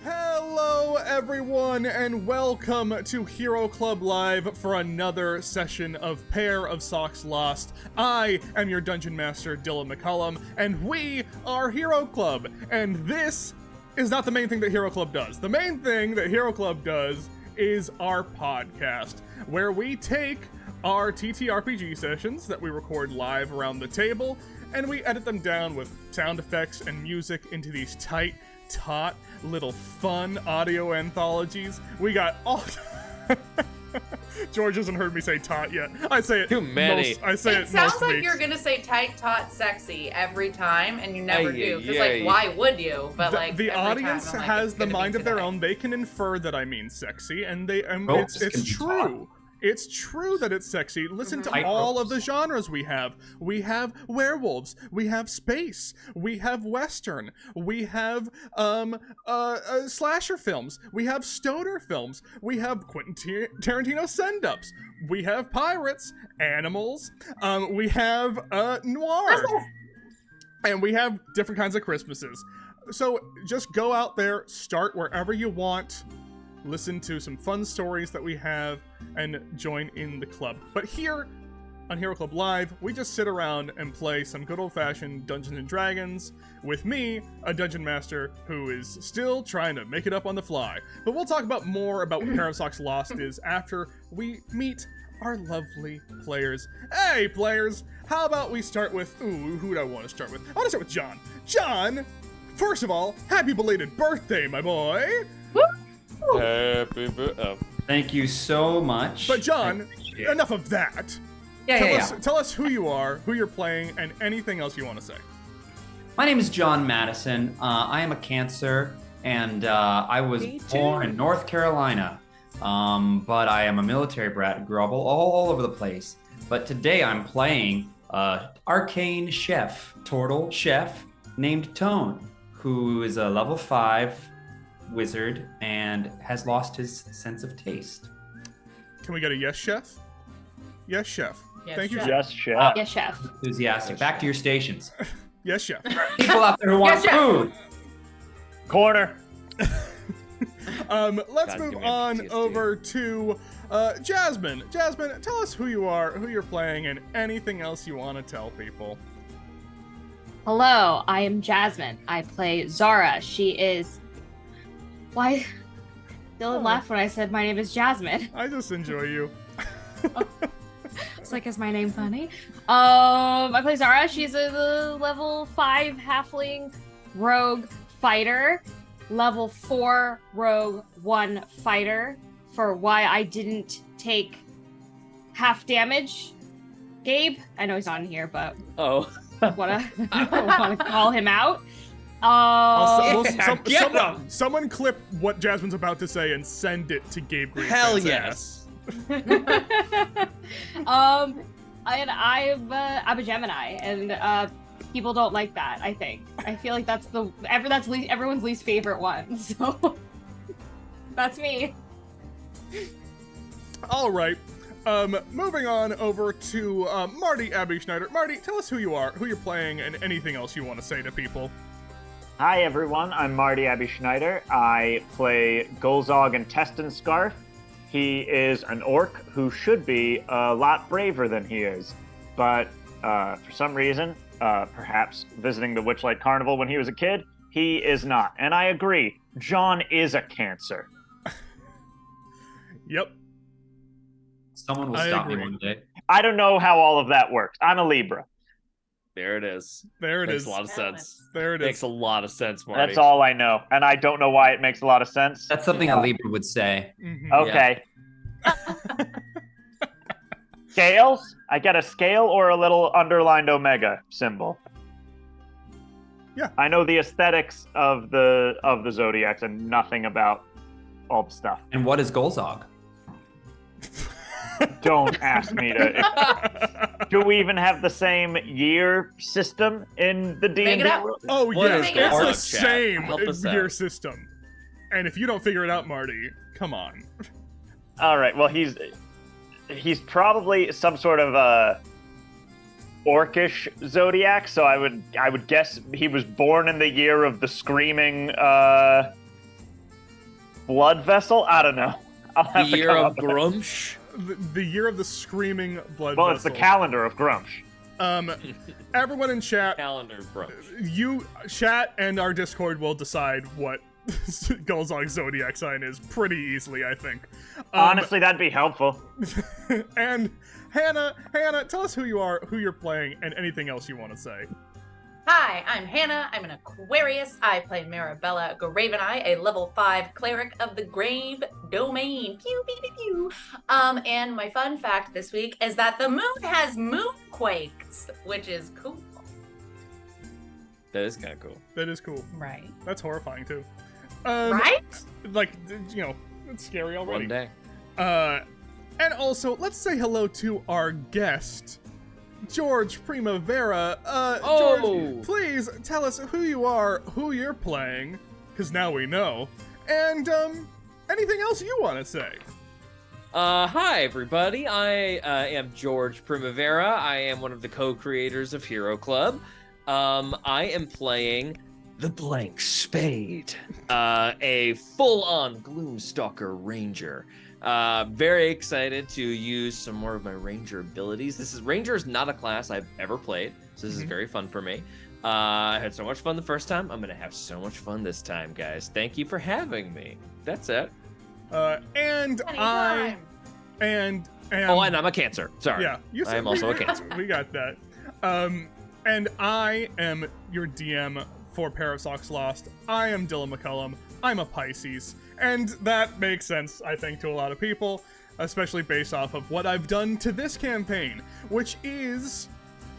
Hello, everyone, and welcome to Hero Club Live for another session of PairOfSocks Lost. I am your Dungeon Master, Dylan McCullum, and we are Hero Club. And this is not the main thing that Hero Club does. The main thing that Hero Club does is our podcast, where we take our TTRPG sessions that we record live around the table, and we edit them down with sound effects and music into these tight, taut, little fun audio anthologies. We got all... George hasn't heard me say taut yet. I say it too many. I say it sounds most like weeks. you're gonna say tight, taut, sexy every time, and you never do. Because, Aye. like, why would you? But The every audience time, I'm like, has it's the gonna be mind of their today. own. They can infer that I mean sexy, and they Ropes it's can be true. It's true that it's sexy. Listen to Tight all of ropes. the genres we have. We have werewolves. We have space. We have western. We have slasher films. We have stoner films. We have Quentin Tarantino send-ups. We have pirates, animals. We have noir. And we have different kinds of Christmases. So just go out there, start wherever you want, listen to some fun stories that we have, and join in the club. But here on Hero Club Live, we just sit around and play some good old-fashioned Dungeons and Dragons with me, a dungeon master who is still trying to make it up on the fly. But we'll talk about more about what PairOfSocks Lost is after we meet our lovely players. Hey, players! How about we start with... Ooh, who do I want to start with? I want to start with John. John, first of all, happy belated birthday, my boy! Happy birthday. Thank you so much. But John, I appreciate it. enough of that. Tell us who you are, who you're playing, and anything else you want to say. My name is John Madison. I am a Cancer, and I was born in North Carolina. But I am a military brat, grew up all over the place. But today I'm playing arcane chef, turtle chef named Tone, who is a level 5 wizard and has lost his sense of taste. Can we get a yes, chef? Yes, chef. Yes, Thank you, chef. chef. Yes, chef. Yes, chef. Enthusiastic. Back to your stations. Yes, chef. People out there who want Yes, chef. food. Corner. Let's God, move give me on PTSD. over to Jasmine. Jasmine, tell us who you are, who you're playing, and anything else you want to tell people. Hello, I am Jasmine. I play Zara. She is... Why? Dylan laughed when I said my name is Jasmine. I just enjoy you. It's like, is my name funny? I play Zara. She's a level 5 halfling rogue fighter. Level 4 rogue 1 fighter. For why I didn't take half damage. Gabe? I know he's not in here, but Oh. I want to call him out. Someone clip what Jasmine's about to say and send it to Gabe Green's Hell ass. yes. And I'm a Gemini, and people don't like that. I think. I feel like that's everyone's least favorite one. So that's me. All right. Moving on over to Marty Abby Schneider. Marty, tell us who you are, who you're playing, and anything else you want to say to people. Hi, everyone. I'm Marty Abby Schneider. I play Golzog Intestine Scarf. He is an orc who should be a lot braver than he is. But for some reason, perhaps visiting the Witchlight Carnival when he was a kid, he is not. And I agree. John is a Cancer. Yep. Someone will I stop agree. me one day. I don't know how all of that works. I'm a Libra. There it is. There it Makes is. a lot of sense. There it is. Makes a lot of sense, Marty. That's all I know. And I don't know why it makes a lot of sense. That's something a Libra would say. Mhm. Okay. Scales? I get a scale or a little underlined omega symbol. Yeah. I know the aesthetics of the zodiacs and nothing about all the stuff. And what is Golzog? Don't ask me to. Do we even have the same year system in the D&D? Make it up. world? Oh, What yes. is It's the Golzog, chat? same Help us year out. system. And if you don't figure it out, Marty, come on. All right. Well, he's probably some sort of orcish zodiac, so I would guess he was born in the year of the screaming blood vessel. I don't know. I'll have The to year come of up with it. Grumsh. The year of the screaming blood Well, vessel. it's the calendar of Grumsh. Everyone in chat, Calendar Grumsh. you chat and our Discord will decide what Gulzog's zodiac sign is pretty easily, I think. Honestly, that'd be helpful. And Hannah, tell us who you are, who you're playing, and anything else you want to say. Hi, I'm Hannah. I'm an Aquarius. I play Marabella Graveneye, a level 5 cleric of the Grave Domain. Pew, pew, pew, pew. And my fun fact this week is that the moon has moonquakes, which is cool. That is kind of cool. That is cool. Right. That's horrifying too. Right? Like, you know, it's scary already. One day. And also, let's say hello to our guest, George Primavera. George, please tell us who you are, who you're playing, because now we know, and anything else you want to say. Hi everybody, I am George Primavera. I am one of the co-creators of Hero Club. I am playing the Blank Spade, a full-on Gloomstalker Ranger. Very excited to use some more of my Ranger abilities. Ranger is not a class I've ever played, so this is very fun for me. I had so much fun the first time. I'm gonna have so much fun this time, guys. Thank you for having me. That's it. And Anytime. and Oh, and I'm a Cancer. Sorry. yeah, you I am also a Cancer. We got that. And I am your DM for PairOfSocks Lost. I am Dylan McCullum. I'm a Pisces. And that makes sense, I think, to a lot of people, especially based off of what I've done to this campaign, which is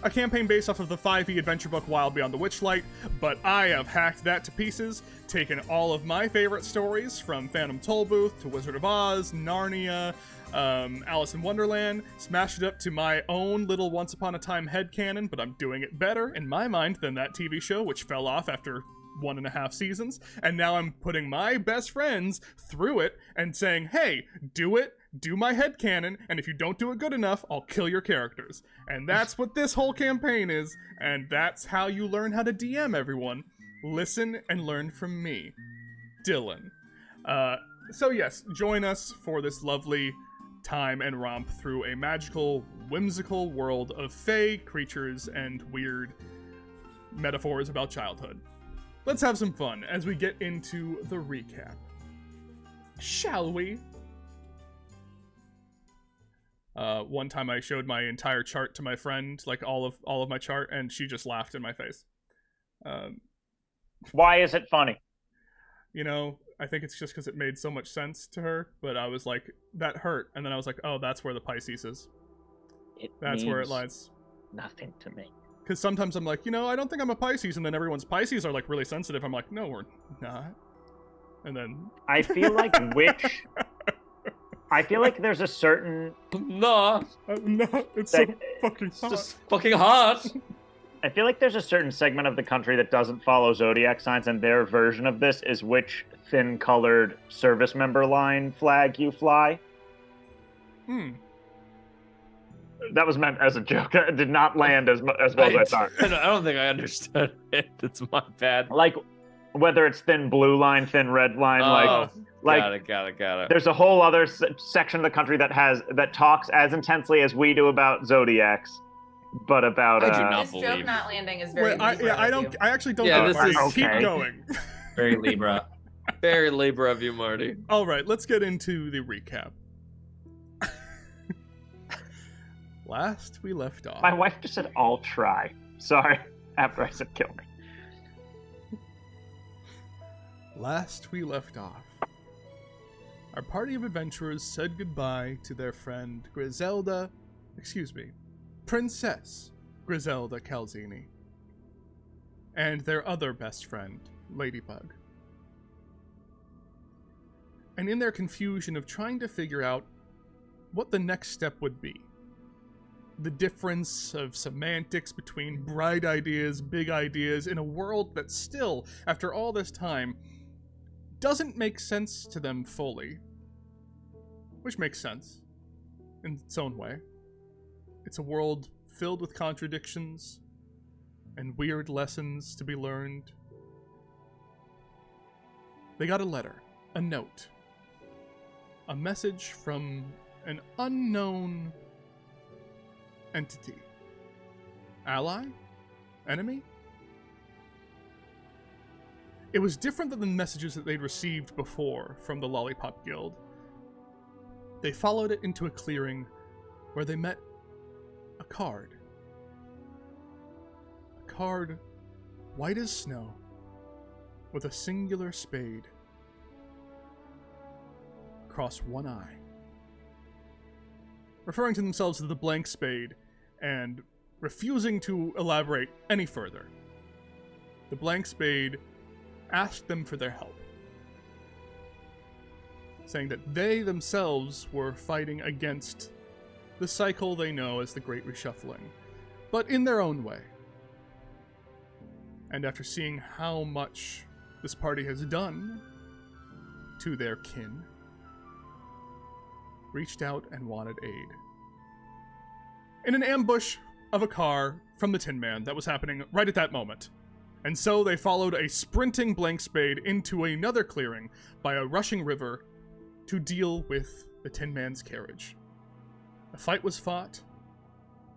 a campaign based off of the 5e adventure book Wild Beyond the Witchlight, but I have hacked that to pieces, taken all of my favorite stories from Phantom Tollbooth to Wizard of Oz, Narnia, Alice in Wonderland, smashed it up to my own little Once Upon a Time headcanon, but I'm doing it better in my mind than that TV show, which fell off after 1.5 seasons, and now I'm putting my best friends through it and saying, hey, do my headcanon, and if you don't do it good enough, I'll kill your characters. And that's what this whole campaign is, and that's how you learn how to DM, everyone. Listen and learn from me, Dylan. So yes, join us for this lovely time and romp through a magical, whimsical world of fae, creatures, and weird metaphors about childhood. Let's have some fun as we get into the recap. Shall we? One time I showed my entire chart to my friend, like all of my chart, and she just laughed in my face. Why is it funny? You know, I think it's just because it made so much sense to her, but I was like, that hurt. And then I was like, oh, that's where the Pisces is. That's where it lies. Nothing to me. Because sometimes I'm like, you know, I don't think I'm a Pisces, and then everyone's Pisces are like really sensitive. I'm like, no, we're not. And then I feel like I feel like there's a certain No, no, it's so fucking it's hot. just fucking hot. I feel like there's a certain segment of the country that doesn't follow zodiac signs, and their version of this is which thin-colored service member line flag you fly. That was meant as a joke. It did not land as well as I thought. I don't think I understood it. It's my bad. Like, whether it's thin blue line, thin red line, like Got it. there's a whole other section of the country that talks as intensely as we do about zodiacs, but about I do not This joke believe. not landing is very Wait, I Libra of you. actually don't Yeah, know. this is- Keep Okay. going. Very Libra. Very Libra of you, Marty. All right, let's get into the recap. Last we left off. my wife just said, "I'll try." Sorry, after I said "kill me." Last we left off, our party of adventurers said goodbye to their friend Princess Griselda Calzini, and their other best friend, Ladybug. And in their confusion of trying to figure out what the next step would be, the difference of semantics between bright ideas, big ideas, in a world that still, after all this time, doesn't make sense to them fully. Which makes sense in its own way. It's a world filled with contradictions and weird lessons to be learned. They got a letter, a note, a message from an unknown entity. Ally? Enemy? It was different than the messages that they'd received before from the Lollipop Guild. They followed it into a clearing where they met a card. A card white as snow with a singular spade across one eye. Referring to themselves as the blank spade and refusing to elaborate any further, the blank spade asked them for their help, saying that they themselves were fighting against the cycle they know as the Great Reshuffling, but in their own way. And after seeing how much this party has done to their kin, reached out and wanted aid. In an ambush of a car from the Tin Man that was happening right at that moment. And so they followed a sprinting blank spade into another clearing by a rushing river to deal with the Tin Man's carriage. A fight was fought.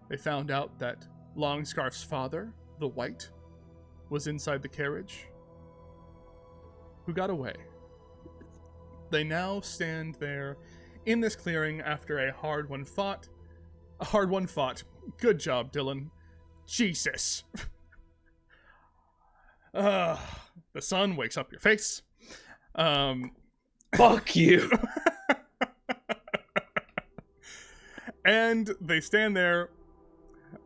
They found out that Longscarf's father, the White, was inside the carriage, who got away. They now stand there in this clearing after a hard one fought. A hard one fought. Good job, Dylan. Jesus. The sun wakes up your face. Fuck you. And they stand there,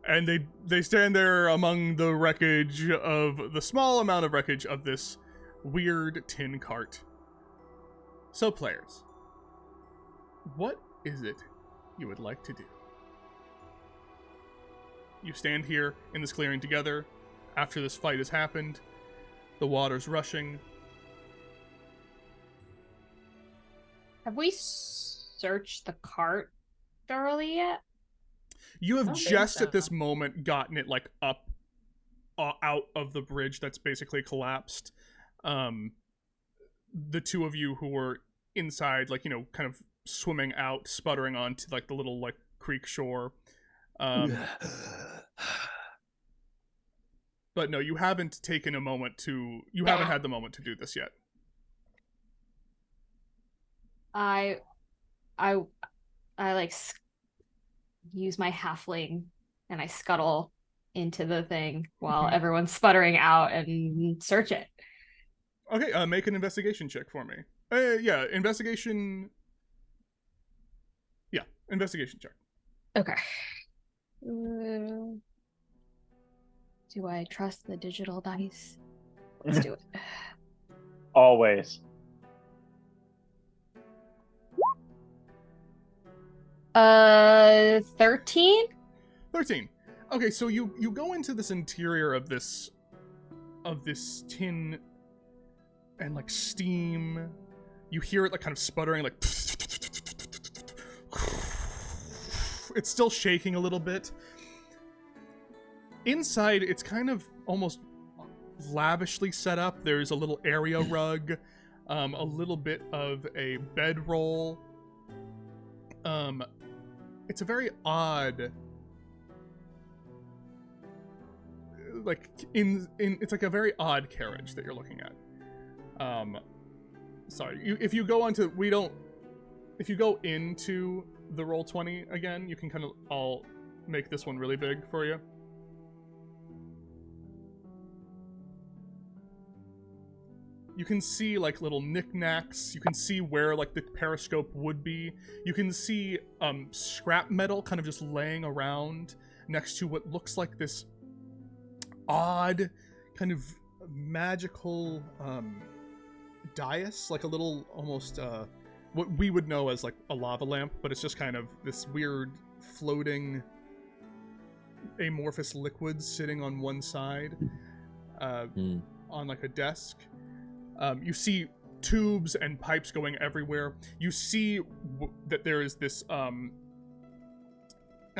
and they stand there among the wreckage of the small amount of wreckage of this weird tin cart. So, players, what is it you would like to do? You stand here in this clearing together after this fight has happened. The water's rushing. Have we searched the cart thoroughly yet? You have I don't think just so. at this moment gotten it like up out of the bridge that's basically collapsed. The two of you who were inside, like, you know, kind of swimming out, sputtering onto like the little like creek shore. But no, you haven't taken a moment to. You haven't had the moment to do this yet. I like use my halfling and I scuttle into the thing while Mhm. everyone's sputtering out and search it. Okay, make an investigation check for me. Yeah, investigation. Yeah, investigation check. Okay. Do I trust the digital dice? Let's do it. Always. 13? 13. Okay, so you go into this interior of this tin and like steam. You hear it like kind of sputtering, like it's still shaking a little bit. Inside, it's kind of almost lavishly set up. There's a little area rug, a little bit of a bedroll. It's a very odd, like it's like a very odd carriage that you're looking at. Sorry, if you go into if you go into the Roll20 again, you can kind of I'll make this one really big for you. You can see like little knickknacks. You can see where like the periscope would be. You can see scrap metal kind of just laying around next to what looks like this odd kind of magical dais, like a little almost what we would know as like a lava lamp, but it's just kind of this weird floating amorphous liquid sitting on one side on like a desk. You see tubes and pipes going everywhere. You see that there is this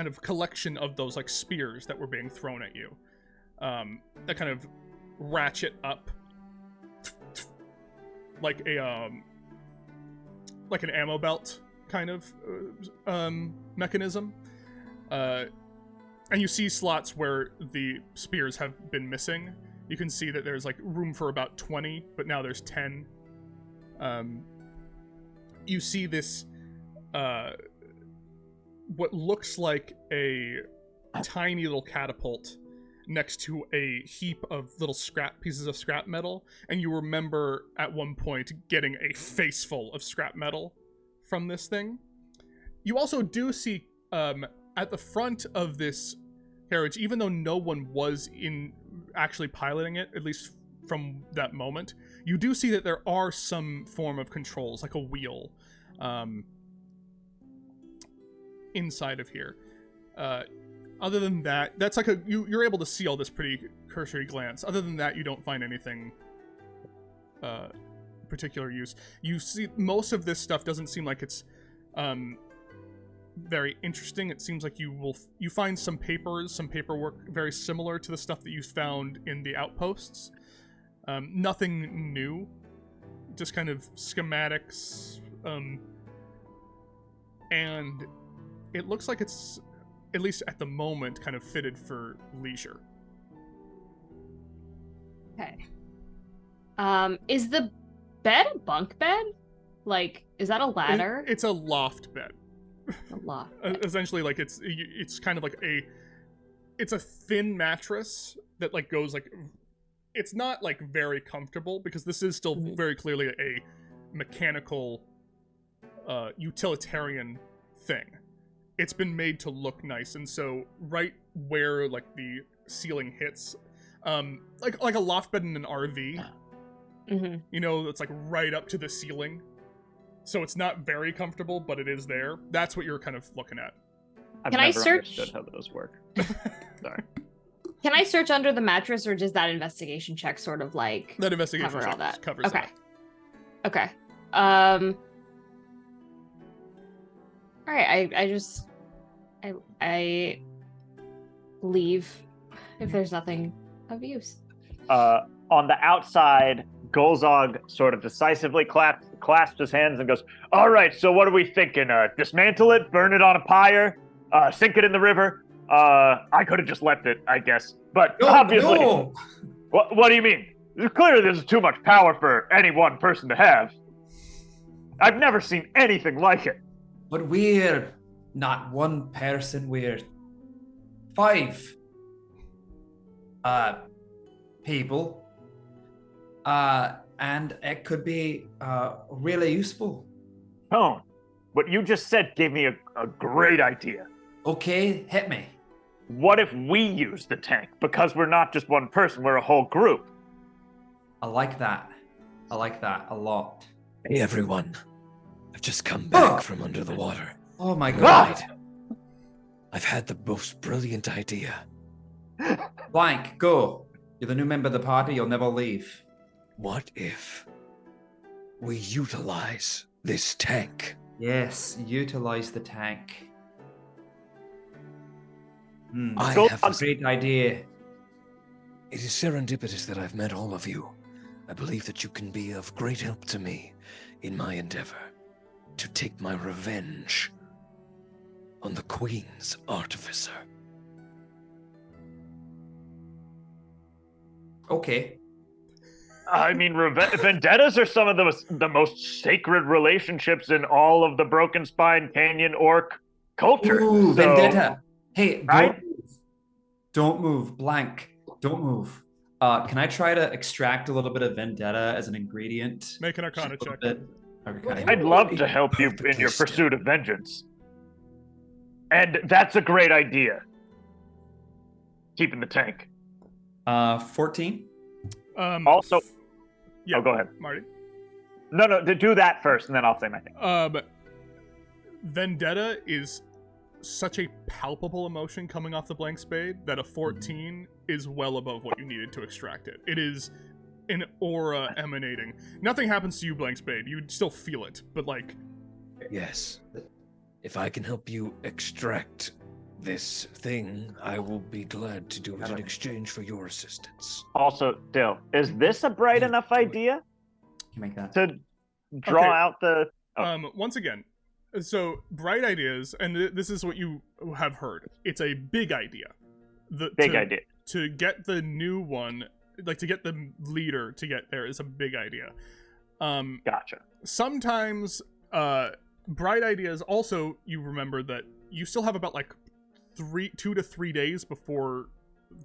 kind of collection of those like spears that were being thrown at you, that kind of ratchet up like an ammo belt kind of mechanism, and you see slots where the spears have been missing. You can see that there's like room for about 20, but now there's 10. You see this what looks like a tiny little catapult next to a heap of little pieces of scrap metal, and you remember at one point getting a face full of scrap metal from this thing. You also do see at the front of this carriage, even though no one was actually piloting it, at least from that moment, you do see that there are some form of controls, like a wheel, inside of here. Other than that, that's like you're able to see all this pretty cursory glance. Other than that, you don't find anything particular use. You see most of this stuff doesn't seem like it's very interesting. It seems like you find some paperwork very similar to the stuff that you found in the outposts. Nothing new, just kind of schematics, and it looks like it's, at least at the moment, kind of fitted for leisure. Okay. Is the bed a bunk bed? Like, is that a ladder? It's a loft bed. A loft bed. Essentially, like it's kind of like it's a thin mattress that like goes like, it's not like very comfortable because this is still very clearly a mechanical utilitarian thing. It's been made to look nice, and so right where like the ceiling hits, like a loft bed in an RV, you know, it's like right up to the ceiling. So it's not very comfortable, but it is there. That's what you're kind of looking at. I've Can never I search? understood how those work. Sorry. Can I search under the mattress, or does that investigation check sort of like That investigation cover all check that? covers Okay. that. Okay. All right. I leave if there's nothing of use. On the outside, Golzog sort of decisively clasps his hands and goes, "All right, so what are we thinking? Dismantle it, burn it on a pyre, sink it in the river? I could have just left it, I guess. But obviously, No. What do you mean? Clearly, there's too much power for any one person to have. I've never seen anything like it." But we're not one person, we're 5 people. And it could be really useful. Tone, what you just said gave me a great idea. Okay, hit me. What if we use the tank? Because we're not just one person, we're a whole group. I like that. I like that a lot. Hey everyone, I've just come back from under the water. Oh my Ah! god. I've had the most brilliant idea. Blank, go. You're the new member of the party, you'll never leave. What if we utilize this tank? Yes, utilize the tank. I Go have on. a, Great idea. It is serendipitous that I've met all of you. I believe that you can be of great help to me in my endeavor to take my revenge on the Queen's artificer. Okay. I mean, vendettas are some of the most sacred relationships in all of the Broken Spine Canyon orc culture. Ooh, So- vendetta. Hey, Right? don't move. Don't move. Blank. Don't move. Can I try to extract a little bit of vendetta as an ingredient? Make an Arcana Just a check. little bit? Okay. I'd love to help you in Perfectly your still. pursuit of vengeance. And that's a great idea. Keeping the tank. 14. Also, yeah, oh, go ahead. Marty. No, do that first, and then I'll say my thing. Vendetta is such a palpable emotion coming off the blank spade that a 14 is well above what you needed to extract it. It is an aura emanating. Nothing happens to you, blank spade. You'd still feel it, but like, Yes. If I can help you extract this thing, I will be glad to do it in exchange for your assistance. Also, Dill, is this a bright enough idea You make that. to draw Okay. out the? Once again, so bright ideas, and this is what you have heard. It's a big idea. Big idea. To get the new one, like to get the leader to get there, is a big idea. Gotcha. Sometimes, bright ideas. Also, you remember that you still have about like 2 to 3 days before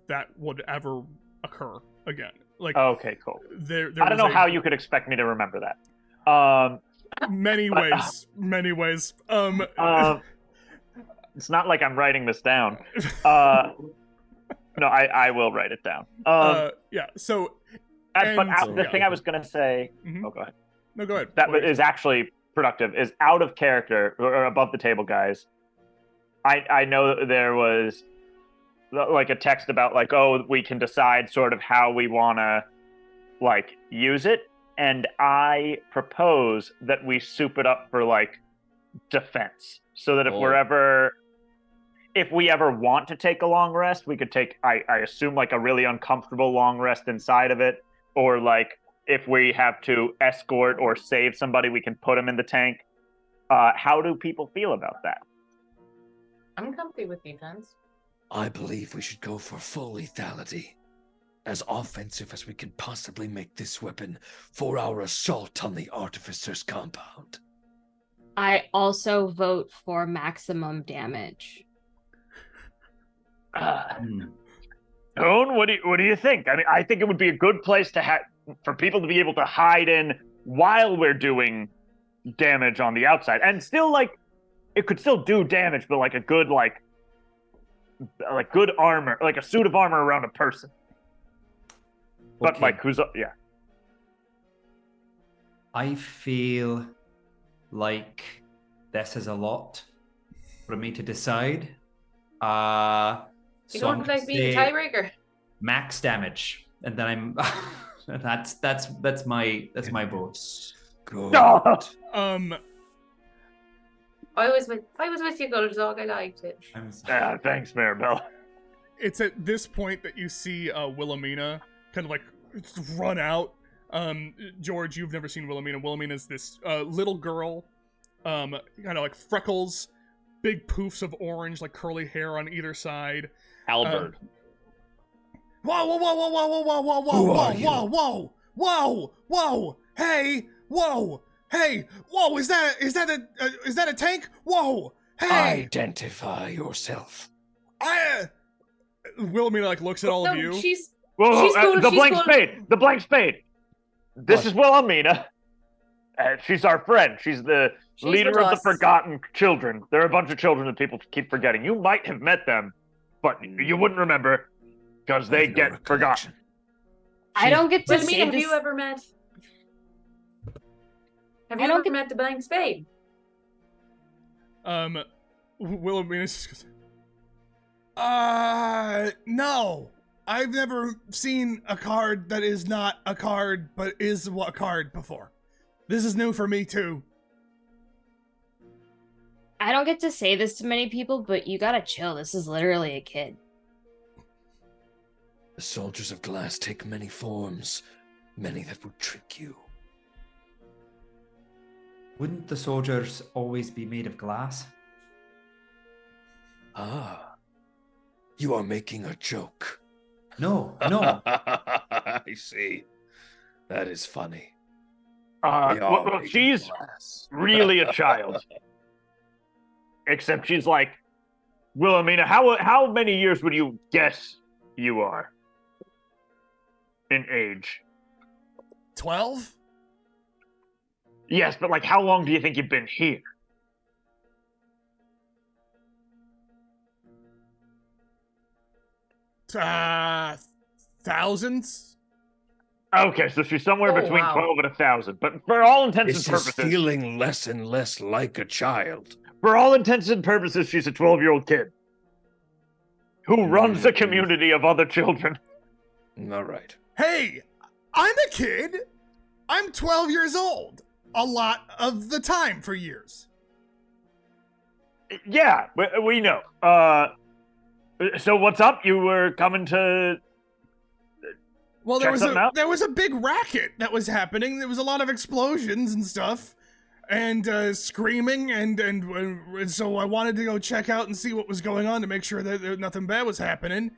that would ever occur again. Like, Okay, cool. there I don't was know how you could expect me to remember that. many ways. It's not like I'm writing this down. No, I will write it down. Yeah. So, but and- the yeah. thing I was gonna say. Mhm. Oh, go ahead. No, go ahead. That Wait. is actually productive. Is out of character or above the table, guys. I know that there was like a text about like, oh, we can decide sort of how we want to like use it, and I propose that we soup it up for like defense, so that if we ever want to take a long rest, we could take I assume like a really uncomfortable long rest inside of it, or like if we have to escort or save somebody, we can put them in the tank. How do people feel about that? I'm comfy with defense. I believe we should go for full lethality. As offensive as we can possibly make this weapon for our assault on the Artificer's compound. I also vote for maximum damage. Tone, what do you think? I mean, I think it would be a good place to for people to be able to hide in while we're doing damage on the outside, and still like it could still do damage, but like a good like good armor, like a suit of armor around a person. But Okay. like yeah. I feel like this is a lot for me to decide. You So I'm don't gonna like being a say tiebreaker. max damage, and then I'm that's my vote. Good. No! I was with you, Goldzog. I liked it. Thanks, Maribel. It's at this point that you see Wilhelmina kind of like run out. George, you've never seen Wilhelmina. Wilhelmina's this little girl, kind of like freckles, big poofs of orange, like curly hair on either side. Albert. Whoa, whoa, whoa, whoa, whoa, whoa, whoa, whoa, Who whoa, are whoa, you? whoa, whoa, whoa, whoa, hey, whoa, hey, whoa, is that a tank? Whoa, hey, Identify yourself. Wilhelmina like looks at all of No, you. she's Whoa, She's cool, the she's blank cool. spade. The blank spade. This What? is Wilhelmina. She's our friend. She's the She's leader with of the us. forgotten children. There are a bunch of children that people keep forgetting. You might have met them, but you wouldn't remember because they I have no get forgotten. recollection. I don't get to Wilhelmina, say have this. you ever met? Have I you don't ever get- met the blank spade? Wilhelmina just goes, no. I've never seen a card that is not a card, but is a card before. This is new for me, too. I don't get to say this to many people, but you gotta chill. This is literally a kid. The soldiers of glass take many forms, many that would trick you. Wouldn't the soldiers always be made of glass? Ah, you are making a joke. No, no. I see. That is funny. They are Well, made of she's glass. really a child. Except she's like, Wilhelmina, how many years would you guess you are in age? 12? Yes, but like, how long do you think you've been here? Thousands? Okay, so she's somewhere Oh, between wow. 12 and 1,000. But for all intents This and is purposes, feeling less and less like a child. for all intents and purposes, she's a 12-year-old kid who runs a community of other children. All right. Hey, I'm a kid. I'm 12 years old. A lot of the time for years. Yeah, we know. So what's up? You were coming to... Well, Check something out? there was a big racket that was happening. There was a lot of explosions and stuff, and screaming, and so I wanted to go check out and see what was going on to make sure that nothing bad was happening.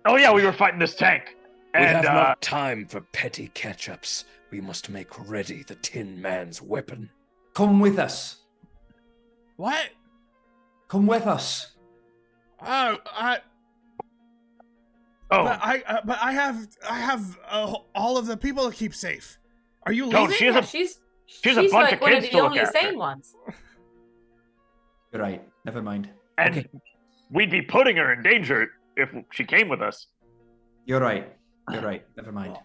Oh yeah, we were fighting this tank. We And, have no time for petty catch-ups. We must make ready the Tin Man's weapon. Come with us. What? Come with us. Oh, Oh, but I have all of the people to keep safe. Are you No, leaving? she's She's a bunch like of one of kids the to look only after. sane ones. You're right. Never mind. and Okay. we'd be putting her in danger if she came with us. You're right. You're right. Never mind.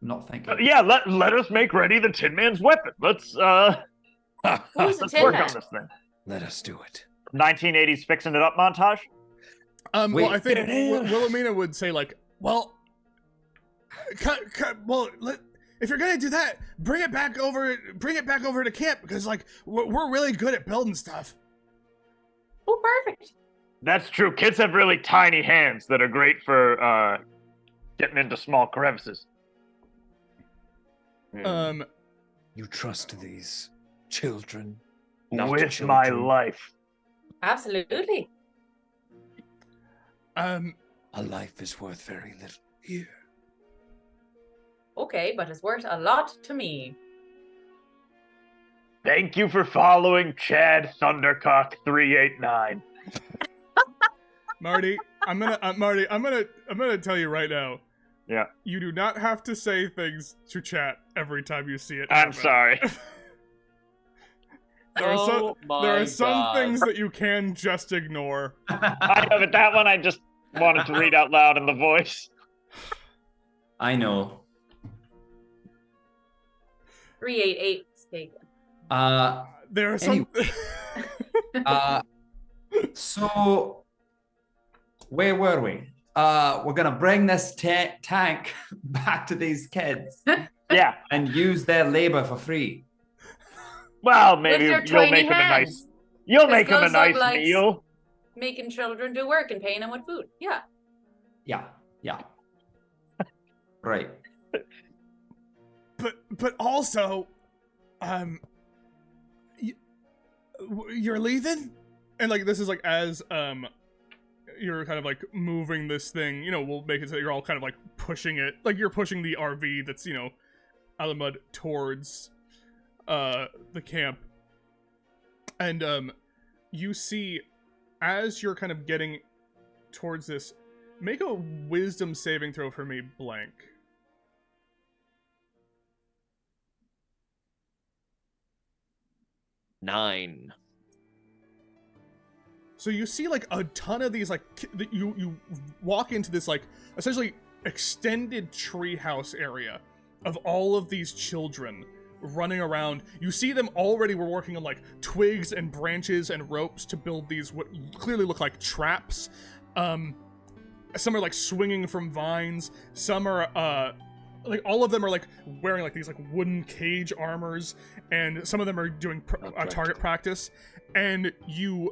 I'm not thinking. Yeah, let us make ready the Tin Man's weapon. Let's Who's the let's Tin work Man? on this thing. Let us do it. 1980s fixing it up montage. Well, Wait. I think Wilhelmina would say like, well, if you're gonna do that, bring it back over to camp because like we're really good at building stuff. Oh, perfect. That's true. Kids have really tiny hands that are great for getting into small crevices. You trust these children? Not With children. my life. Absolutely. A life is worth very little here. Okay, but it's worth a lot to me. Thank you for following Chad Thundercock 389. Marty, I'm gonna tell you right now. Yeah. You do not have to say things to chat every time you see it. I'm happen. sorry. There are some God. things that you can just ignore. I know, but that one I just wanted to read out loud in the voice. I know. 388 statement. There are some. So where were we? We're gonna bring this tank back to these kids Yeah. and use their labor for free. Well, maybe your you'll tiny make him a nice. hands. You'll This make him a goes up nice like- meal. Making children do work and paying them with food. Yeah. Yeah. Right. But also, you're leaving, and like this is like as you're kind of like moving this thing. You know, we'll make it so you're all kind of like pushing it, like you're pushing the RV that's out of the mud towards the camp, and you see as you're kind of getting towards this. Make a wisdom saving throw for me, blank. Nine. So you see like a ton of these like you walk into this like essentially extended treehouse area of all of these children running around. You see them already were working on like twigs and branches and ropes to build these what clearly look like traps. Some are like swinging from vines. Some are like all of them are like wearing like these like wooden cage armors, and some of them are doing target practice. And you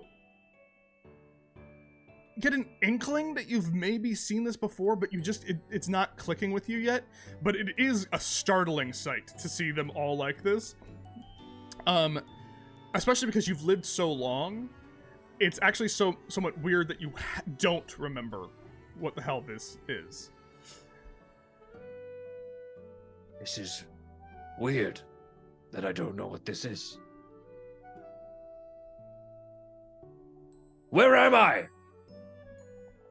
get an inkling that you've maybe seen this before, but it's not clicking with you yet. But it is a startling sight to see them all like this. Especially because you've lived so long, it's actually somewhat weird that you don't remember what the hell this is. This is weird that I don't know what this is. Where am I?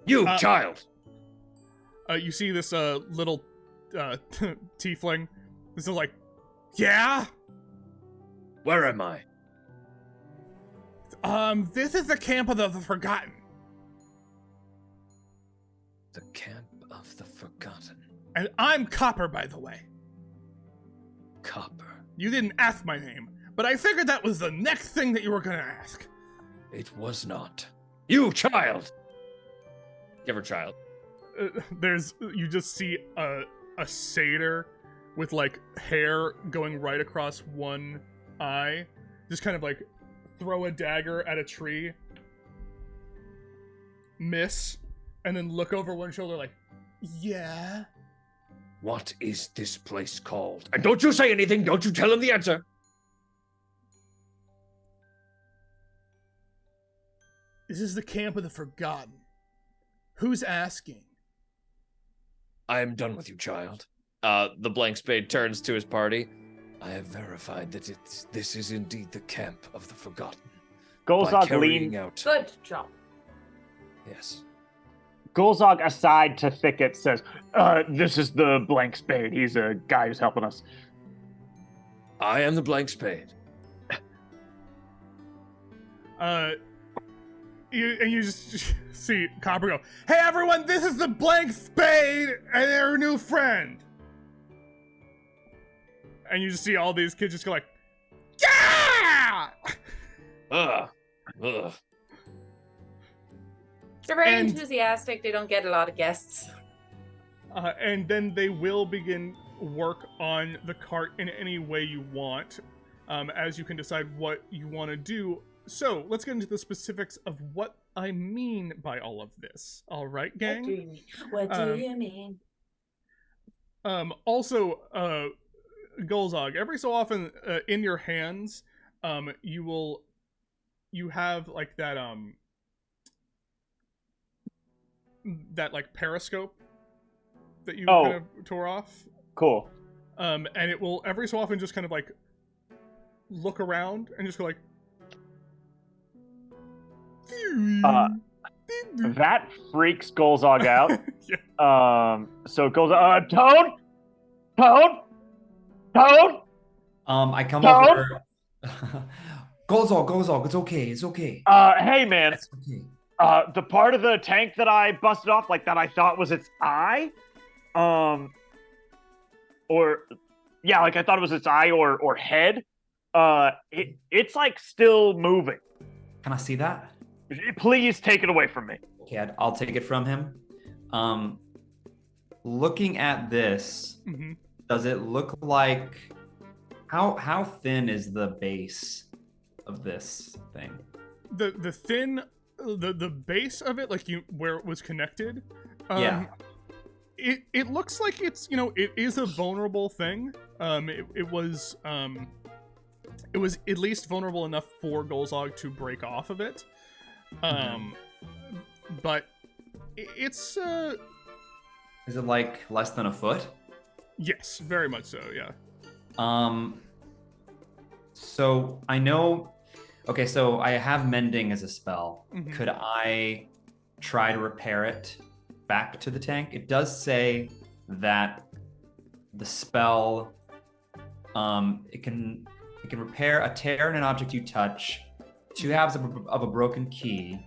You, child! You see this little tiefling. This is like, yeah? Where am I? This is the camp of the Forgotten. The Camp of the Forgotten. And I'm Copper, by the way. Copper. You didn't ask my name, but I figured that was the next thing that you were gonna ask. It was not. You, child! Give her child. You just see a satyr with like hair going right across one eye, just kind of like throw a dagger at a tree. miss, and then look over one shoulder like, yeah. What is this place called? And don't you say anything. Don't you tell him the answer. This is the camp of the forgotten. Who's asking? I am done with you, child. The blank spade turns to his party. I have verified that this is indeed the camp of the forgotten. Golzog carrying lean. out. Good job. Yes. Golzog aside to Thicket says, "This is the blank spade. He's a guy who's helping us." I am the blank spade. You just see Copper go, "Hey everyone, this is the blank spade and their new friend." And you just see all these kids just go like, "Yeah!" Ugh. They're very And- enthusiastic. They don't get a lot of guests. And then they will begin work on the cart in any way you want, as you can decide what you want to do. So let's get into the specifics of what I mean by all of this. All right, gang? What do you mean? Also, Golzog, every so often in your hands, you have like that like periscope that you kind of tore off. Cool. And it will every so often just kind of like look around and just go like That freaks Golzog out. Yeah. So Golzog, Toad! I come Toad? over. Golzog, it's okay. Hey man, It's okay. the part of the tank that I busted off, like that I thought was its eye, like I thought it was its eye or head, it's like still moving. Can I see that? Please take it away from me. Okay, I'll take it from him. Looking at this, Mhm. does it look like how thin is the base of this thing? The thin the base of it, like where it was connected, Yeah. it looks like it's it is a vulnerable thing. It was at least vulnerable enough for Golzog to break off of it. But it's Is it like less than a foot? yes, very much so, yeah. So I know. Okay, so I have mending as a spell. Mhm. Could I try to repair it back to the tank? It does say that the spell, it can repair a tear in an object you touch, 2 halves of a broken key,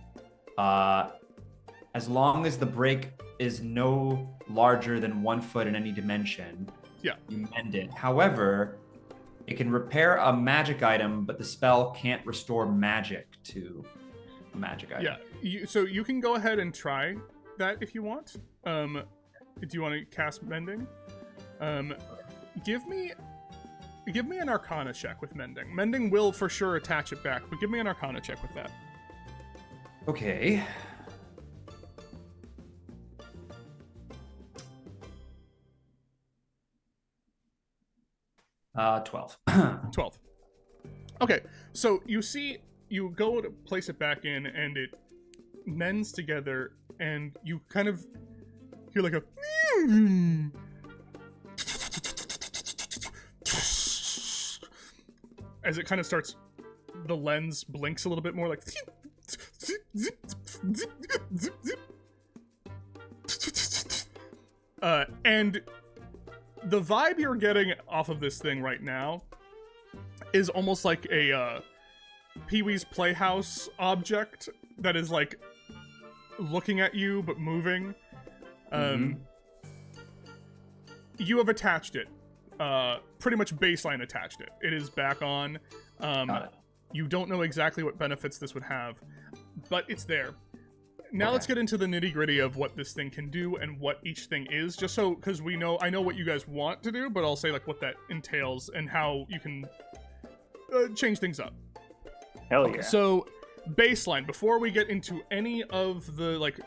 as long as the break is no larger than 1 foot in any dimension. Yeah. You mend it. However, it can repair a magic item, but the spell can't restore magic to a magic item. Yeah, so you can go ahead and try that if you want. Do you want to cast mending? Give me an Arcana check with mending. Mending will for sure attach it back, but give me an Arcana check with that. Okay. Uh, 12. 12. Okay, so you go to place it back in, and it mends together, and you kind of hear like a as it kind of starts, the lens blinks a little bit more, like and the vibe you're getting off of this thing right now is almost like a Pee-wee's Playhouse object that is like looking at you but moving. You have attached it. Pretty much baseline attached it. It is back on. You don't know exactly what benefits this would have, but it's there. Now let's get into the nitty-gritty of what this thing can do and what each thing is, just so, because I know what you guys want to do, but I'll say like what that entails and how you can change things up. Hell yeah. So baseline, before we get into any of the, like,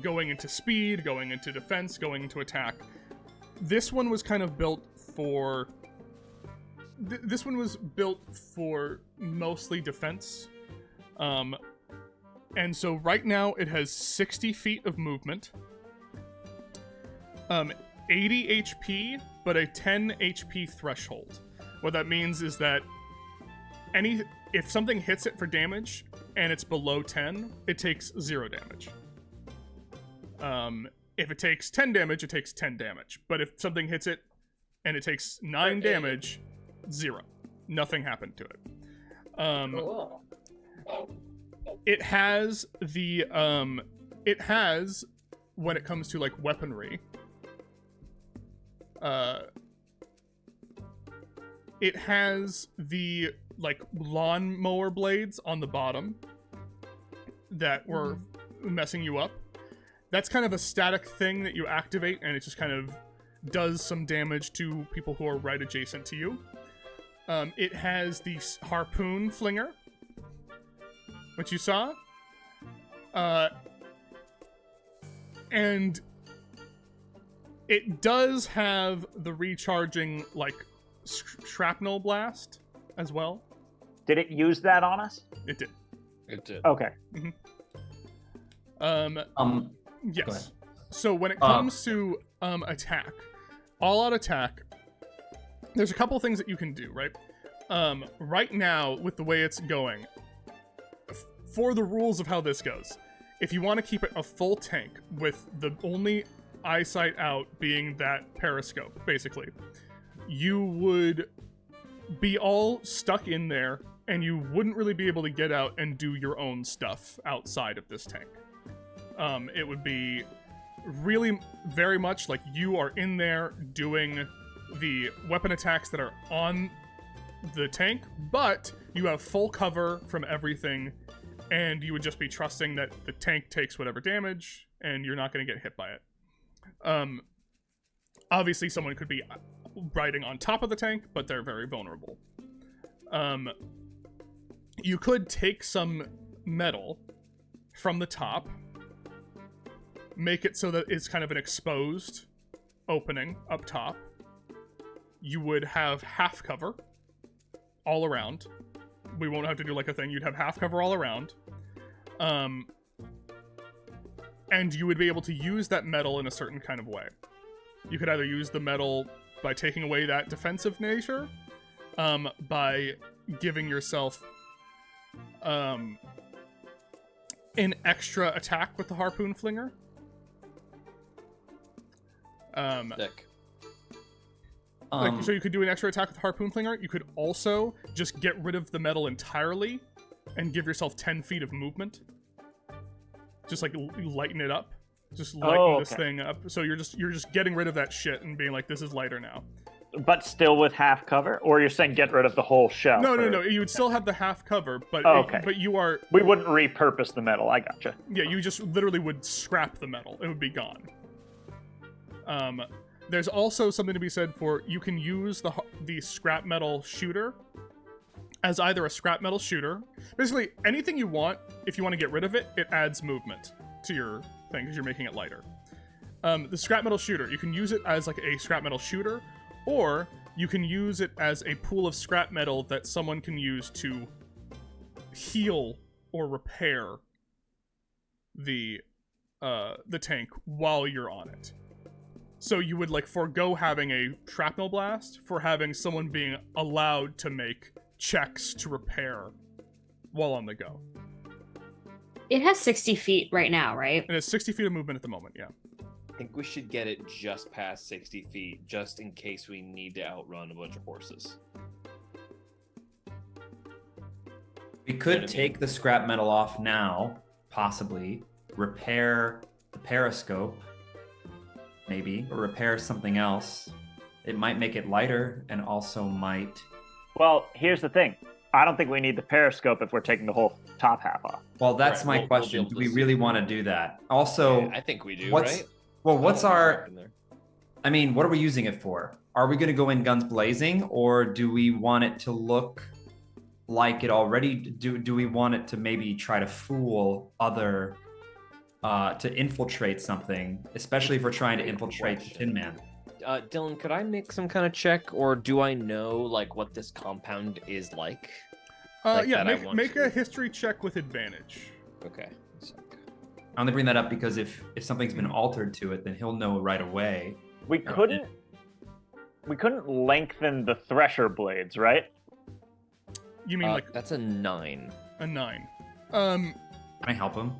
going into speed, going into defense, going into attack, this one was kind of built for... This one was built for mostly defense. And so right now it has 60 feet of movement, 80 HP, but a 10 HP threshold. What that means is that if something hits it for damage and it's below 10, it takes 0 damage. If it takes 10 damage, it takes 10 damage. But if something hits it and it takes 9 damage, 0. Nothing happened to it. Cool. It has the when it comes to like weaponry, it has the like lawnmower blades on the bottom that were messing you up. That's kind of a static thing that you activate, and it just kind of does some damage to people who are right adjacent to you. It has the harpoon flinger, which you saw. And it does have the recharging, like, shrapnel blast as well. Did it use that on us? It did. It did. Okay. Yes. So when it comes to attack, all-out attack, there's a couple things that you can do, right? Right now, with the way it's going, for the rules of how this goes, if you want to keep it a full tank with the only eyesight out being that periscope, basically, you would be all stuck in there, and you wouldn't really be able to get out and do your own stuff outside of this tank. It would be really very much like you are in there doing the weapon attacks that are on the tank, but you have full cover from everything, and you would just be trusting that the tank takes whatever damage, and you're not going to get hit by it. Obviously, someone could be riding on top of the tank, but they're very vulnerable. You could take some metal from the top, make it so that it's kind of an exposed opening up top. You would have half cover all around. We won't have to do like a thing. You'd have half cover all around. And you would be able to use that metal in a certain kind of way. You could either use the metal by taking away that defensive nature, by giving yourself an extra attack with the harpoon flinger. Sick. So you could do an extra attack with harpoon flinger. You could also just get rid of the metal entirely and give yourself 10 feet of movement. Just like lighten it up. Just lighten this thing up. So you're just getting rid of that shit and being like, this is lighter now. But still with half cover? Or you're saying get rid of the whole shell? No. You would still have the half cover, but but you are... We wouldn't repurpose the metal. I gotcha. Yeah, you just literally would scrap the metal. It would be gone. There's also something to be said for you can use the scrap metal shooter as either a scrap metal shooter. Basically, anything you want, if you want to get rid of it, it adds movement to your thing because you're making it lighter. The scrap metal shooter, you can use it as like a scrap metal shooter, or you can use it as a pool of scrap metal that someone can use to heal or repair the tank while you're on it. So you would like forego having a shrapnel blast for having someone being allowed to make checks to repair while on the go. It has 60 feet right now, right? And it's 60 feet of movement at the moment, yeah. I think we should get it just past 60 feet, just in case we need to outrun a bunch of horses. We could take the scrap metal off now, possibly, repair the periscope, maybe, or repair something else. It might make it lighter and also might... Well, here's the thing. I don't think we need the periscope if we're taking the whole top half off. Well, that's Right, my question. Do we really want to do that? Also, Yeah, I think we do, what's right? well, what's our? In there. I mean, what are we using it for? Are we going to go in guns blazing, or do we want it to look like it already? Do we want it to maybe try to fool other, to infiltrate something, especially if we're trying to infiltrate the Tin Man? Dylan, could I make some kind of check, or do I know like what this compound is like? Like yeah, that I make want a to- history check with advantage. Okay. I only bring that up because if something's been altered to it, then he'll know right away. We couldn't lengthen the thresher blades, right? You mean like that's a 9. a 9? Can I help him?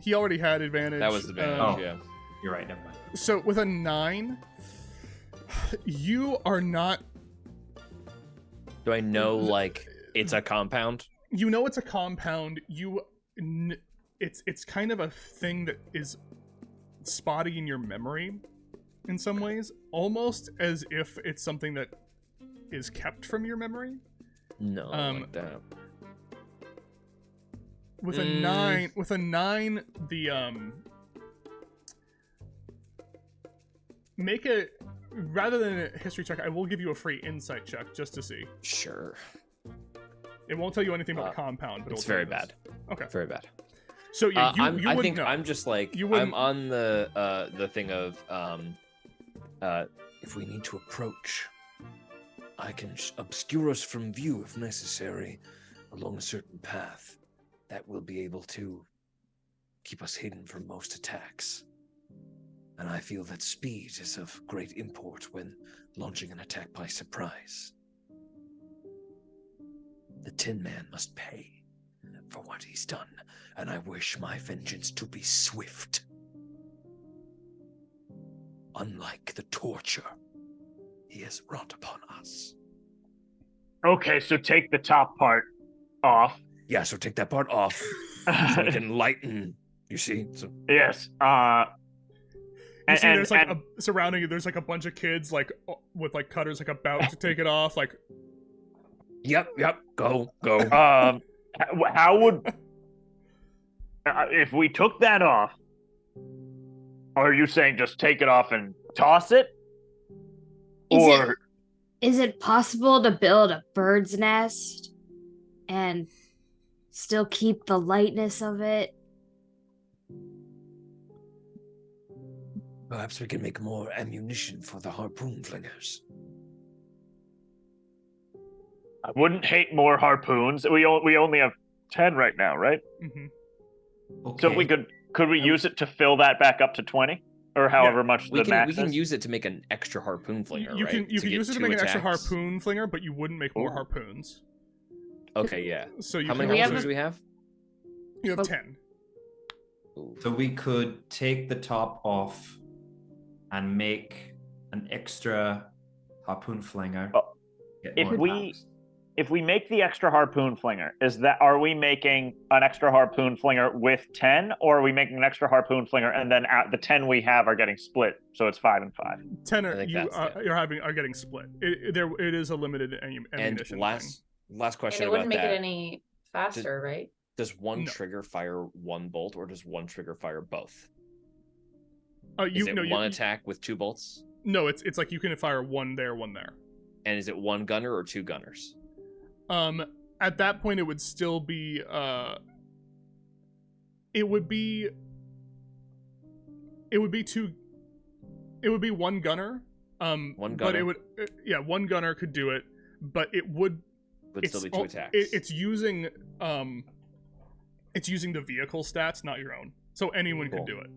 He already had advantage. That was the advantage. Oh. Yeah. You're right. Never mind. So with a 9, you are not. Do I know like it's a compound? You know it's a compound. It's kind of a thing that is spotty in your memory, in some ways, almost as if it's something that is kept from your memory. No, like that. With a 9, the make a rather than a history check, I will give you a free insight check just to see. Sure. It won't tell you anything about the compound, but It's it'll tell very you this. bad. Okay. Very bad. So yeah, you I wouldn't think know. I'm just like You I'm wouldn't- on the thing of If we need to approach, I can obscure us from view if necessary along a certain path. That will be able to keep us hidden from most attacks. And I feel that speed is of great import when launching an attack by surprise. The Tin Man must pay for what he's done, and I wish my vengeance to be swift. Unlike the torture he has wrought upon us. Okay, so take the top part off. Yeah, so take that part off so we can lighten, you see? So Yes. You see, there's like surrounding you. There's like a bunch of kids, like with like cutters, like about to take it off. Like, Yep, go. how would if we took that off? Are you saying just take it off and toss it? Is it possible to build a bird's nest and still keep the lightness of it? Perhaps we can make more ammunition for the harpoon flingers. I wouldn't hate more harpoons. We only have 10 right now, right? Okay. So we could we use it to fill that back up to 20 or however much the max we can is? use it to make an extra harpoon flinger, you right? can get use it to two make an extra attacks? harpoon flinger, but you wouldn't make more Ooh. harpoons. Okay, yeah. So you How can many also- harpoons do we have? You have 10. So we could take the top off and make an extra harpoon flinger. Oh, Get if more we- attacks. If we make the extra harpoon flinger, are we making an extra harpoon flinger with 10, or are we making an extra harpoon flinger and then the 10 we have are getting split, so it's 5 and 5? 10 I are, think you that's are getting split. It is a limited And ammunition last And question it wouldn't about make that. it any faster, right? Does one No. trigger fire one bolt, or does one trigger fire both? thing. Is it one attack with 2 bolts? No, it's like you can fire one there, one there. And is it 1 gunner or 2 gunners? At that point, it would still be it would be one gunner. One But it gunner? would one gunner could do it, but it would Would still be 2 attacks. It's using the vehicle stats, not your own. So anyone Cool. could do it.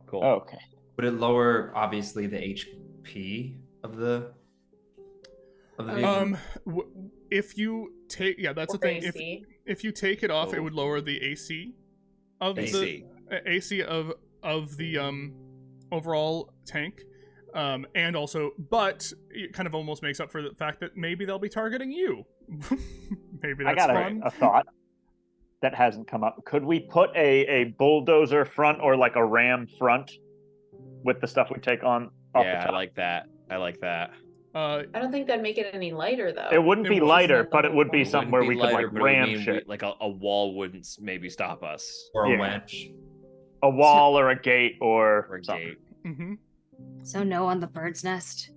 Cool. Oh, okay. Would it lower obviously the HP of the vehicle? If you take that's the thing. AC. If you take it off, it Oh. would lower the AC of AC. the AC of the overall tank. And also, but it kind of almost makes up for the fact that maybe they'll be targeting you. Maybe I that's got fun. a thought that hasn't come up. Could we put a bulldozer front or like a ram front with the stuff we take on off the Yeah, top? I like that. I don't think that'd make it any lighter, though. It wouldn't It be would. lighter, but it would be It something wouldn't where be we could lighter, like but it would ram mean shit. like a wall wouldn't maybe stop us. Or a yeah. wedge? A wall or a gate Or or a something. gate. Mm-hmm. So no on the bird's nest.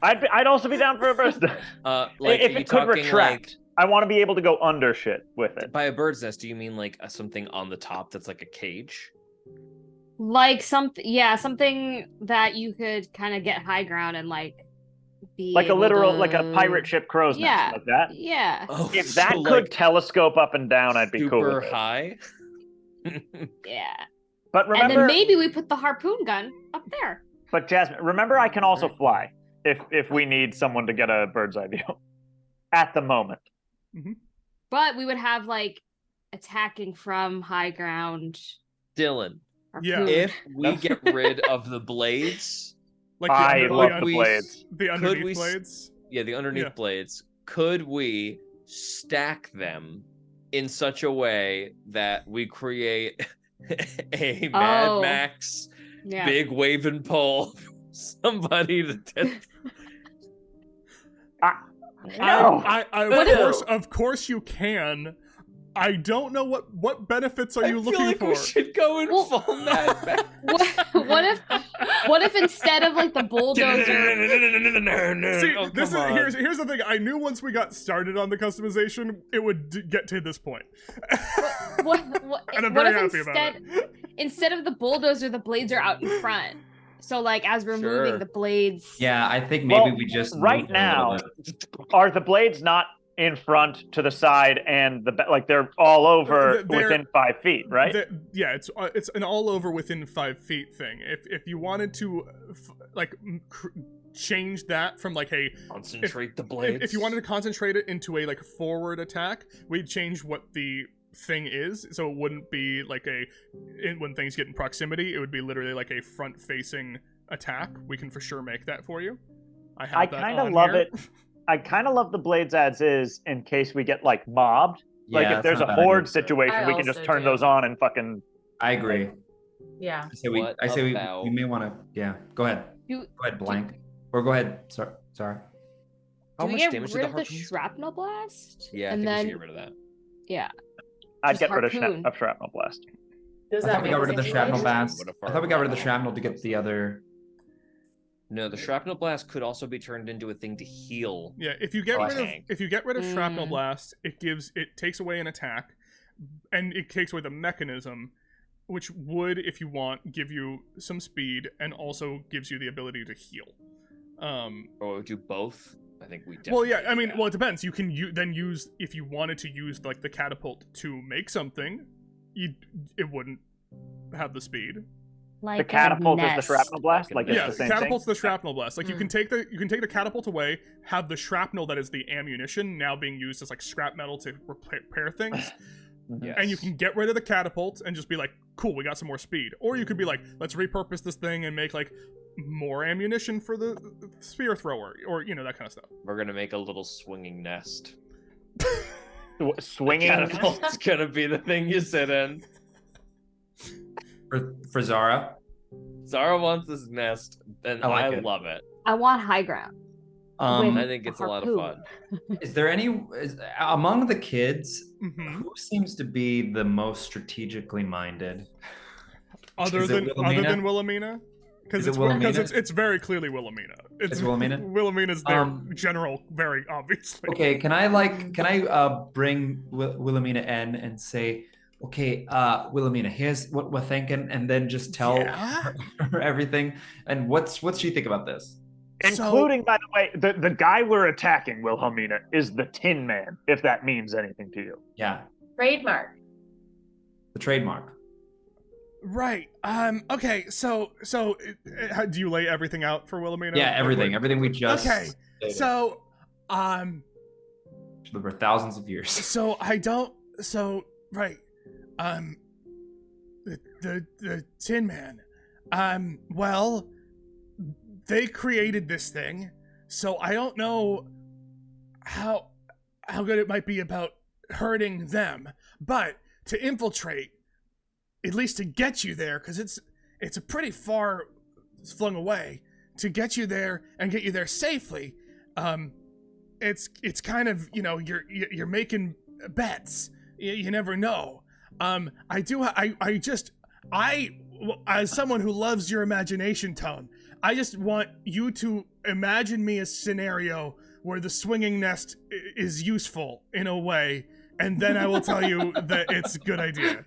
I'd also be down for a burst. Like, If are you it could talking retract. I want to be able to go under shit with it. By a bird's nest, do you mean like something on the top that's like a cage? Like something that you could kind of get high ground and like be Like a able literal, to... like a pirate ship crow's Yeah. nest, like that. Yeah. Oh, If that so, could like, telescope up and down, I'd be cool super with it. high. Yeah. But And remember, then maybe we put the harpoon gun up there. but Jasmine, remember I can also fly if we need someone to get a bird's eye view. At the moment. But we would have like attacking from high ground. Dylan, Yeah. harpoon. if we get rid of the blades, Like I love the the blades. The Could underneath we blades. yeah, the underneath Yeah. blades, could we stack them in such a way that we create a Mad Oh. Max Yeah. big waving pole for somebody to No. Of course you can. I don't know what benefits are I you feel looking like for. we should go in Well- full Mad Max. What if instead of like the bulldozer? See, Oh, this is come on. here's the thing. I knew once we got started on the customization, it would get to this point. What And I'm what very if happy about instead of the bulldozer, the blades are out in front? So like as we're moving Sure. the blades. Yeah, I think maybe Well, we just right moved it a little now- bit. Are the blades not in front, to the side, and like they're all over They're- within 5 feet, right? Yeah, it's an all over within 5 feet thing. If you wanted to change that from like a Concentrate the blades. if you wanted to concentrate it into a like forward attack, we'd change what the thing is, so it wouldn't be like when things get in proximity, it would be literally like a front facing attack. We can for sure make that for you. I I that kind of on love here. it. I kind of love the blades as is in case we get like mobbed. Yeah, Like if that's there's a not a bad horde idea. situation, I we can just also turn do. those on and fucking. I agree. Yeah. What I say we about- may want to. Yeah, go ahead. Do, Go ahead, blank. Or go ahead. Sorry. How do we much get damage rid did of the harpoons do? shrapnel blast? Yeah, I and think we then should get rid of that. yeah. I'd Just get rid of, harpoon. of shrapnel blast. Does I that thought we make got rid of the sense? shrapnel blast. blast. What if I thought we got rid of the our- shrapnel to get the other. No, the shrapnel blast could also be turned into a thing to heal. Yeah, if you get Oh, rid of tank. shrapnel Mm. blast, it takes away an attack, and it takes away the mechanism, which would, if you want, give you some speed and also gives you the ability to heal. Or do both? I think we definitely Well, yeah, I do mean, that. well, it depends. You can then use, if you wanted to use like the catapult to make something, it wouldn't have the speed. Like The catapult a is the nest. shrapnel blast. Like it's Yeah, the same catapult's thing. the shrapnel blast. Like you can take the catapult away, have the shrapnel that is the ammunition now being used as like scrap metal to repair things. Yes. And you can get rid of the catapult and just be like, cool, we got some more speed. Or you could be like, let's repurpose this thing and make like more ammunition for the spear thrower, or that kind of stuff. We're gonna make a little swinging nest. Swinging. Catapult's gonna be the thing you sit in. For Zara. Zara wants this nest, and I I like it. love it. I want high ground. Um, I think it's a lot of fun. is there among the kids Mhm. who seems to be the most strategically minded? Other Is it than Wilhelmina? Wilhelmina, because Is it it's Wilhelmina? it's very clearly Wilhelmina. It's Wilhelmina? Wilhelmina's their Um, general, very obviously. Okay, can I bring Wilhelmina in and say, okay, Wilhelmina, here's what we're thinking, and then just tell Yeah? her everything. And what's she think about this? Including, by the way, the guy we're attacking, Wilhelmina, is the Tin Man, if that means anything to you. Yeah, Trademark. the trademark. Right. Okay. So, do you lay everything out for Wilhelmina? Yeah, everything we just Okay. stated. So, over thousands of years. So I don't. So right. The Tin Man. Well, they created this thing, so I don't know how good it might be about hurting them, but to infiltrate, at least to get you there, because it's a pretty far flung away, to get you there and get you there safely. It's kind of, you're making bets. You never know. As someone who loves your imagination, Tone, I just want you to imagine me a scenario where the swinging nest is useful in a way, and then I will tell you that it's a good idea.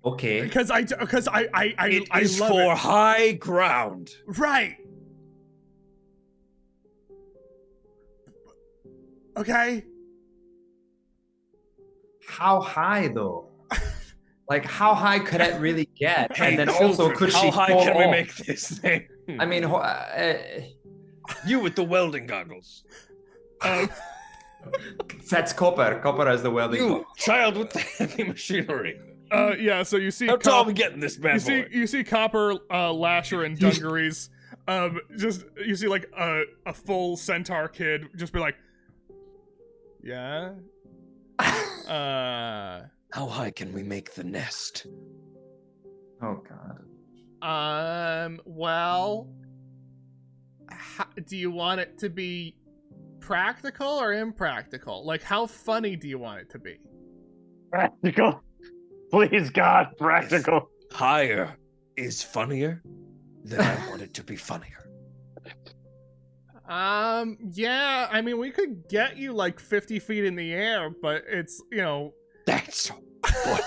Okay. Because I It is love for it. high ground. Right. Okay. How high though? Like, how high could it really get? Hey, And then children, also, could she how high fall can we off? make this thing? I mean, You with the welding goggles. that's Copper. Copper has the welding. You, child with the heavy machinery. Yeah. So you see, How tall are we getting this bad boy? you see Copper, Lasher, and Dungarees. Just you see like a full centaur kid just be like, yeah. How high can we make the nest? Oh God. Well, do you want it to be practical or impractical? Like, how funny do you want it to be? Practical. Please, God, practical. Higher is funnier, then I want it to be funnier. Yeah, I mean, we could get you like 50 feet in the air, but it's, That's what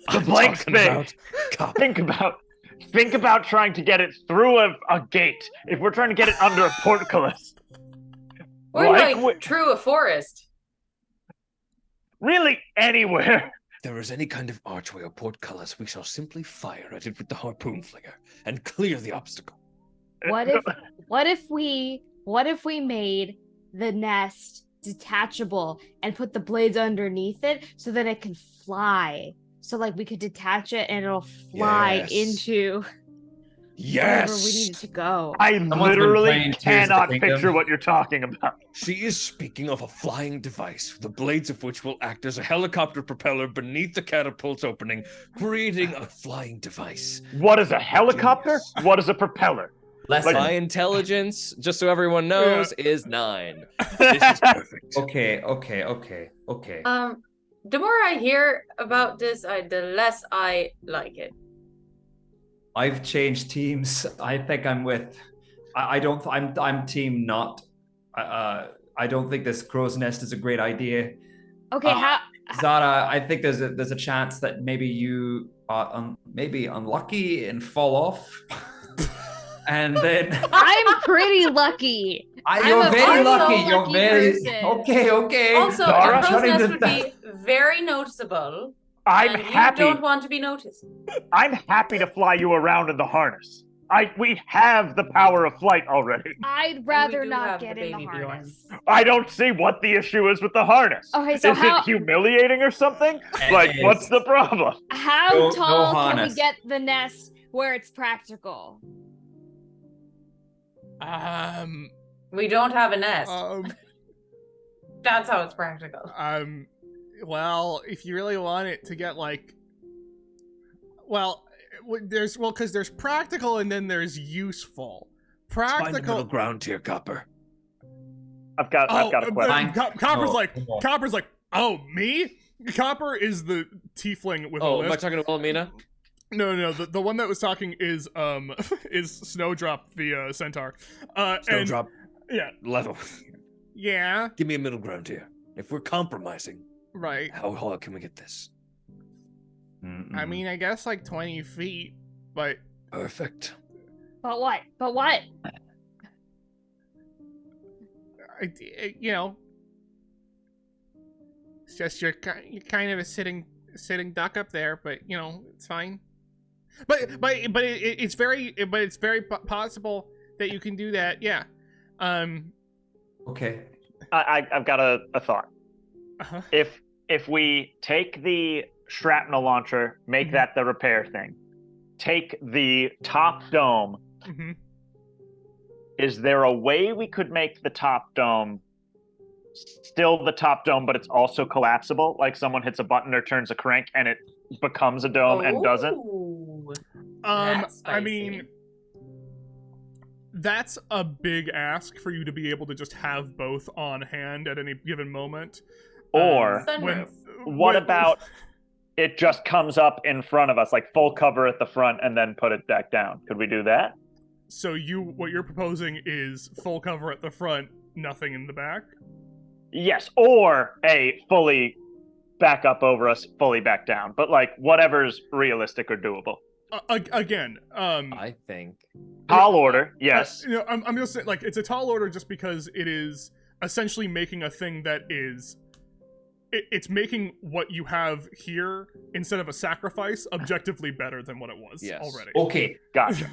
The I'm blank talking space. about. Copper. Think about trying to get it through a gate. If we're trying to get it under a portcullis. Or Like like through a forest. Really, anywhere. If there is any kind of archway or portcullis, we shall simply fire at it with the harpoon flinger and clear the obstacle. What if we made the nest detachable and put the blades underneath it so that it can fly? So like we could detach it and it'll fly Yes. into Yes! wherever we need it to go. I Someone's been literally playing Tears of the cannot Kingdom. picture what you're talking about. She is speaking of a flying device, the blades of which will act as a helicopter propeller beneath the catapult's opening, creating a flying device. What is a helicopter? Genius. What is a propeller? Lesson. My intelligence, just so everyone knows, is 9. This is perfect. Okay. The more I hear about this, the less I like it. I've changed teams. I think I'm with. I'm team not. I don't think this crow's nest is a great idea. Okay, how Zara, I think there's a chance that maybe you are maybe unlucky and fall off, and then I'm pretty lucky. you're I'm a very also lucky. You're lucky very person. okay. Also, Zara? a crow's Trying nest to- would be very noticeable. I'm and happy. You don't want to be noticed. I'm happy to fly you around in the harness. We have the power of flight already. I'd rather do not have get the in the baby Bjorn. harness. I don't see what the issue is with the harness. Okay, so is how it humiliating or something? Like, It what's is. the problem? how No tall can we harness. get the nest where it's practical? We don't have a nest. Um, That's how it's practical. well, if you really want it to get like, because there's practical and then there's useful. Find the middle Practical. ground here, Copper. I've got a question. Copper's Oh, like, come on. Copper's like, oh, me? Copper is the tiefling with a Oh, am I lisp. talking to Wilhelmina? No, the one that was talking is is Snowdrop the centaur. And Snowdrop yeah, level. yeah, Give me a middle ground here. If we're compromising, right. how high can we get this? I mean, I guess like 20 feet, but Perfect. But what? it's just you're kind of a sitting duck up there, but it's fine. But it's very possible that you can do that. Yeah. Okay. I've got a thought. Uh-huh. If we take the shrapnel launcher, make that the repair thing, take the top dome, Mm-hmm. is there a way we could make the top dome still the top dome, but it's also collapsible? Like someone hits a button or turns a crank and it becomes a dome and doesn't? Ooh, I that's spicy. mean, that's a big ask for you to be able to just have both on hand at any given moment. Or Sunroof. what about it just comes up in front of us, like full cover at the front and then put it back down? Could we do that? So what you're proposing is full cover at the front, nothing in the back. Yes, or a fully back up over us, fully back down. But like whatever's realistic or doable. Again, I think. Tall order, yes. I'm just saying, like, it's a tall order just because it is essentially making a thing that is. It's making what you have here, instead of a sacrifice, objectively better than what it was already. Okay, Gotcha.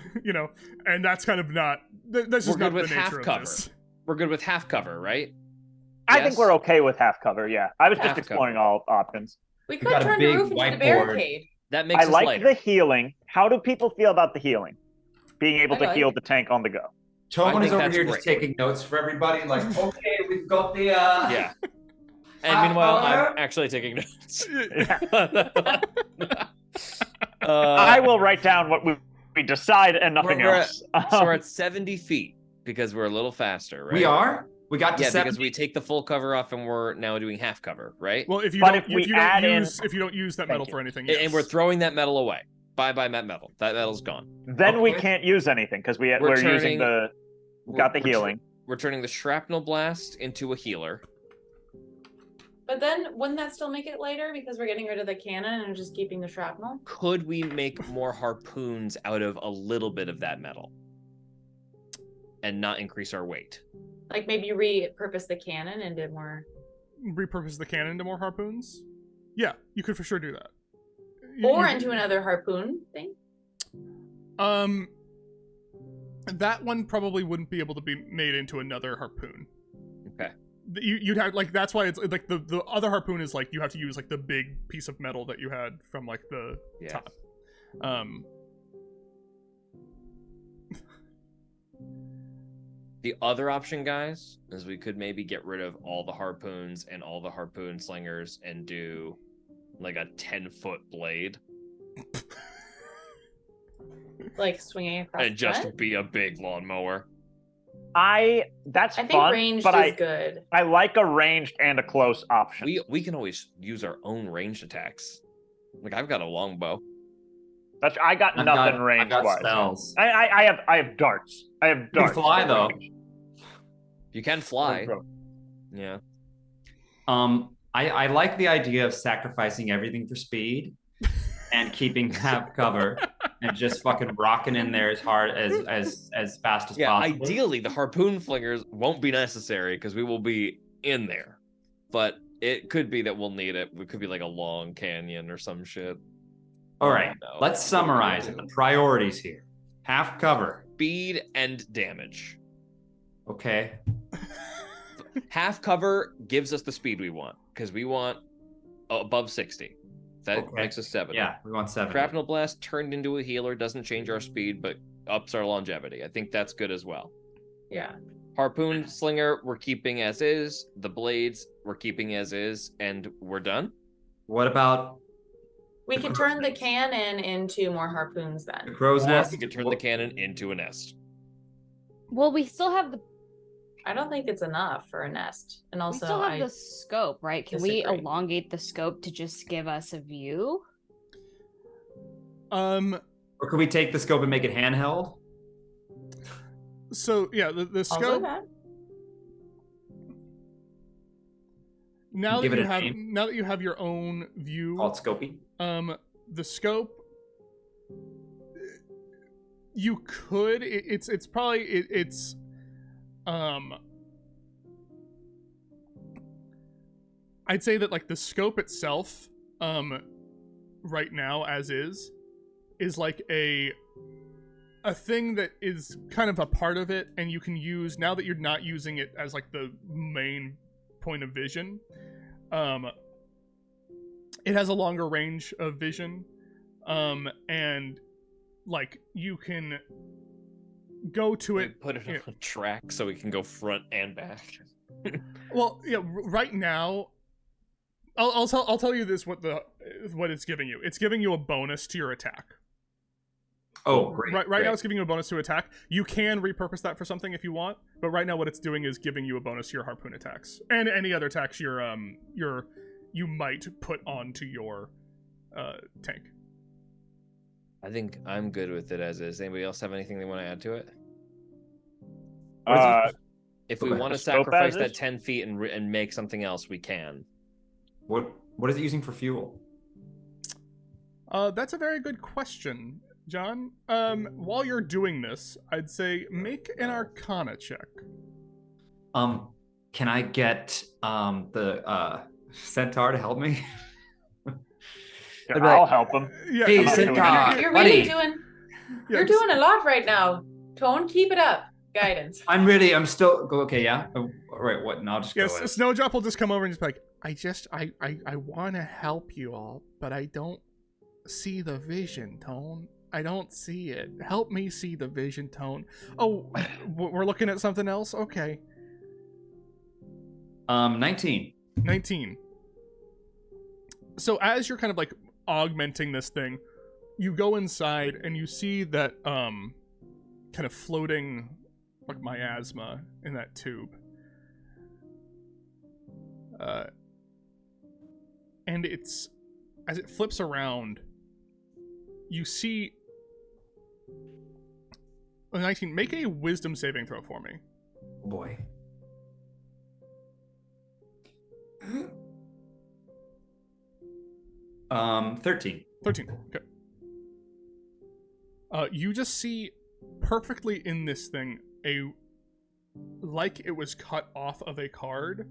And that's kind of not. That's just We're not good with the half nature cover. of this. We're good with half cover, right? I Yes? think we're okay with half cover, yeah. I was just Half exploring all options. We got could a turn the big roof into the whiteboard. barricade. That makes I us like lighter. the healing. How do people feel about the healing? Being able I to like heal it. the tank on the go. Tone I is think over that's here great. just taking notes for everybody. Like, okay, we've got the Yeah. And meanwhile, cover. I'm actually taking notes. I will write down what we decide and nothing we're else. So we're at 70 feet because we're a little faster, right? We are. We got to Yeah, 70. because we take the full cover off and we're now doing half cover, right? Well, if you But don't, if we if you don't add in- use, if you don't use that Thank metal you. for anything, And yes. we're throwing that metal away. Bye bye metal. That metal's gone. Then we Okay. can't use anything because we're using turning- we got the we're healing. We're turning the shrapnel blast into a healer. But then wouldn't that still make it lighter because we're getting rid of the cannon and just keeping the shrapnel? Could we make more harpoons out of a little bit of that metal and not increase our weight? Like maybe repurpose the cannon into more. repurpose the cannon into more harpoons. Yeah, you could for sure do that. Or into another harpoon thing? That one probably wouldn't be able to be made into another harpoon. Okay. You'd have, like, that's why it's like the other harpoon is like you have to use like the big piece of metal that you had from like the Yeah. top. The other option, guys, is we could maybe get rid of all the harpoons and all the harpoon slingers and do like a 10-foot blade Like swinging across and the just front? be a big lawnmower. That's I think fun, ranged but is good. I like a ranged and a close option. We can always use our own ranged attacks. Like I've got a longbow. I got nothing range I've got wise. spells. I have darts. I have You darts. can fly though. You can fly. Yeah. I like the idea of sacrificing everything for speed and keeping half cover and just fucking rocking in there as hard as fast as Yeah, possible. ideally the harpoon flingers won't be necessary because we will be in there. But it could be that we'll need it. It could be like a long canyon or some shit. All right, No. let's summarize it. The priorities here: half cover. Speed and damage. Okay. Half cover gives us the speed we want because we want above 60. That Okay. makes us 70. Yeah, we want 7. Shrapnel blast turned into a healer doesn't change our speed but ups our longevity. I think that's good as well. Yeah. Harpoon slinger we're keeping as is. The blades we're keeping as is, and we're done. What about We could turn the cannon into more harpoons the then. crow's Or nest? we could turn the cannon into a nest. Well, we still have the I don't think it's enough for a nest. And we also still have the scope, right? Can we disagree. elongate the scope to just give us a view? Or could we take the scope and make it handheld? So yeah, the also scope. that. Now Give that it you a have name. now that you have your own view, Called scopy. the scope. You could. It's probably it's. I'd say that like the scope itself, right now as is like a thing that is kind of a part of it, and you can use now that you're not using it as like the main point of vision. It has a longer range of vision, and like you can go to We it. put it on a track so we can go front and back. Well, yeah. Right now, I'll tell you this: what it's giving you. It's giving you a bonus to your attack. Oh, great. Right now, it's giving you a bonus to attack. You can repurpose that for something if you want, but right now, what it's doing is giving you a bonus to your harpoon attacks and any other attacks you might put onto your tank. I think I'm good with it as is. Anybody else have anything they want to add to it? If we Okay. want to Scope sacrifice as that is? 10 feet and make something else, we can. What is it using for fuel? That's a very good question, John. While you're doing this, I'd say make an Arcana check. Can I get the centaur to help me? I'd be I'll like, help him. Yeah, Hey, I'm not sit doing down. anything. You're buddy. really doing. yeah, You're doing a lot right now. Tone, keep it up. Guidance. I'm still go. Okay, yeah. Oh, all right, what? And I'll just Yes, go. With. Snowdrop will just come over and just be like, I want to help you all, but I don't see the vision, Tone. I don't see it. Help me see the vision, Tone. Oh, we're looking at something else? Okay. 19. 19. So as you're kind of like augmenting this thing, you go inside and you see that kind of floating like miasma in that tube. And it's as it flips around, you see 19. Make a wisdom saving throw for me. Oh boy. 13. 13. Okay. You just see perfectly in this thing like it was cut off of a card,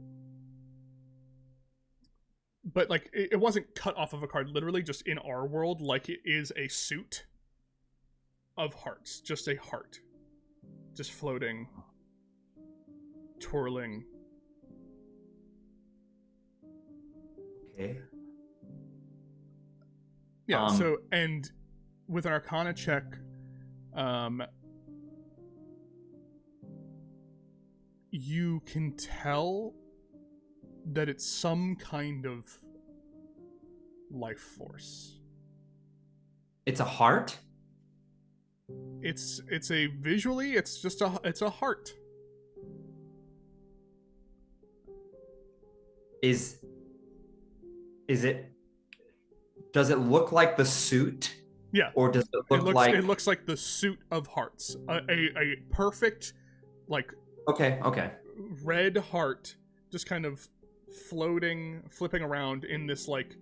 but like it wasn't cut off of a card. Literally, just in our world, like it is a suit of hearts, just a heart, just floating, twirling. Okay. Yeah. So and with an Arcana check, you can tell that it's some kind of life force. It's a heart. It's a visually, it's a heart. Is it? Does it look like the suit? Yeah. Or does it look like? It looks like the suit of hearts. A perfect, like, Okay. red heart, just kind of floating, flipping around in this like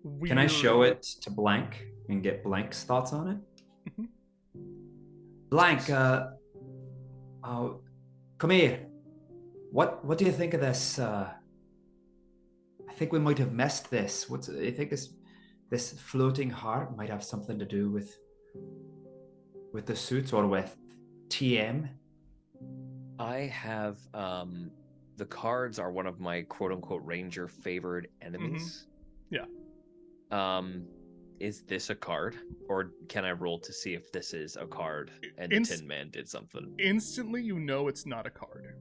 weird... Can I show it to Blank and get Blank's thoughts on it? Mhm. Blank, come here. What do you think of this? I think we might have messed this. I think this floating heart might have something to do with the suits or with TM. I have the cards are one of my quote unquote ranger favored enemies. Yeah. Is this a card, or can I roll to see if this is a card and the Tin Man did something? Instantly, you know it's not a card.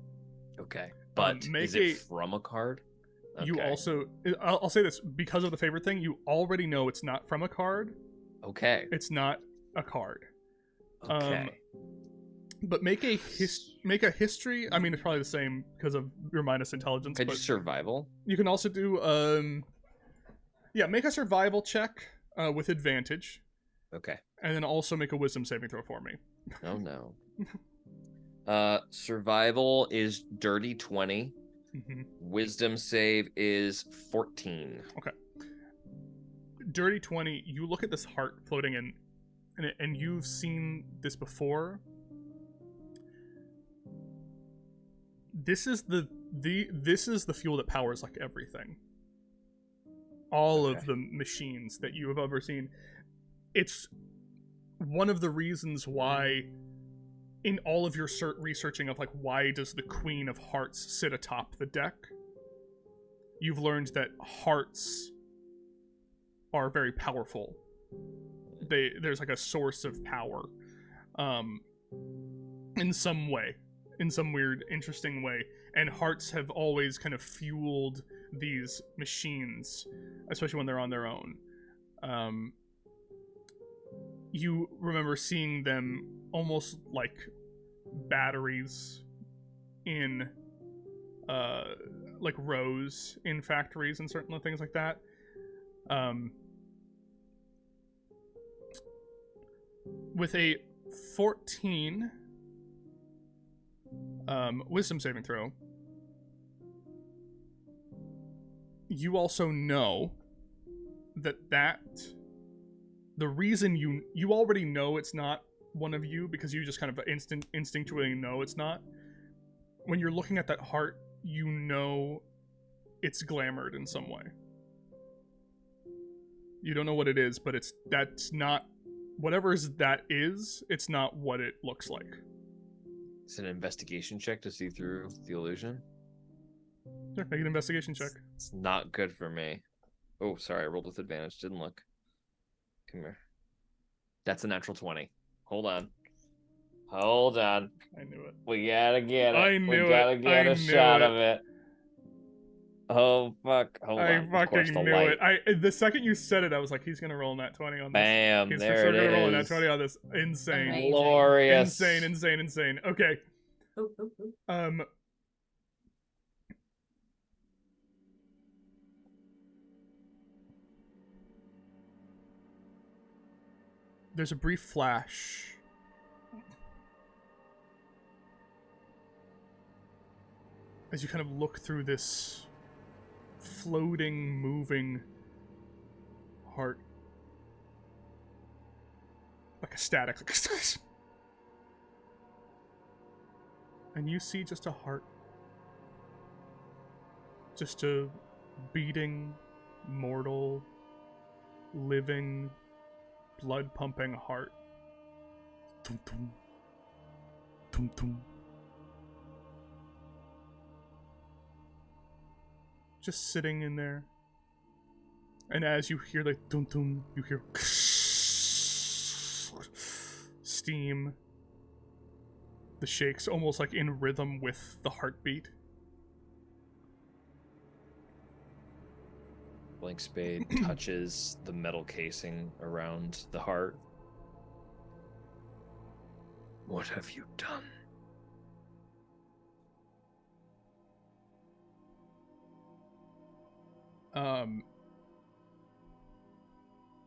Okay, but is it from a card? You also, I'll say this because of the favorite thing. You already know it's not from a card. Okay. It's not a card. Okay. But make a history. I mean, it's probably the same because of your minus intelligence. Could but you survival? You can also do make a survival check with advantage. Okay. And then also make a wisdom saving throw for me. Oh no. Survival is dirty 20. Mm-hmm. Wisdom save is 14. Okay. Dirty 20. You look at this heart floating in, and you've seen this before. This is the fuel that powers like everything. All of the machines that you have ever seen. It's one of the reasons why, in all of your researching of like why does the Queen of Hearts sit atop the deck, you've learned that hearts are very powerful. There's like a source of power, in some way, in some weird, interesting way, and hearts have always kind of fueled these machines, especially when they're on their own. You remember seeing them almost like batteries in like rows in factories and certain things like that. With a 14, Wisdom saving throw. You also know that the reason you already know it's not one of you because you just kind of instinctually know it's not. When you're looking at that heart, you know it's glamored in some way. You don't know what it is, but that's not whatever that is. It's not what it looks like. It's an investigation check to see through the illusion. Sure, make an investigation check. It's not good for me. Oh, sorry, I rolled with advantage. Didn't look. Come here. That's a natural 20. Hold on. I knew it. We gotta get it. I knew we gotta it. get I a knew shot it. of it. Oh fuck! Hold on. I Of course, fucking the knew light. it. The second you said it, I was like, he's gonna roll a nat 20 on this. Bam! He's There for sure it gonna roll a nat is. 20 on this. Insane. Amazing. Glorious. Insane. Okay. Ooh, ooh, ooh. There's a brief flash. As you kind of look through this floating, moving heart. Like a static. And you see just a heart. Just a beating, mortal, living, blood-pumping heart. Tum tum. Tum tum. Just sitting in there. And as you hear like tum tum, you hear steam. The shakes almost like in rhythm with the heartbeat. Blank Spade touches the metal casing around the heart. What have you done?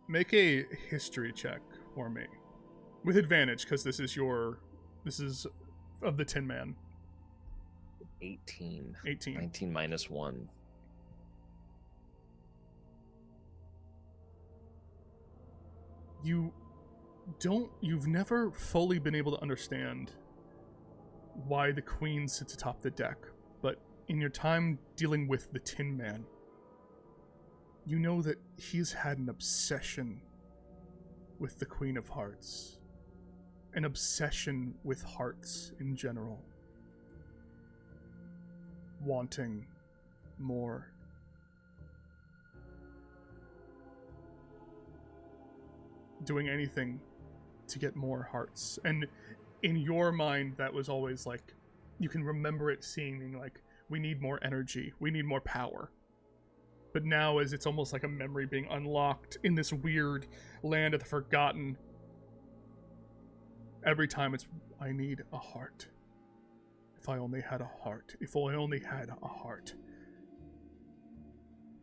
Make a history check for me. With advantage, because this is of the Tin Man. 18. 18. 19 minus 1. You've never fully been able to understand why the Queen sits atop the deck, but in your time dealing with the Tin Man, you know that he's had an obsession with the Queen of Hearts. An obsession with hearts in general. Wanting more. Doing anything to get more hearts. And in your mind, that was always like, you can remember it seeming like, we need more energy, we need more power. But now, as it's almost like a memory being unlocked in this weird land of the forgotten, every time it's, I need a heart. If I only had a heart. If I only had a heart.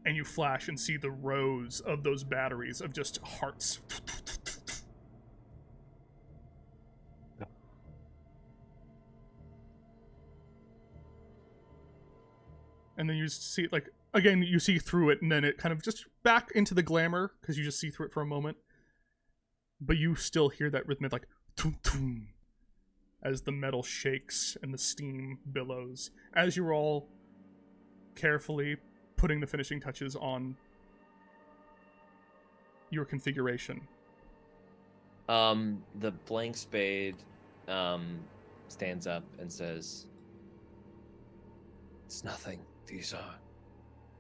And you flash and see the rows of those batteries of just hearts. And then you see, like, again, you see through it, and then it kind of just back into the glamour, because you just see through it for a moment. But you still hear that rhythmic, like, tum tum, as the metal shakes and the steam billows. As you're all carefully putting the finishing touches on your configuration. The Blank Spade stands up and says, It's nothing. These are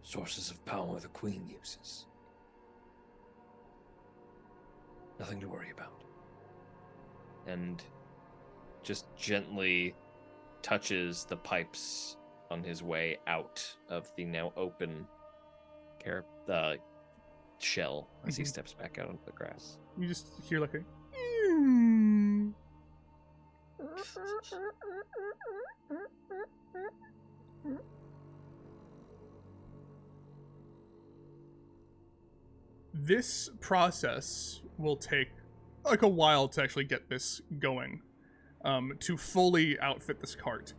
sources of power the Queen uses. Nothing to worry about. and just gently touches the pipes on his way out of the now open shell as he steps back out onto the grass. You just hear like a This process will take like a while to actually get this going. to fully outfit this cart.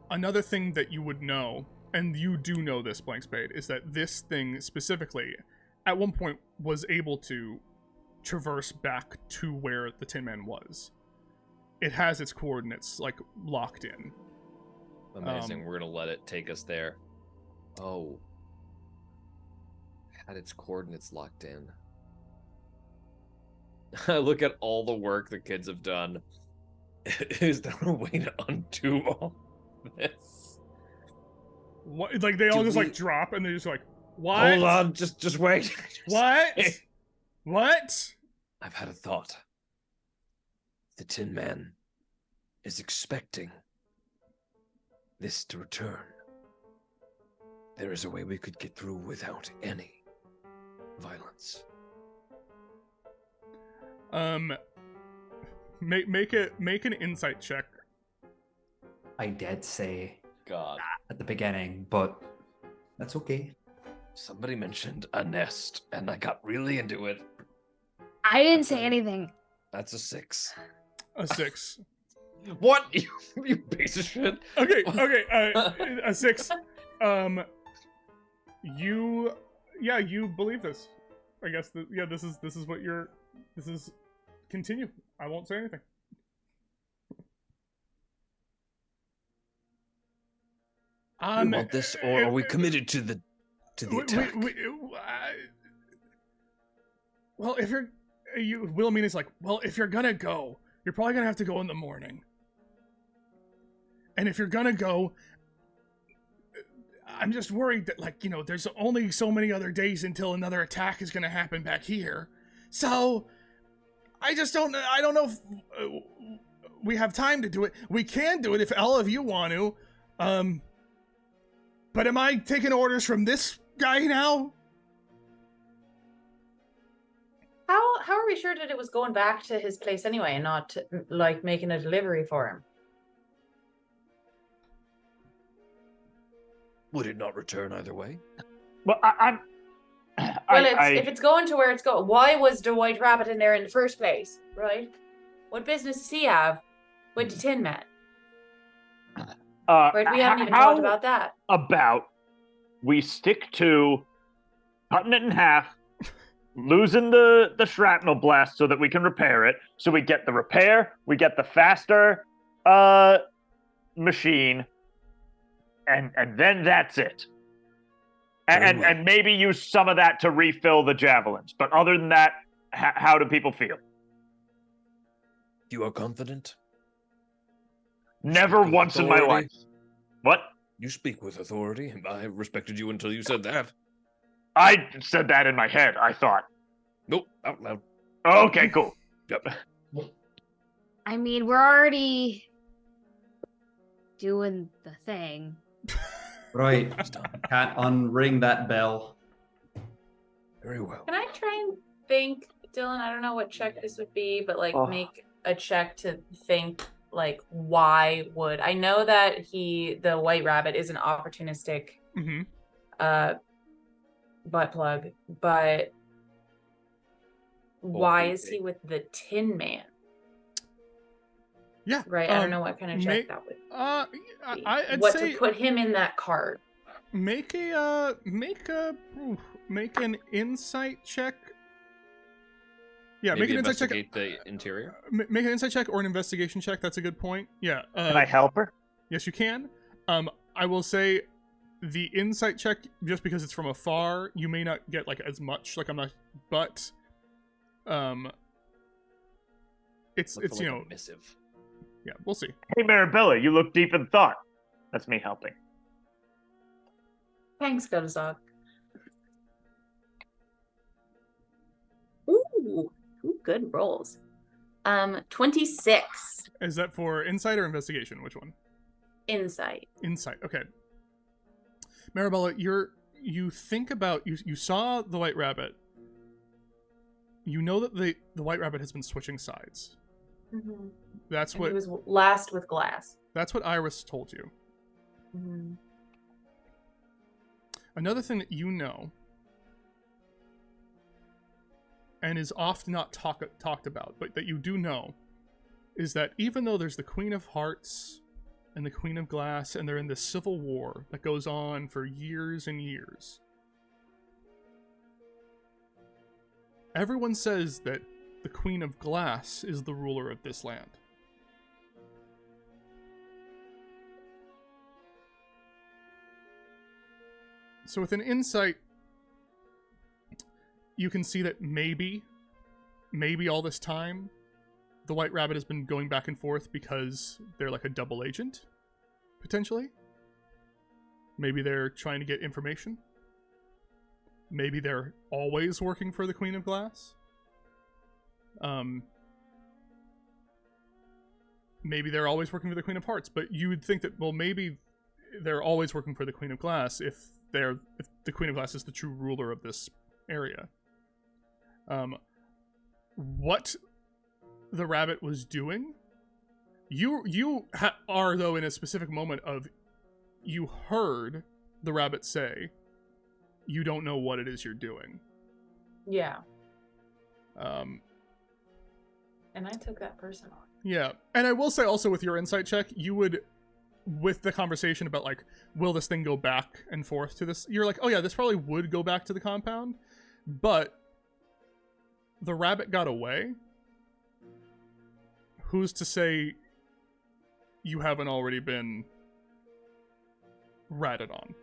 Another thing that you would know, and you do know this, Blank Spade, is that this thing specifically, at one point, was able to traverse back to where the Tin Man was. It has its coordinates, like, locked in. Amazing. We're gonna let it take us there. Oh. Had its coordinates locked in. I look at all the work the kids have done. Is there a way to undo all this? What? Like, they all just, like, drop, and they're just like, what? Hold on, just wait. What? What? I've had a thought. The Tin Man is expecting this to return. There is a way we could get through without any violence. Make an insight check. I did say God. at the beginning, but that's okay. Somebody mentioned a nest, and I got really into it. I didn't say anything. That's a 6. A 6. What? You piece of shit. Okay, a 6. You believe this. I guess this is what you're. This is. Continue. I won't say anything. We want this, or are we committed to the attack? Well, if Wilhelmina's like, well, if you're gonna go, you're probably gonna have to go in the morning. And if you're gonna go, I'm just worried that, like, there's only so many other days until another attack is gonna happen back here. So, I don't know if we have time to do it. We can do it if all of you want to. But am I taking orders from this guy now? How are we sure that it was going back to his place anyway, and not like making a delivery for him? Would it not return either way? Well, If it's going to where it's going, why was the White Rabbit in there in the first place, right? What business does he have with the Tin Man? Right, we haven't even talked about that. About we stick to cutting it in half, losing the shrapnel blast so that we can repair it. So we get the repair, we get the faster machine, and then that's it. And maybe use some of that to refill the javelins. But other than that, how do people feel? You are confident? Never once in my life. What? You speak with authority, and I respected you until you said that. I said that in my head, I thought. Nope, out loud. Okay, cool. Yep. I mean, we're already doing the thing. Right. Can't unring that bell. Very well. Can I try and think, Dylan? I don't know what check this would be, but make a check to think, like, why would I know that the White Rabbit is an opportunistic butt plug, but why is he with the Tin Man? Yeah. Right. I don't know what kind of check that would be. I'd what say to put him in that cart. Make an insight check. Yeah, Maybe make an insight check. investigate the interior. Make an insight check or an investigation check. That's a good point. Yeah. Can I help her? Yes, you can. I will say the insight check, just because it's from afar, you may not get like as much. Like, I'm not, but it's Look for, like, a missive. Yeah, we'll see. Hey, Marabella, you look deep in thought. That's me helping. Thanks, Gotazog. Ooh, good rolls. 26. Is that for insight or investigation? Which one? Insight. Insight. Okay. Marabella, you think about you saw the White Rabbit. You know that the White Rabbit has been switching sides. Mm-hmm. That's and what he was last with glass. That's what Iris told you. Mm-hmm. Another thing that you know and is often not talked about, but that you do know, is that even though there's the Queen of Hearts and the Queen of Glass, and they're in this civil war that goes on for years and years, everyone says that the Queen of Glass is the ruler of this land. So with an insight, you can see that maybe all this time, the White Rabbit has been going back and forth because they're like a double agent, potentially. Maybe they're trying to get information. Maybe they're always working for the Queen of Glass. Maybe they're always working for the Queen of Hearts, but you would think that, well, maybe they're always working for the Queen of Glass if the Queen of Glass is the true ruler of this area. What the rabbit was doing, you are, though, in a specific moment of, you heard the rabbit say, you don't know what it is you're doing. Yeah. And I took that person on. Yeah. And I will say also, with your insight check, you would, with the conversation about, like, will this thing go back and forth to this, you're like, oh yeah, this probably would go back to the compound, but the rabbit got away. Who's to say you haven't already been ratted on?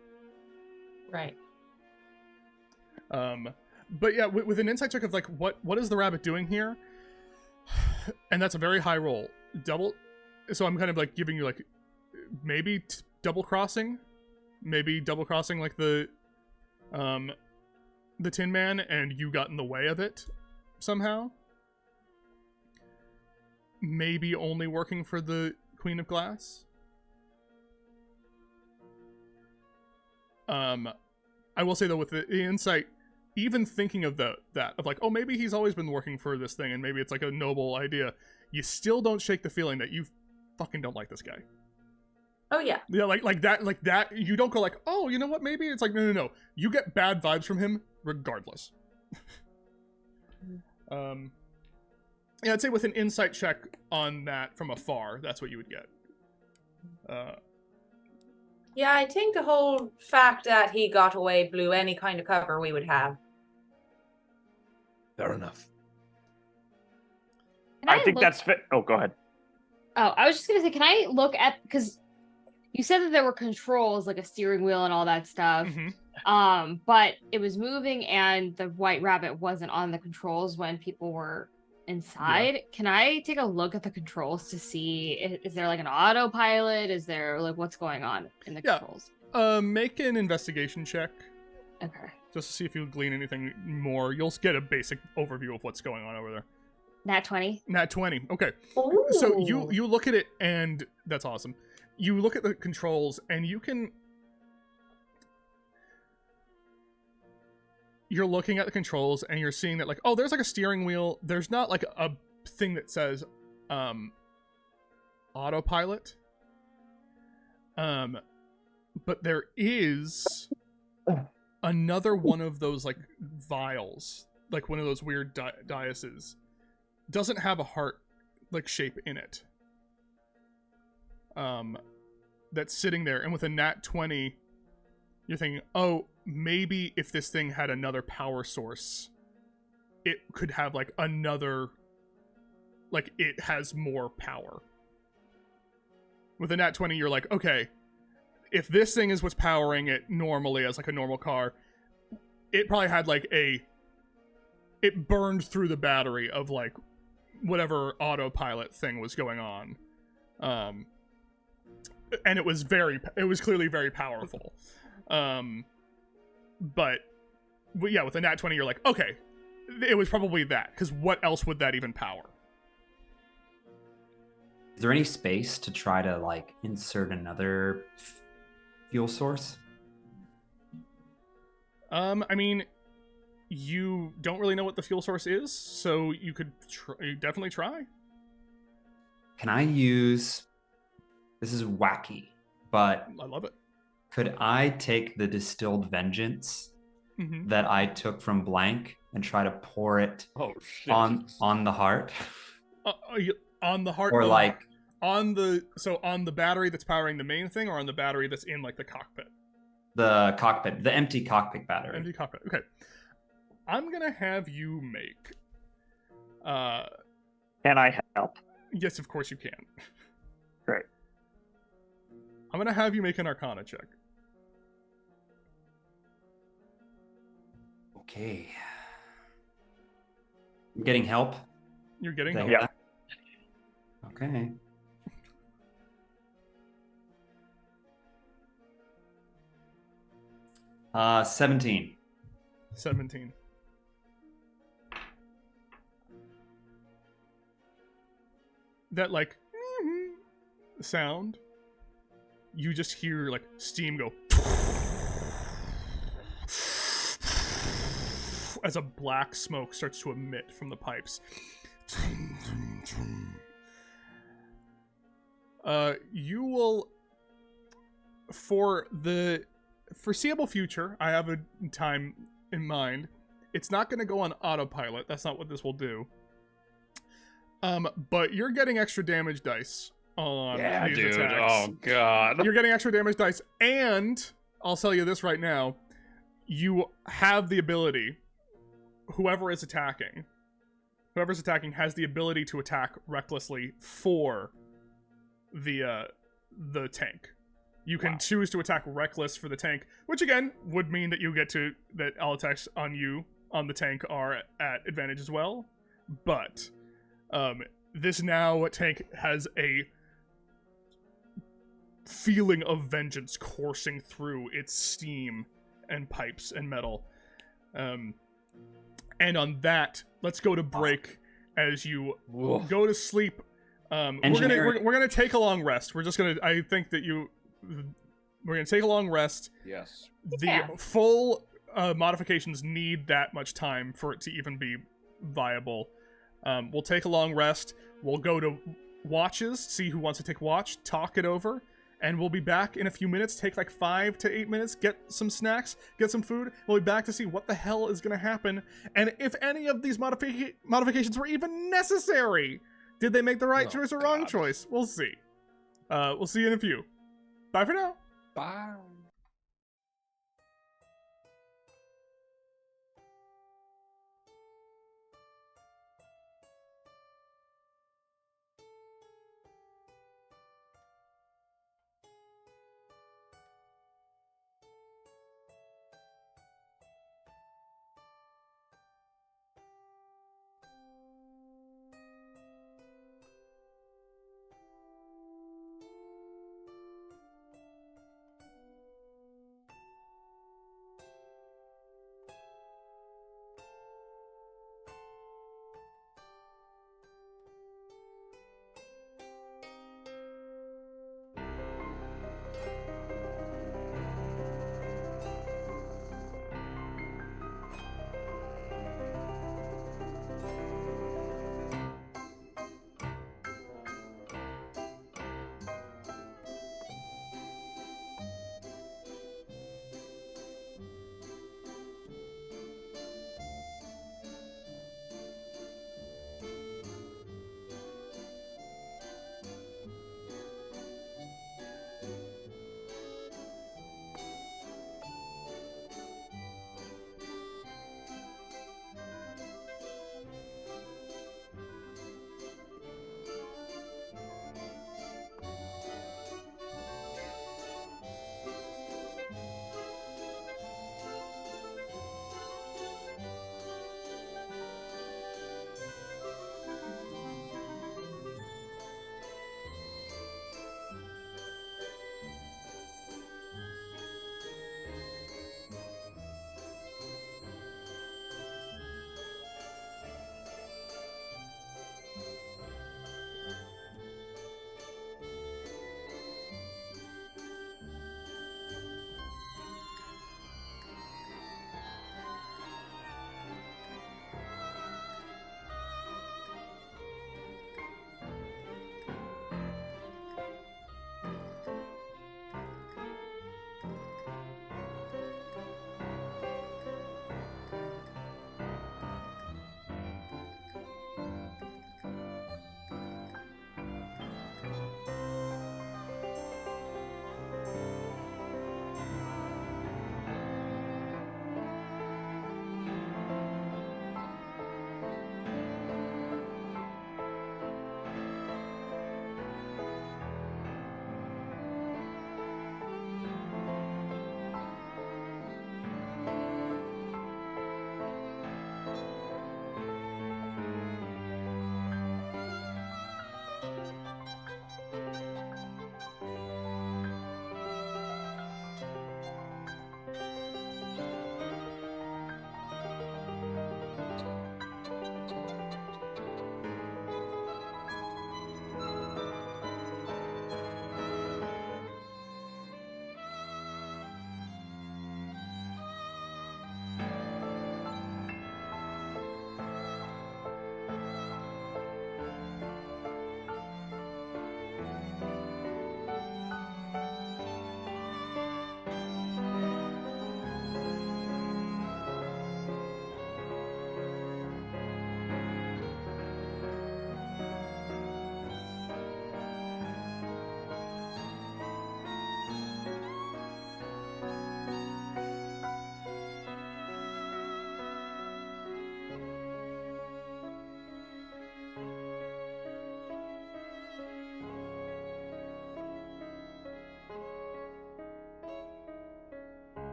Right. But yeah, with an insight check of, like, what is the rabbit doing here? And that's a very high roll. So I'm kind of, like, giving you, like, maybe double crossing, like the Tin Man, and you got in the way of it somehow. Maybe only working for the Queen of Glass. I will say, though, with the insight, even thinking of that, of like, oh, maybe he's always been working for this thing, and maybe it's like a noble idea, you still don't shake the feeling that you fucking don't like this guy. Oh yeah. Yeah, like that. You don't go like, oh, you know what? Maybe it's like, no. You get bad vibes from him regardless. Yeah, I'd say with an insight check on that from afar, that's what you would get. Yeah, I think the whole fact that he got away blew any kind of cover we would have. Fair enough. I think that's fit. Oh, go ahead. Oh, I was just gonna say, can I look at, because you said that there were controls, like a steering wheel and all that stuff. Mm-hmm. But it was moving and the White Rabbit wasn't on the controls when people were inside. Yeah. Can I take a look at the controls to see, is there like an autopilot? Is there, like, what's going on in the controls? Make an investigation check. Okay. Just to see if you glean anything more. You'll get a basic overview of what's going on over there. Nat 20. Nat 20. Okay. Ooh. So you look at it, and that's awesome. You look at the controls, and you're looking at the controls, and you're seeing that, like, oh, there's like a steering wheel. There's not like a thing that says autopilot. But there is another one of those, like, vials, like one of those weird dioces. Doesn't have a heart, like, shape in it. That's sitting there, and with a nat 20, you're thinking, oh, maybe if this thing had another power source, it could have, like, another, like, it has more power. With a nat 20, you're like, okay, if this thing is what's powering it normally as, like, a normal car, it probably had, like, it burned through the battery of, like, whatever autopilot thing was going on. And it was clearly very powerful. But yeah, with a nat 20, you're like, okay, it was probably that, because what else would that even power? Is there any space to try to, like, insert another fuel source? I mean, you don't really know what the fuel source is, so you could definitely try. Can I use... This is wacky, but... I love it. Could I take the distilled vengeance that I took from Blank and try to pour it Oh shit. on the heart. On the heart, Or like on the battery that's powering the main thing, or on the battery that's in like the cockpit. the cockpit, the empty cockpit battery. Empty cockpit. Okay. I'm gonna have you make. Can I help? Yes, of course you can. Great. I'm gonna have you make an Arcana check. Okay. I'm getting help. You're getting Did I help. hear Yeah. that? Okay. Uh, 17. 17. That like sound, you just hear like steam go as a black smoke starts to emit from the pipes. You will, for the foreseeable future, I have a time in mind. It's not going to go on autopilot. That's not what this will do. But you're getting extra damage dice on these attacks. Oh god. You're getting extra damage dice, and I'll tell you this right now: you have the ability. Whoever's attacking has the ability to attack recklessly for the tank. You can choose to attack reckless for the tank, which again would mean that that all attacks on you on the tank are at advantage as well. But this now tank has a feeling of vengeance coursing through its steam and pipes and metal. And on that, let's go to break as you go to sleep. We're gonna take a long rest. We're gonna take a long rest. Yes. The full modifications need that much time for it to even be viable. We'll take a long rest. We'll go to watches, see who wants to take watch, talk it over, and we'll be back in a few minutes. Take like 5 to 8 minutes, get some snacks, get some food. We'll be back to see what the hell is going to happen, and if any of these modifications were even necessary. Did they make the right choice or wrong choice? We'll see. We'll see you in a few. Bye for now. Bye.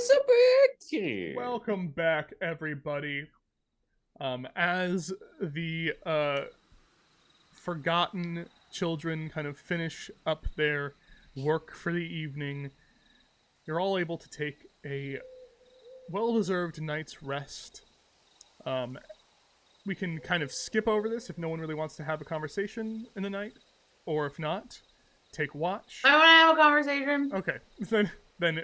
Elizabeth! Welcome back, everybody. As the forgotten children kind of finish up their work for the evening, you're all able to take a well-deserved night's rest. We can kind of skip over this if no one really wants to have a conversation in the night, or if not, take watch. I want to have a conversation. Okay, then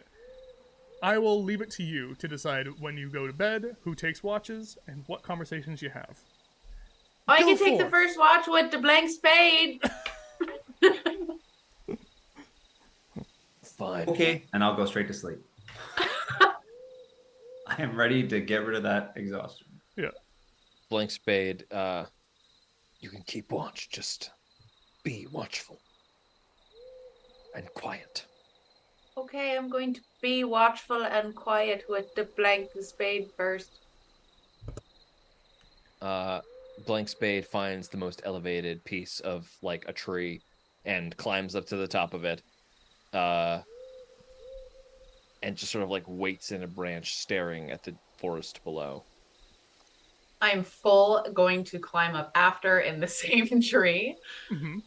I will leave it to you to decide when you go to bed, who takes watches, and what conversations you have. I Go can take the forth. first watch with the blank spade. Fine. Okay, and I'll go straight to sleep. I am ready to get rid of that exhaustion. Yeah. Blank spade. You can keep watch, just be watchful and quiet. Okay, I'm going to be watchful and quiet with the blank spade first. Blank spade finds the most elevated piece of like a tree and climbs up to the top of it. And just sort of like waits in a branch staring at the forest below. I'm full going to climb up after in the same tree. Mm-hmm.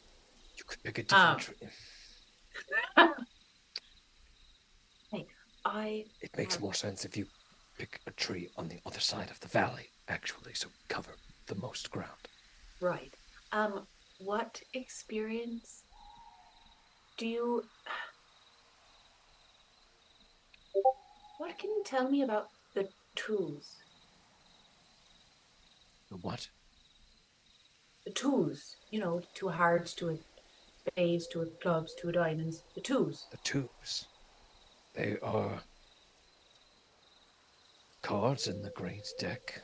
You could pick a different tree. It makes more sense if you pick a tree on the other side of the valley, actually, so cover the most ground. Right. What experience do you... What can you tell me about the twos? The what? The twos. You know, 2 hearts, 2 spades, 2 clubs, 2 diamonds. The twos. The twos. They are cards in the great deck.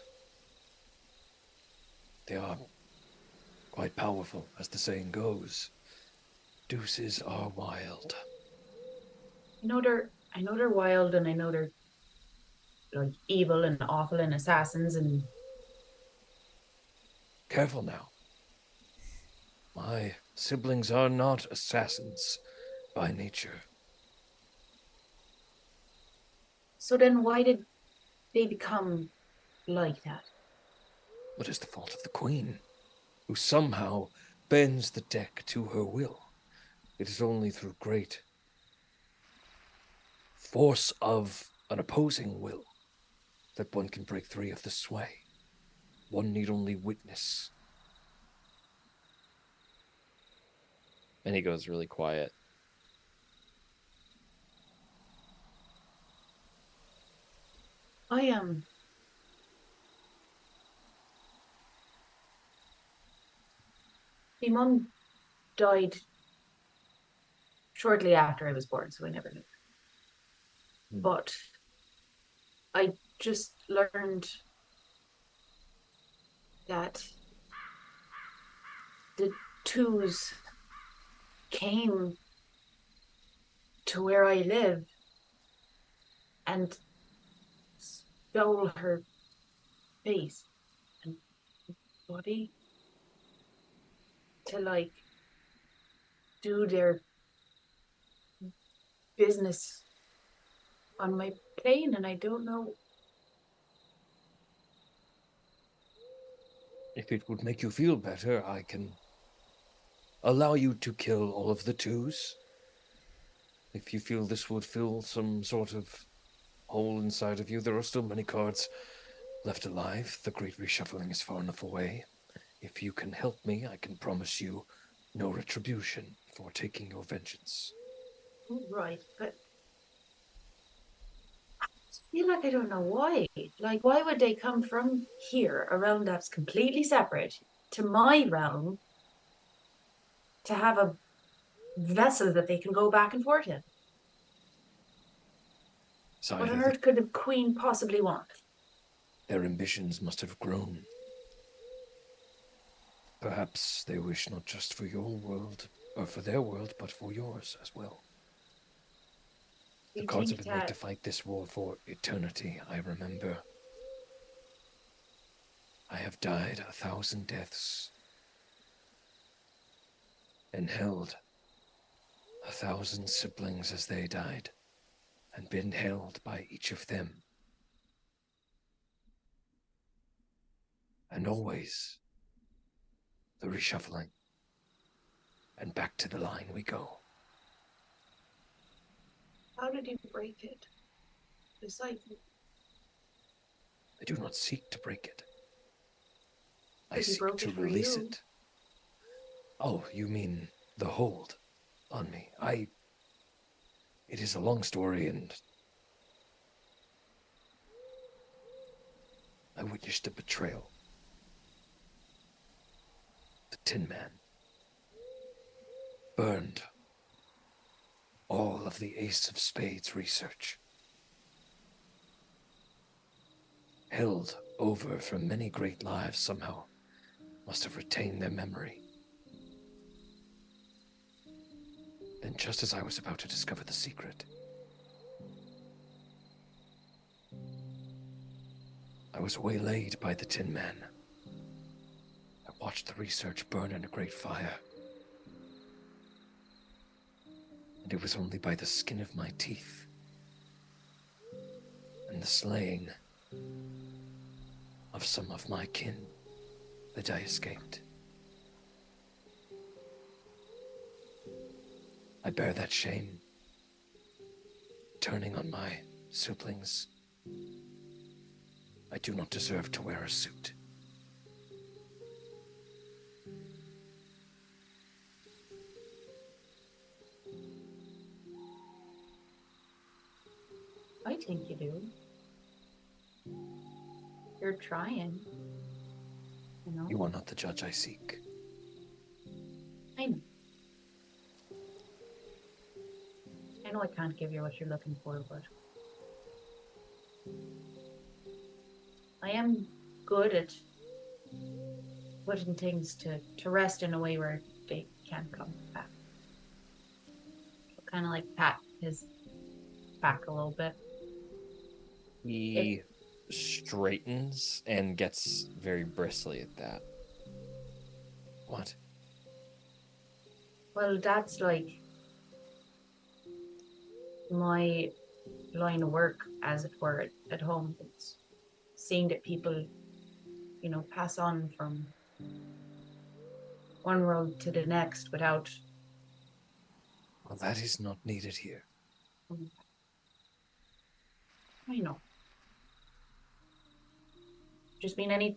They are quite powerful, as the saying goes. Deuces are wild. I know they're wild, and I know they're like evil and awful and assassins and... Careful now. My siblings are not assassins by nature. So then why did they become like that? What is the fault of the queen, who somehow bends the deck to her will? It is only through great force of an opposing will that one can break free of the sway. One need only witness. And he goes really quiet. My mum died shortly after I was born, so I never knew. But I just learned that the twos came to where I live and stole her face and body to like do their business on my plane, and I don't know. If it would make you feel better, I can allow you to kill all of the twos. If you feel this would fill some sort of hole inside of you, there are still many cards left alive. The great reshuffling is far enough away. If you can help me, I can promise you no retribution for taking your vengeance. Right, but I feel like I don't know why. Like, why would they come from here, a realm that's completely separate, to my realm to have a vessel that they can go back and forth in? What on earth could the queen possibly want? Their ambitions must have grown. Perhaps they wish not just for your world, or for their world, but for yours as well. The cards have been made to fight this war for eternity, I remember. I have died 1,000 deaths, and held 1,000 siblings as they died, and been held by each of them. And always the reshuffling, and back to the line we go. How did you break it? It's like I do not seek to break it. I But he seek broke to it for release you. it. Oh, you mean the hold on me? It is a long story, and I witnessed a betrayal. The Tin Man burned all of the Ace of Spades research. Held over from many great lives somehow, must have retained their memory. Then just as I was about to discover the secret, I was waylaid by the Tin Man. I watched the research burn in a great fire. And it was only by the skin of my teeth and the slaying of some of my kin that I escaped. I bear that shame, turning on my siblings. I do not deserve to wear a suit. I think you do. You're trying. You know? You are not the judge I seek. I know. I know I can't give you what you're looking for, but I am good at putting things to rest in a way where they can't come back. Kind of like pat his back a little bit. He straightens and gets very bristly at that. What? Well, that's like my line of work, as it were, at home. It's seeing that people, you know, pass on from one road to the next without. Well, that is not needed here. I know. Just mean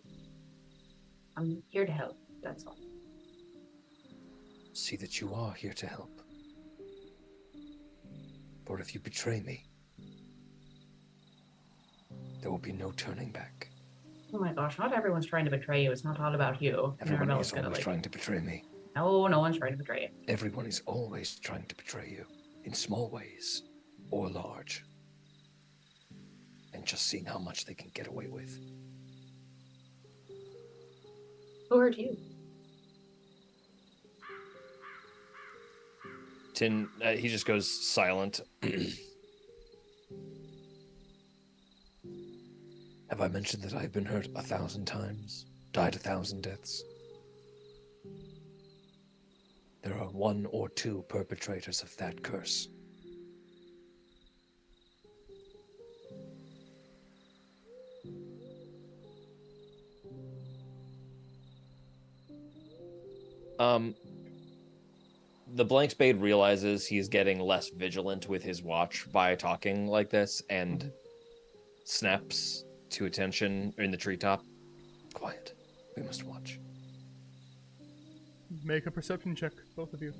I'm here to help, that's all. See that you are here to help. For if you betray me, there will be no turning back. Oh my gosh, not everyone's trying to betray you. It's not all about you. Everyone Marabella's is gonna, always trying to betray me. No, no one's trying to betray you. Everyone is always trying to betray you, in small ways or large. And just seeing how much they can get away with. Who hurt you? Tin, he just goes silent. Have I mentioned that I've been hurt 1,000 times? Died 1,000 deaths? There are 1 or 2 perpetrators of that curse. The Blank Spade realizes he's getting less vigilant with his watch by talking like this and snaps to attention in the treetop. Quiet. We must watch. Make a perception check, both of you.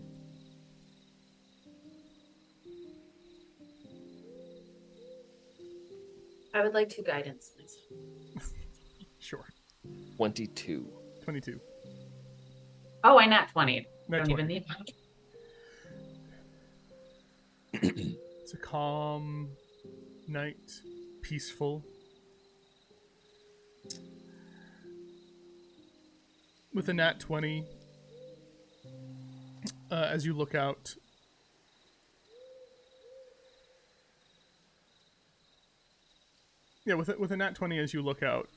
I would like to guidance myself. Sure. 22. 22. Oh, I nat 20. Nat Don't 20. even need. It's a calm night, peaceful. With a nat 20, as you look out, with a nat 20 as you look out,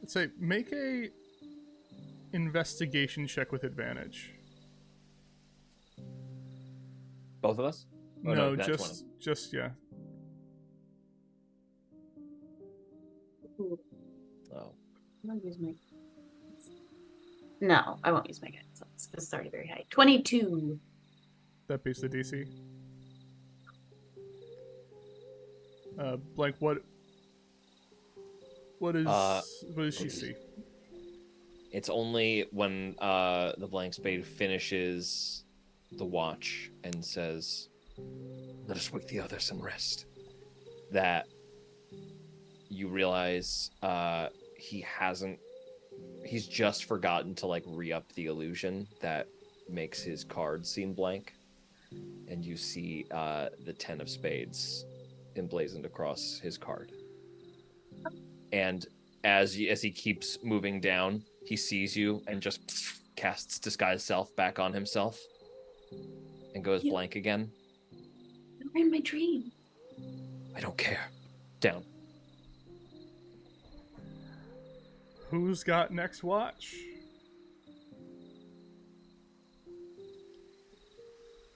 let's say make a investigation check with advantage. Both of us? Oh, no, that's just yeah. Ooh, Oh. I'm gonna use my. No, I won't use my guidance. It's already very high. 22. That beats the DC. Blank, what does she see? It's only when the blank spade finishes the watch and says, Let us wake the others and rest. that you realize he's just forgotten to like re-up the illusion that makes his card seem blank, and you see the 10 of spades emblazoned across his card. And as he keeps moving down, he sees you and just casts disguise self back on himself and goes blank again. You were in my dream. I don't care. Down. Who's got next watch?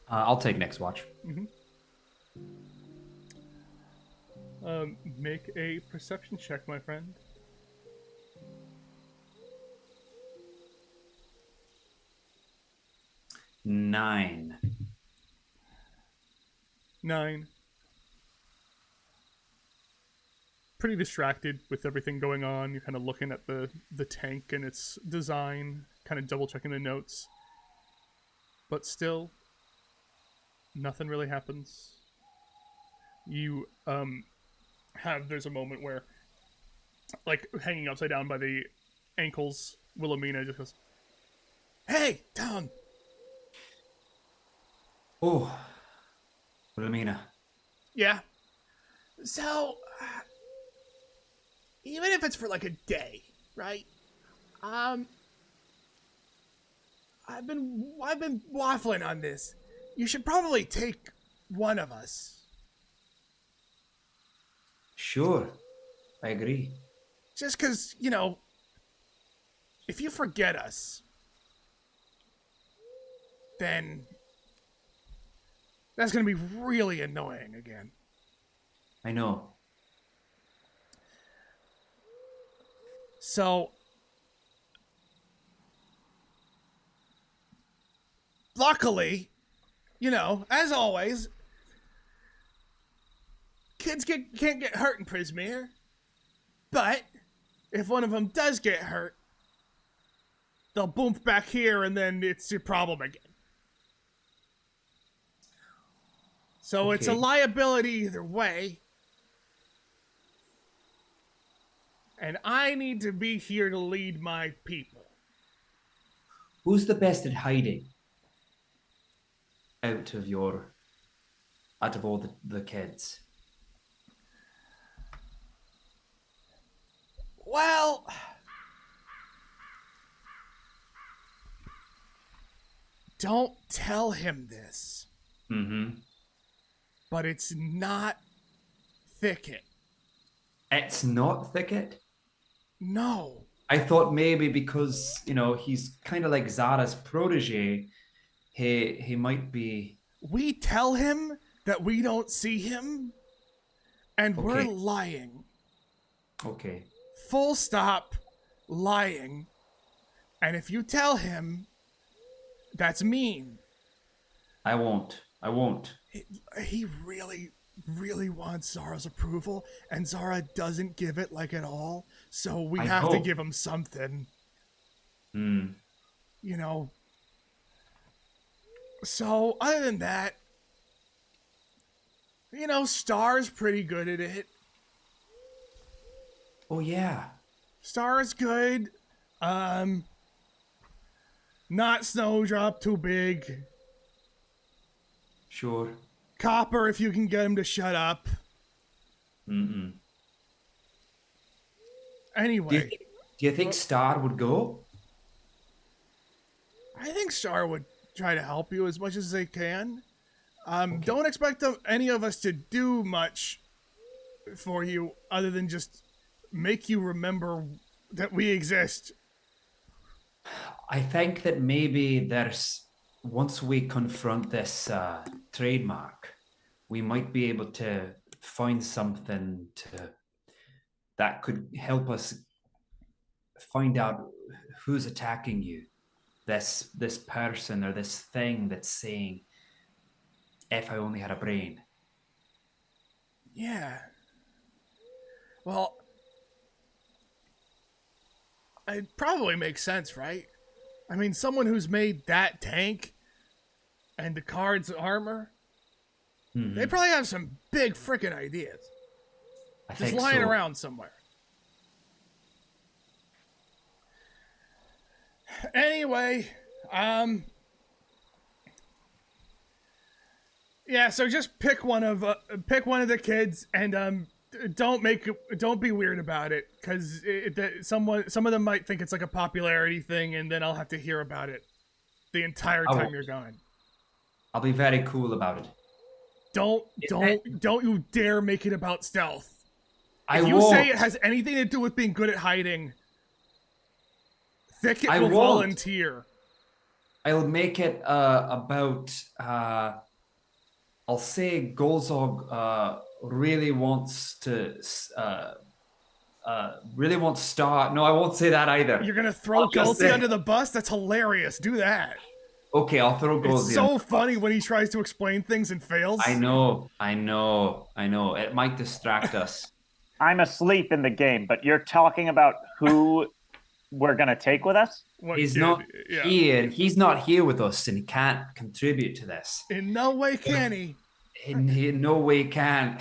I'll take next watch. Make a perception check, my friend. 9. 9. Pretty distracted with everything going on. You're kind of looking at the tank and its design, kind of double checking the notes. But still, nothing really happens. You there's a moment where, like, hanging upside down by the ankles, Wilhelmina just goes, "Hey, down!" Oh, Wilhelmina. Yeah. So, even if it's for like a day, right? I've been waffling on this. You should probably take one of us. Sure, I agree. Just because, if you forget us, then that's going to be really annoying again. I know. So, luckily, as always, kids can't get hurt in Prismere. But if one of them does get hurt, they'll boom back here, and then it's your problem again. So it's a Okay. liability either way. And I need to be here to lead my people. Who's the best at hiding? Out of all the kids. Well, don't tell him this, Mm-hmm. but it's not Thicket. It's not Thicket? No. I thought maybe because, he's kind of like Zara's protege, he might be... We tell him that we don't see him, and we're Okay. lying. Okay. Full stop, lying. And if you tell him, that's mean. I won't. He really, really wants Zara's approval, and Zara doesn't give it like at all. So we I have to hope. give him something. Hmm. So other than that, Star's pretty good at it. Oh, yeah. Star's good. Not Snowdrop too big. Sure. Copper, if you can get him to shut up. Mm-mm. Anyway, Do you think Star would go? I think Star would try to help you as much as they can. Don't expect any of us to do much for you other than just make you remember that we exist. I think that maybe once we confront this trademark, we might be able to find something that could help us find out who's attacking you. This person or this thing that's saying, "If I only had a brain." Yeah. Well, it probably makes sense, right? I mean, someone who's made that tank and the card's armor, they probably have some big freaking ideas. I Just think lying so. around somewhere. Anyway, yeah, so just pick one of the kids and don't be weird about it, because some of them might think it's like a popularity thing, and then I'll have to hear about it the entire time you're gone. I'll be very cool about it. Don't you dare make it about stealth. If I you won't. say it has anything to do with being good at hiding, Thicket will won't. volunteer. I'll make it about. I'll say Golzog really wants to start. No, I won't say that either. You're gonna throw Gulzy under the bus? That's hilarious. Do that. Okay, I'll throw Golzy. It's so funny when he tries to explain things and fails. I know. It might distract us. I'm asleep in the game, but you're talking about who we're gonna take with us? What He's kid? not Yeah. here. He's not here with us, and he can't contribute to this. In no way can he. He in no way can.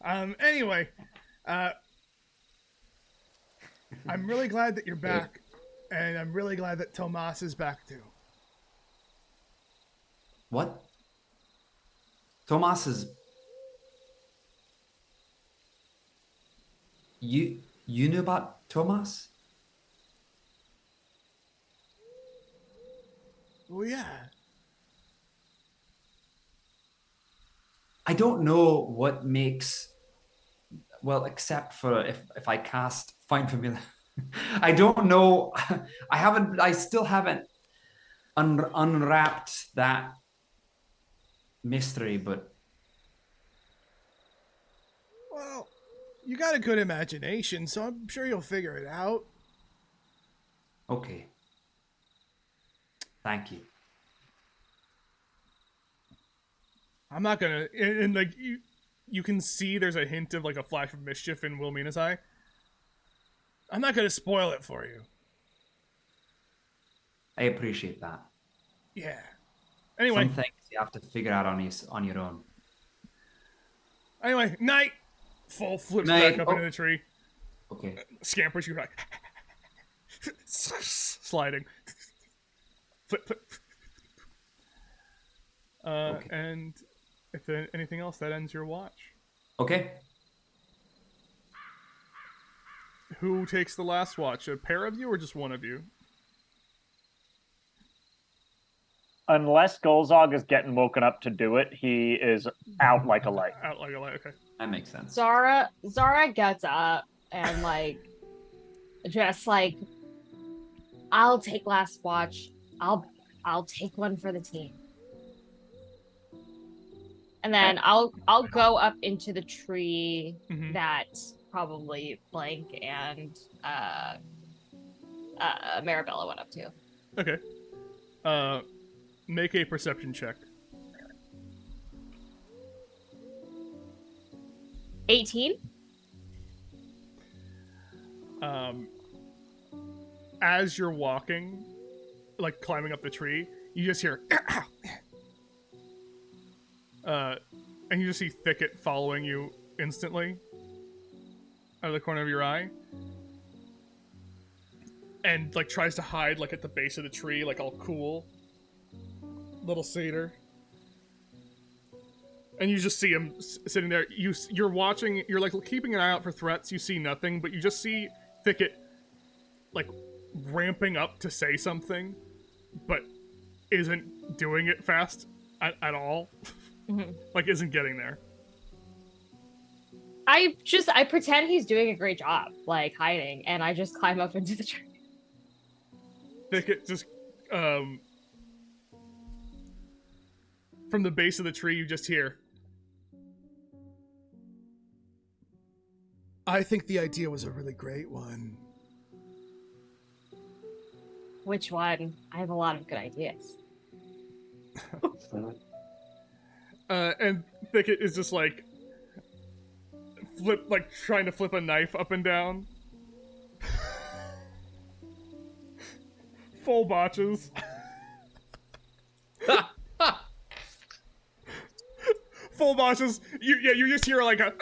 Anyway, I'm really glad that you're back, and I'm really glad that Tomas is back too. What? Tomas is. You knew about Tomas? Well, yeah. I don't know what makes. Well, except for if I cast Find Familiar. I don't know. I still haven't unwrapped that mystery, but. Well, you got a good imagination, so I'm sure you'll figure it out. Okay. Thank you. I'm not gonna, and like you can see there's a hint of like a flash of mischief in Wilmina's eye. I'm not gonna spoil it for you. I appreciate that. Yeah. Anyway. Some things you have to figure out on your own. Anyway, night. Full flips Night. back up into the tree. Okay. Scampers you back. Sliding. Flip. Okay. And if there anything else, that ends your watch. Okay. Who takes the last watch? A pair of you or just one of you? Unless Golzog is getting woken up to do it, he is out like a light. Out like a light, okay. That makes sense. Zara gets up and just I'll take last watch. I'll take one for the team. And then I'll go up into the tree that probably Blank and Marabella went up to. Okay. Make a perception check. 18. As you're walking, like climbing up the tree, you just hear and you just see Thicket following you instantly out of the corner of your eye, and like tries to hide like at the base of the tree, like all cool, little satyr. And you just see him sitting there. You're watching. You're like keeping an eye out for threats. You see nothing, but you just see Thicket like ramping up to say something, but isn't doing it fast at all. Like isn't getting there. I pretend he's doing a great job, like hiding, and I just climb up into the tree. Thicket just from the base of the tree you just hear. I think the idea was a really great one. Which one? I have a lot of good ideas. And Thicket is just like trying to flip a knife up and down. Full botches. Full botches. You just hear like a.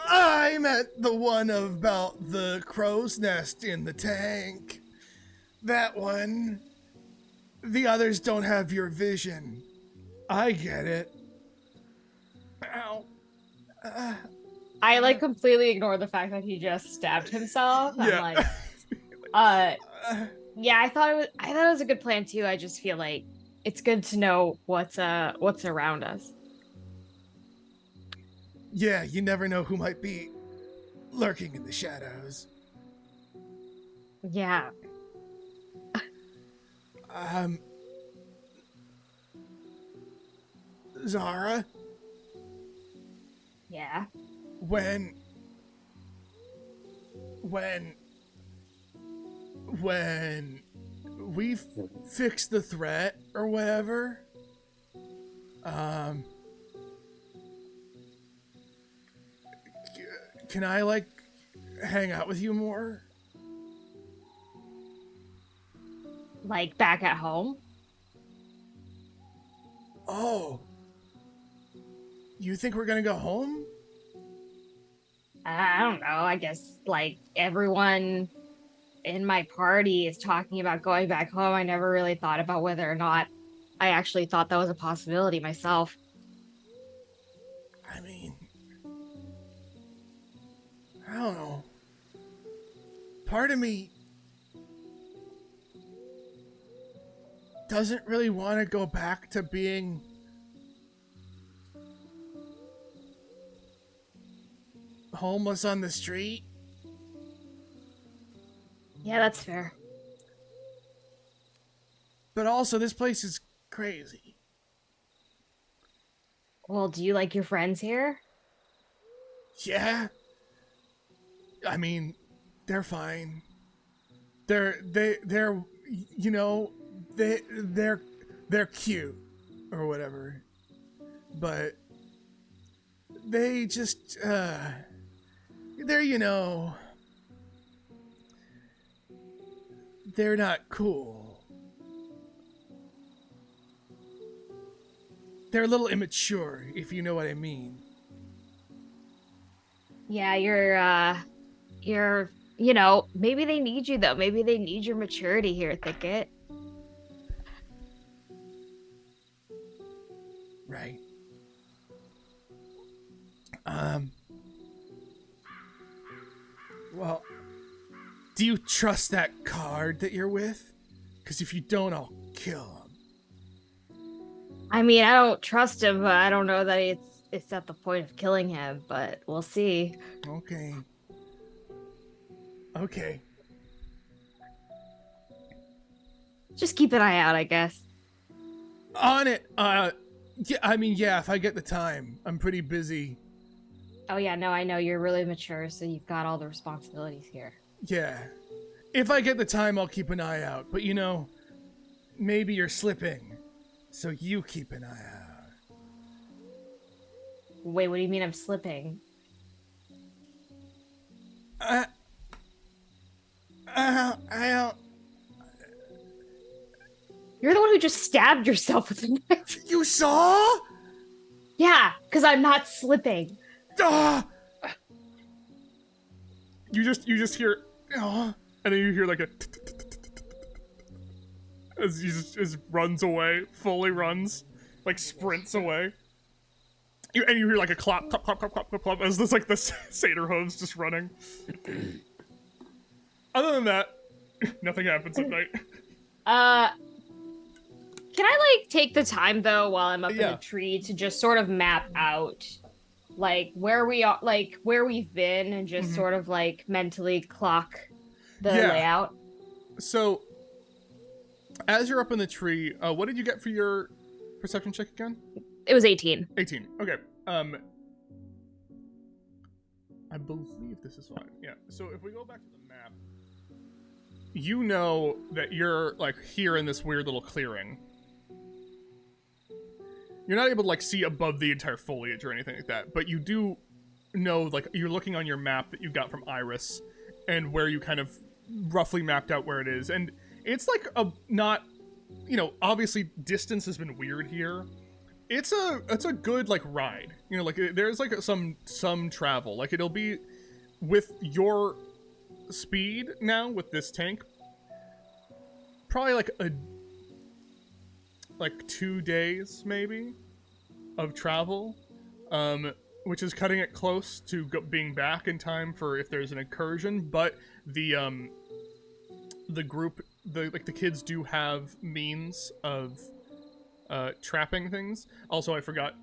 I meant the one about the crow's nest in the tank. That one. The others don't have your vision. I get it. Ow. I like completely ignore the fact that he just stabbed himself. I'm Yeah. like, yeah, I thought it was a good plan too. I just feel like it's good to know what's around us. Yeah, you never know who might be lurking in the shadows. Yeah. Zara, Yeah. when we fix the threat or whatever, can I like hang out with you more? Like back at home? Oh, you think we're gonna go home? I don't know. I guess like everyone in my party is talking about going back home. I never really thought about whether or not I actually thought that was a possibility myself. I mean, I don't know. Part of me doesn't really want to go back to being homeless on the street. Yeah, that's fair. But also, this place is crazy. Well, do you like your friends here? Yeah. I mean, they're fine. They're you know, they're cute or whatever. But they just they're, you know, they're not cool. They're a little immature, if you know what I mean. Yeah, you're, you know, maybe they need you though. Maybe they need your maturity here, Thicket. Right. Well, do you trust that card that you're with? Because if you don't, I'll kill him. I mean, I don't trust him, but I don't know that it's at the point of killing him, but we'll see. Okay. Okay. Just keep an eye out, I guess. On it. Yeah, I mean, yeah, if I get the time. I'm pretty busy. Oh yeah, no, I know you're really mature, so you've got all the responsibilities here. Yeah. If I get the time, I'll keep an eye out. But you know, maybe you're slipping. So you keep an eye out. Wait, what do you mean I'm slipping? I don't. You're the one who just stabbed yourself with a knife. You saw? Yeah, because I'm not slipping. Ah! You just hear, Ah! and then you hear like a as he just runs away, fully runs, like sprints away. And you hear like a clop, clop, clop, clop, clop, clop, clop, as this like the satyr hooves just running. Other than that, nothing happens at night. Can I like take the time though while I'm up in Yeah. the tree to just sort of map out like where we are, like where we've been, and just Mhm. sort of like mentally clock the Yeah. layout? So, as you're up in the tree, what did you get for your perception check again? It was 18. 18. Okay. I believe this is fine. Yeah. So if we go back to the map, you know that you're like here in this weird little clearing. You're not able to like see above the entire foliage or anything like that, but you do know, like, you're looking on your map that you got from Iris and where you kind of roughly mapped out where it is. And it's like a not, you know, obviously distance has been weird here. It's a good like ride, you know, like there's like some travel, like it'll be with your speed now with this tank, probably like 2 days maybe of travel, which is cutting it close to being back in time for if there's an incursion. But the group, the kids do have means of trapping things. Also, I forgot,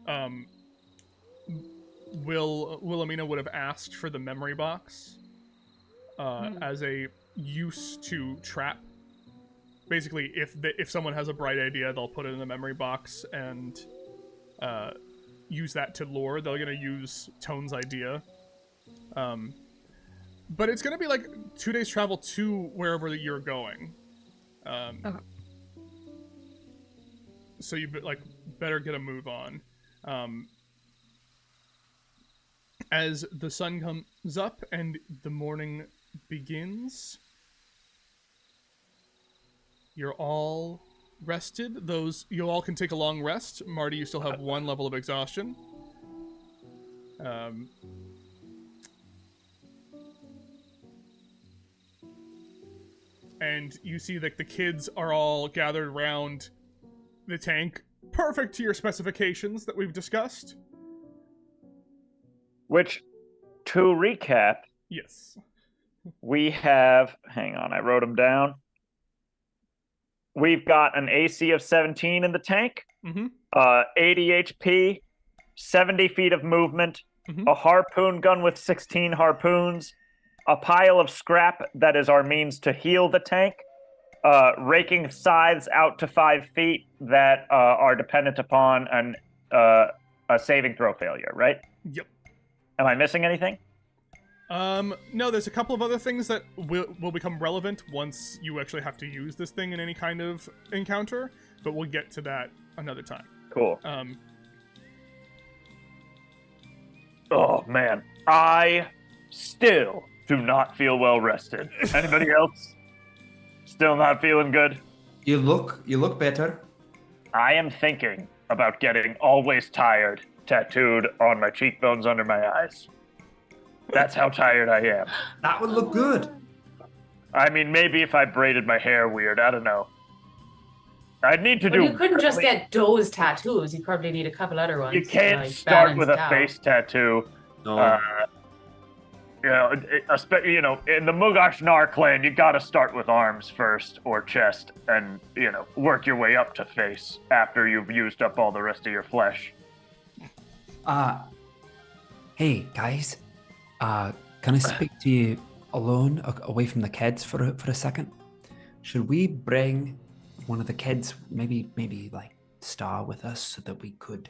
Wilhelmina would have asked for the memory box as a use to trap. Basically, if someone has a bright idea, they'll put it in the memory box and use that to lure. They're gonna use Tone's idea. But it's gonna be like 2 days travel to wherever you're going. Okay. So you better get a move on. As the sun comes up and the morning begins, you're all rested. You all can take a long rest. Marty, you still have 1 level of exhaustion. And you see that the kids are all gathered around the tank, perfect to your specifications that we've discussed. Which, to recap, Yes. we have, hang on, I wrote them down. We've got an AC of 17 in the tank, Mm-hmm. 80 HP, 70 feet of movement, Mhm. a harpoon gun with 16 harpoons, a pile of scrap that is our means to heal the tank, raking scythes out to 5 feet that are dependent upon a saving throw failure, right? Yep. Am I missing anything? No, there's a couple of other things that will become relevant once you actually have to use this thing in any kind of encounter, but we'll get to that another time. Cool. Oh, man. I still do not feel well rested. Anybody else? Still not feeling good? You look better. I am thinking about getting always tired tattooed on my cheekbones under my eyes. That's how tired I am. That would look good. I mean, maybe if I braided my hair weird, I don't know. I'd need to Well, do. you couldn't just get those tattoos. You probably need a couple other ones. You to, can't like, start with a balance it out. face tattoo. No. You know, in the Mugashnar clan, you gotta start with arms first or chest, and work your way up to face after you've used up all the rest of your flesh. Hey guys, can I speak to you alone, away from the kids for a second? Should we bring one of the kids, maybe like Star, with us so that we could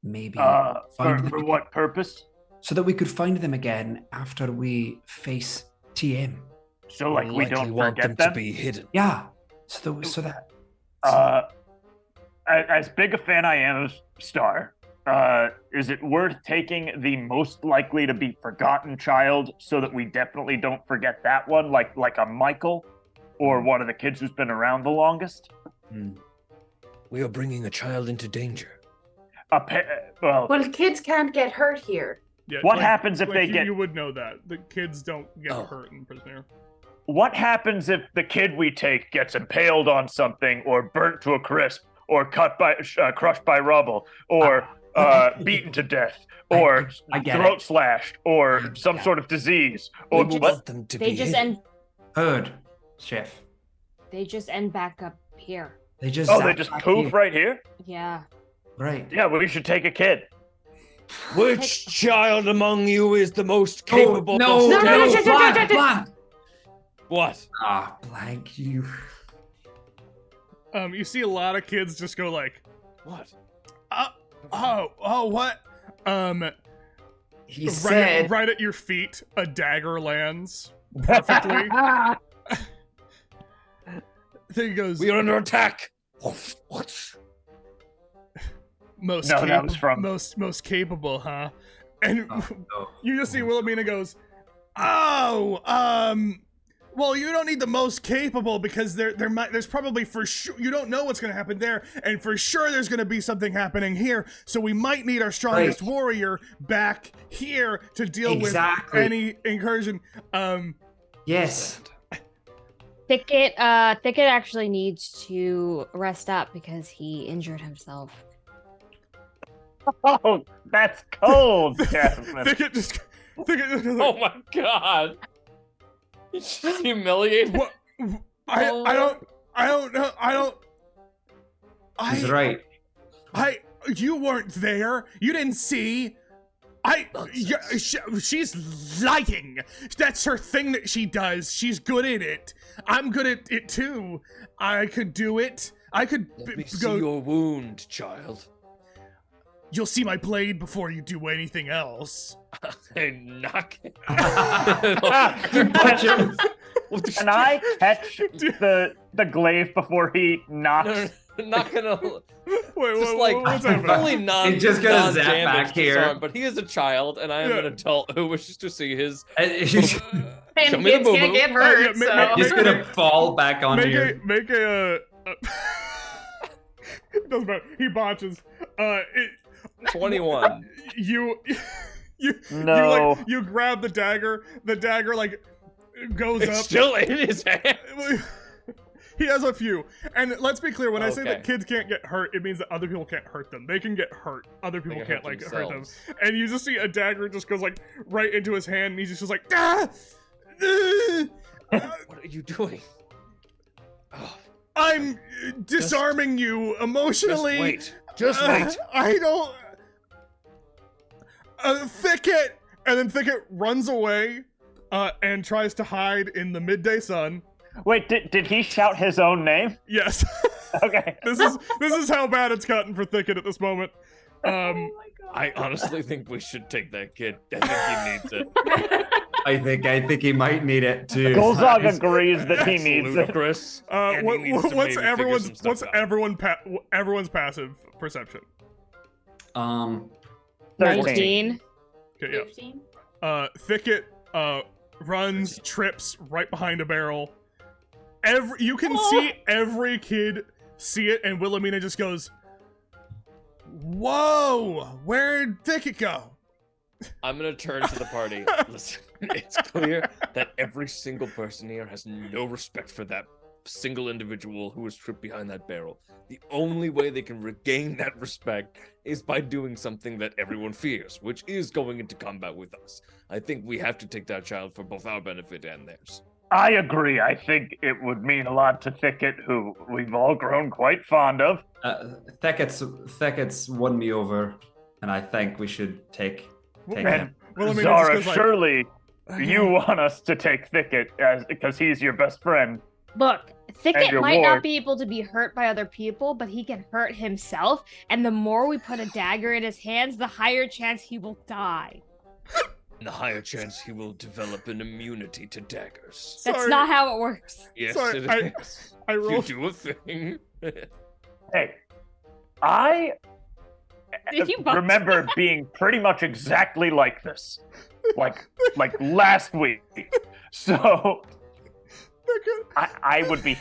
maybe find them For what purpose? so that we could find them again after we face TM? So, like, we Likely don't want forget them them? to be hidden. Yeah, so that. As big a fan I am of Star, is it worth taking the most likely to be forgotten child so that we definitely don't forget that one, like a Michael, or one of the kids who's been around the longest? We are bringing a child into danger. Well, Well, kids can't get hurt here. Yeah, what happens if they you, get? You would know that. The kids don't get Oh. hurt in Prisoner. What happens if the kid we take gets impaled on something, or burnt to a crisp, or crushed by rubble, or beaten to death, or I get throat it. slashed, or some sort of disease, or We what? want them to They be just hidden. end. Heard, chef. They just end back up here. They just Oh, they just back poof here. right here? Yeah. Right. Yeah, we should take a kid. Which child among you is the most capable of no, staying? Blank. What? Ah, blank you. You see a lot of kids just go like, What? what? He said. Right at your feet, a dagger lands perfectly. Then he goes, We are under attack. What? most No, that was from- most capable, huh? And Oh, no. you just see Wilhelmina goes, well, you don't need the most capable because there's probably for sure, you don't know what's going to happen there, and for sure there's going to be something happening here, so we might need our strongest Right. warrior back here to deal Exactly. with any incursion. Yes. Thicket actually needs to rest up because he injured himself. Oh, that's cold, Jasmine. Thicket just goes like, Oh my god. He's just humiliated. what? I don't know. He's right. You weren't there. You didn't see. She's lying. That's her thing that she does. She's good at it. I'm good at it too. I could do it. I could Let me see go. your wound, child. You'll see my blade before you do anything else. And knock it. You punch him. Can I catch the glaive before he knocks? No, not gonna. Wait, Just like what's happening? fully non. He's just gonna zap non-damaged back here. disarm, but he is a child, and I am Yeah. an adult who wishes to see his. And Show me the kids can't boo-boo. get hurt, Yeah, so. He's gonna fall back on you. Make a it doesn't matter. He botches. 21. You No. you grab the dagger. The dagger like goes It's up. still in his hand. He has a few. And let's be clear, when I say that Okay. kids can't get hurt, it means that other people can't hurt them. They can get hurt. Other people can can't hurt like hurt them. themselves. And you just see a dagger just goes like right into his hand, and he's just like, ah! Ah! What are you doing? Oh, I'm disarming you emotionally. Just wait. I don't. Thicket, and then Thicket runs away, and tries to hide in the midday sun. Wait, did he shout his own name? Yes, Okay. this is how bad it's gotten for Thicket at this moment. I honestly think we should take that kid. I think he needs it. I think he might need it too. Golzog agrees that he That's needs it. ludicrous. And he needs to What's maybe figure some stuff out. everyone's passive perception? 13. 19. Okay, yeah. 15? Thicket runs, trips right behind a barrel. You can see every kid see it, and Wilhelmina just goes, "Whoa, where'd Thicket go?" I'm gonna turn to the party. Listen, it's clear that every single person here has no respect for that single individual who was tripped behind that barrel. The only way they can regain that respect is by doing something that everyone fears, which is going into combat with us. I think we have to take that child for both our benefit and theirs. I agree. I think it would mean a lot to Thicket, who we've all grown quite fond of. Thicket's won me over, and I think we should take And him. Wilhelmina Zara, just goes like, surely you want us to take Thicket because he's your best friend. Look, Thicket your might ward. not be able to be hurt by other people, but he can hurt himself. And the more we put a dagger in his hands, the higher chance he will die. And the higher chance he will develop an immunity to daggers. That's Sorry. not how it works. Yes, Sorry, it is. I You rolled. do a thing. Hey, I Did you bump- remember being pretty much exactly like this, like last week. So I would be.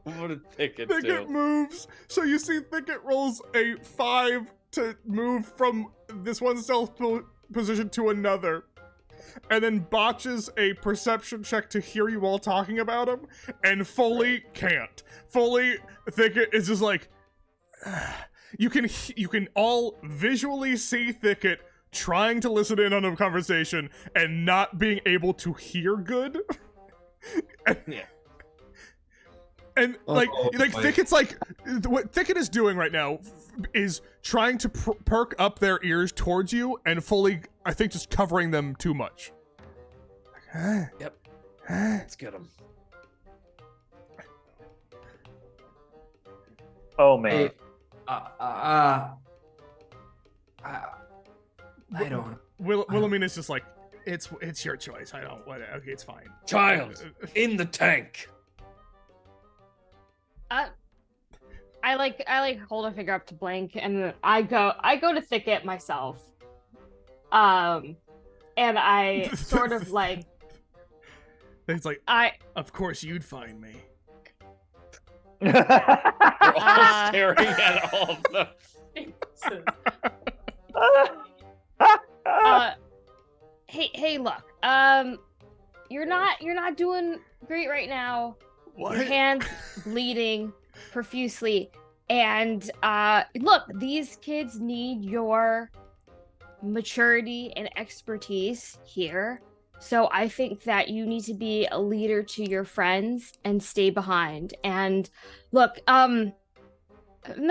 What a ticket Thicket do. moves. So you see Thicket rolls a 5 to move from this one stealth position to another. And then botches a perception check to hear you all talking about him. And fully can't. Fully, Thicket is just like... You can all visually see Thicket trying to listen in on a conversation and not being able to hear good. Yeah. And like boy. Thicket's like what Thicket is doing right now is trying to perk up their ears towards you and fully, I think, just covering them too much. Yep. Let's get him. Oh man. Hey, I don't. Wilhelmina's just like, it's your choice. I don't. Okay, it's fine. Child, in the tank. I hold a finger up to Blank, and I go to Thicket myself. And I sort of like. It's like, of course you'd find me. We're all staring at all of them. Hey, look. You're not doing great right now. What? Your hand's bleeding profusely, and look, these kids need your maturity and expertise here. So I think that you need to be a leader to your friends and stay behind. And look, the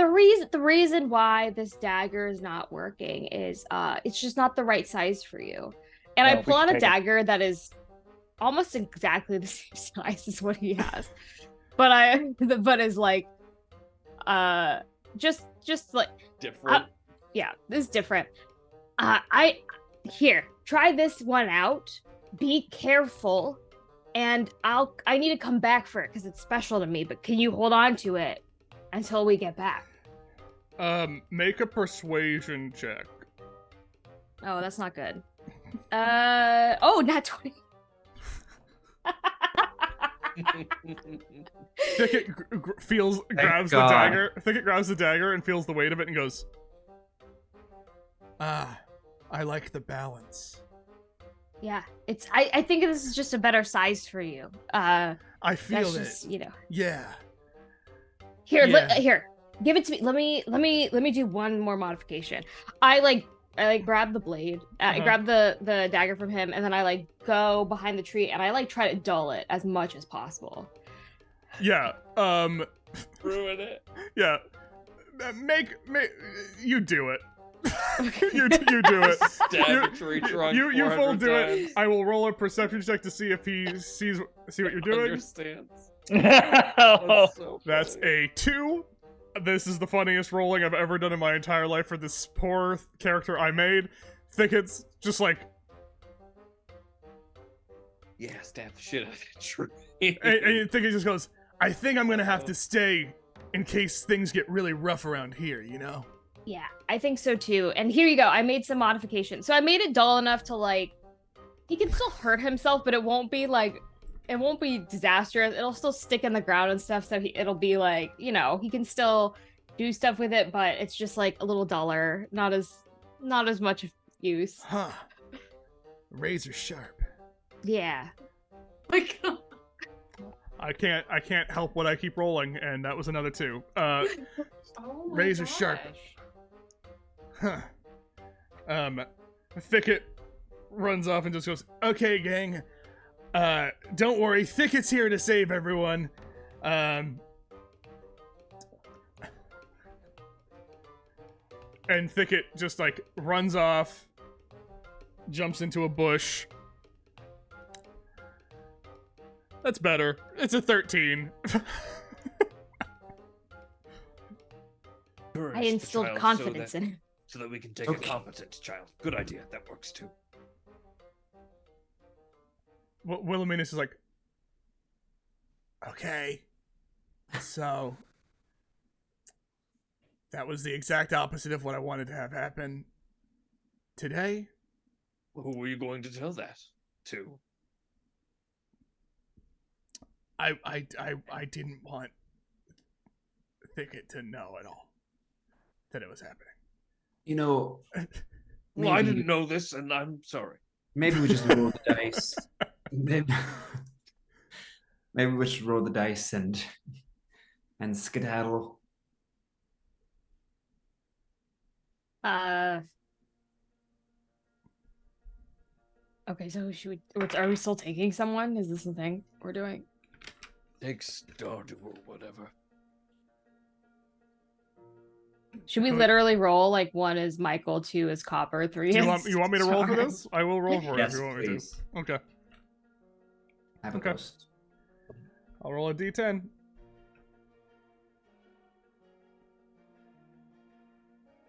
reason why this dagger is not working is it's just not the right size for you. And I pull out a dagger that is almost exactly the same size as what he has, but is like just like Different. yeah, this is different. Here, try this one out. Be careful, and I need to come back for it because it's special to me. But can you hold on to it until we get back? Make a persuasion check. Oh, that's not good. Not 20. Thicket grabs the dagger. Thicket grabs the dagger and feels the weight of it and goes, I like the balance. Yeah, I think this is just a better size for you. I feel that's just, Yeah. Here, Yeah. here, give it to me. Let me do one more modification. I grab the blade, I grab the dagger from him, and then I go behind the tree and I try to dull it as much as possible. Yeah. Ruin it. Yeah. Make you do it. you do it. Stab a tree trunk. You full 400 do times. it. I will roll a perception check to see if he see what you're doing. Understands. Oh. That's so That's funny. a 2. This is the funniest rolling I've ever done in my entire life for this poor character I made. Thicket's just like, Yeah, stab the shit out of that tree. and Thicket just goes, I think I'm gonna have to stay in case things get really rough around here, you know? Yeah, I think so too. And here you go. I made some modifications. So I made it dull enough to he can still hurt himself, but it won't be disastrous. It'll still stick in the ground and stuff. So it'll be he can still do stuff with it, but it's just a little duller, not as much use. Huh. Razor sharp. Yeah. My God. I can't help what I keep rolling, and that was another 2. Oh my Razor sharp. gosh. Huh. Thicket runs off and just goes, okay, gang. Don't worry, Thicket's here to save everyone. And Thicket just runs off, jumps into a bush. That's better. It's a 13. I instilled confidence in him. So that we can take a competent child. Good idea. That works too. Wilhelminus is like, okay, so that was the exact opposite of what I wanted to have happen today. Who were you going to tell that to? I didn't want Thicket to know at all that it was happening. Well, I didn't know this, and I'm sorry. Maybe we just roll the dice. Maybe we should roll the dice and skedaddle. Okay, so are we still taking someone? Is this the thing we're doing? Take Stardew or whatever. Should we literally roll like 1 is Michael, 2 is Copper, 3 Do you is want me to roll for Charm? this? I will roll for it if Yes, you want me please. to. Okay. Have a Okay. ghost. I'll roll a d10.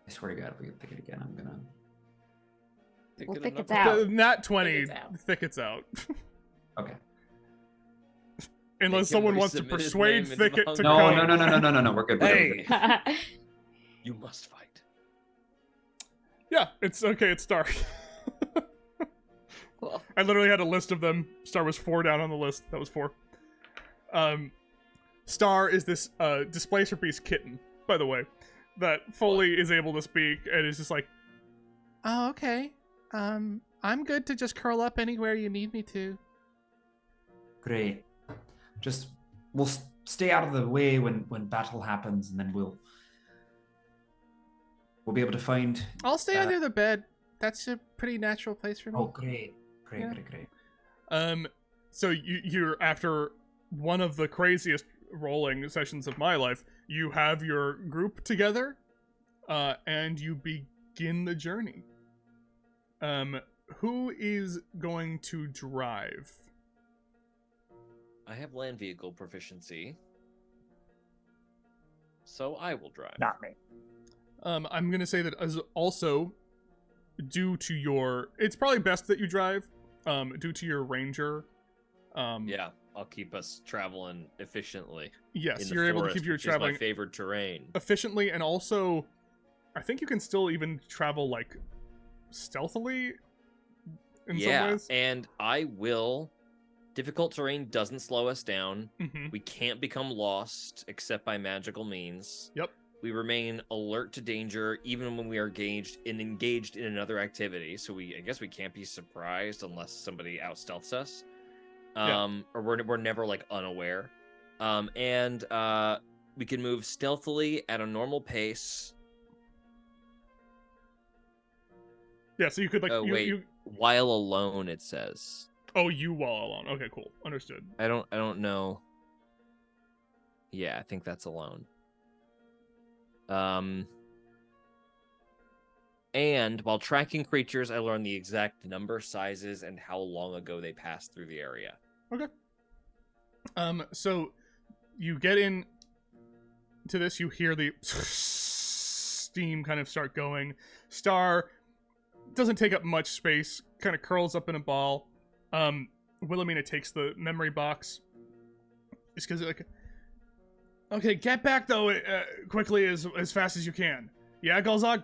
I swear to God, if we pick it again, I'm gonna. We'll Thinking think enough it's of out. it. Nat 20 Thickets out. thickets out. Okay. Unless Make him someone wants to resubmit his persuade name into the Thicket to Hunger No, come. no, no, no, no, no, no, no. We're good. We're good. Hey, you must fight. Yeah, it's okay. It's Star. Cool. I literally had a list of them. Star was 4 down on the list. That was 4. Star is this Displacer Beast kitten, by the way, that fully is able to speak and is just like, oh, okay. I'm good to just curl up anywhere you need me to. Great. Just we'll stay out of the way when battle happens, and then we'll be able to find. I'll stay under the bed. That's a pretty natural place for me. Oh, great, great, Yeah. great, great. So you're after one of the craziest rolling sessions of my life. You have your group together, and you begin the journey. Who is going to drive? I have land vehicle proficiency, so I will drive. Not me. I'm gonna say that as also due to your, it's probably best that you drive, due to your ranger. Yeah, I'll keep us traveling efficiently. Yes, in the you're able to forest, keep your which is traveling my favorite terrain. efficiently, and also, I think you can still even travel like stealthily. In some ways. And I will. Difficult terrain doesn't slow us down. Mm-hmm. We can't become lost except by magical means. Yep. We remain alert to danger even when we are engaged in another activity. So I guess we can't be surprised unless somebody out stealths us. Or we're never like unaware. And we can move stealthily at a normal pace. Yeah, so you could like. Oh, wait. While alone, it says. Oh, you while alone. Okay, cool. Understood. I don't know. Yeah, I think that's alone. And while tracking creatures, I learn the exact number, sizes, and how long ago they passed through the area. Okay. So you get in to this, you hear the steam kind of start going. Star doesn't take up much space, kind of curls up in a ball. Wilhelmina takes the memory box. Just because, like, okay, get back though, quickly as fast as you can. Yeah, Golzog?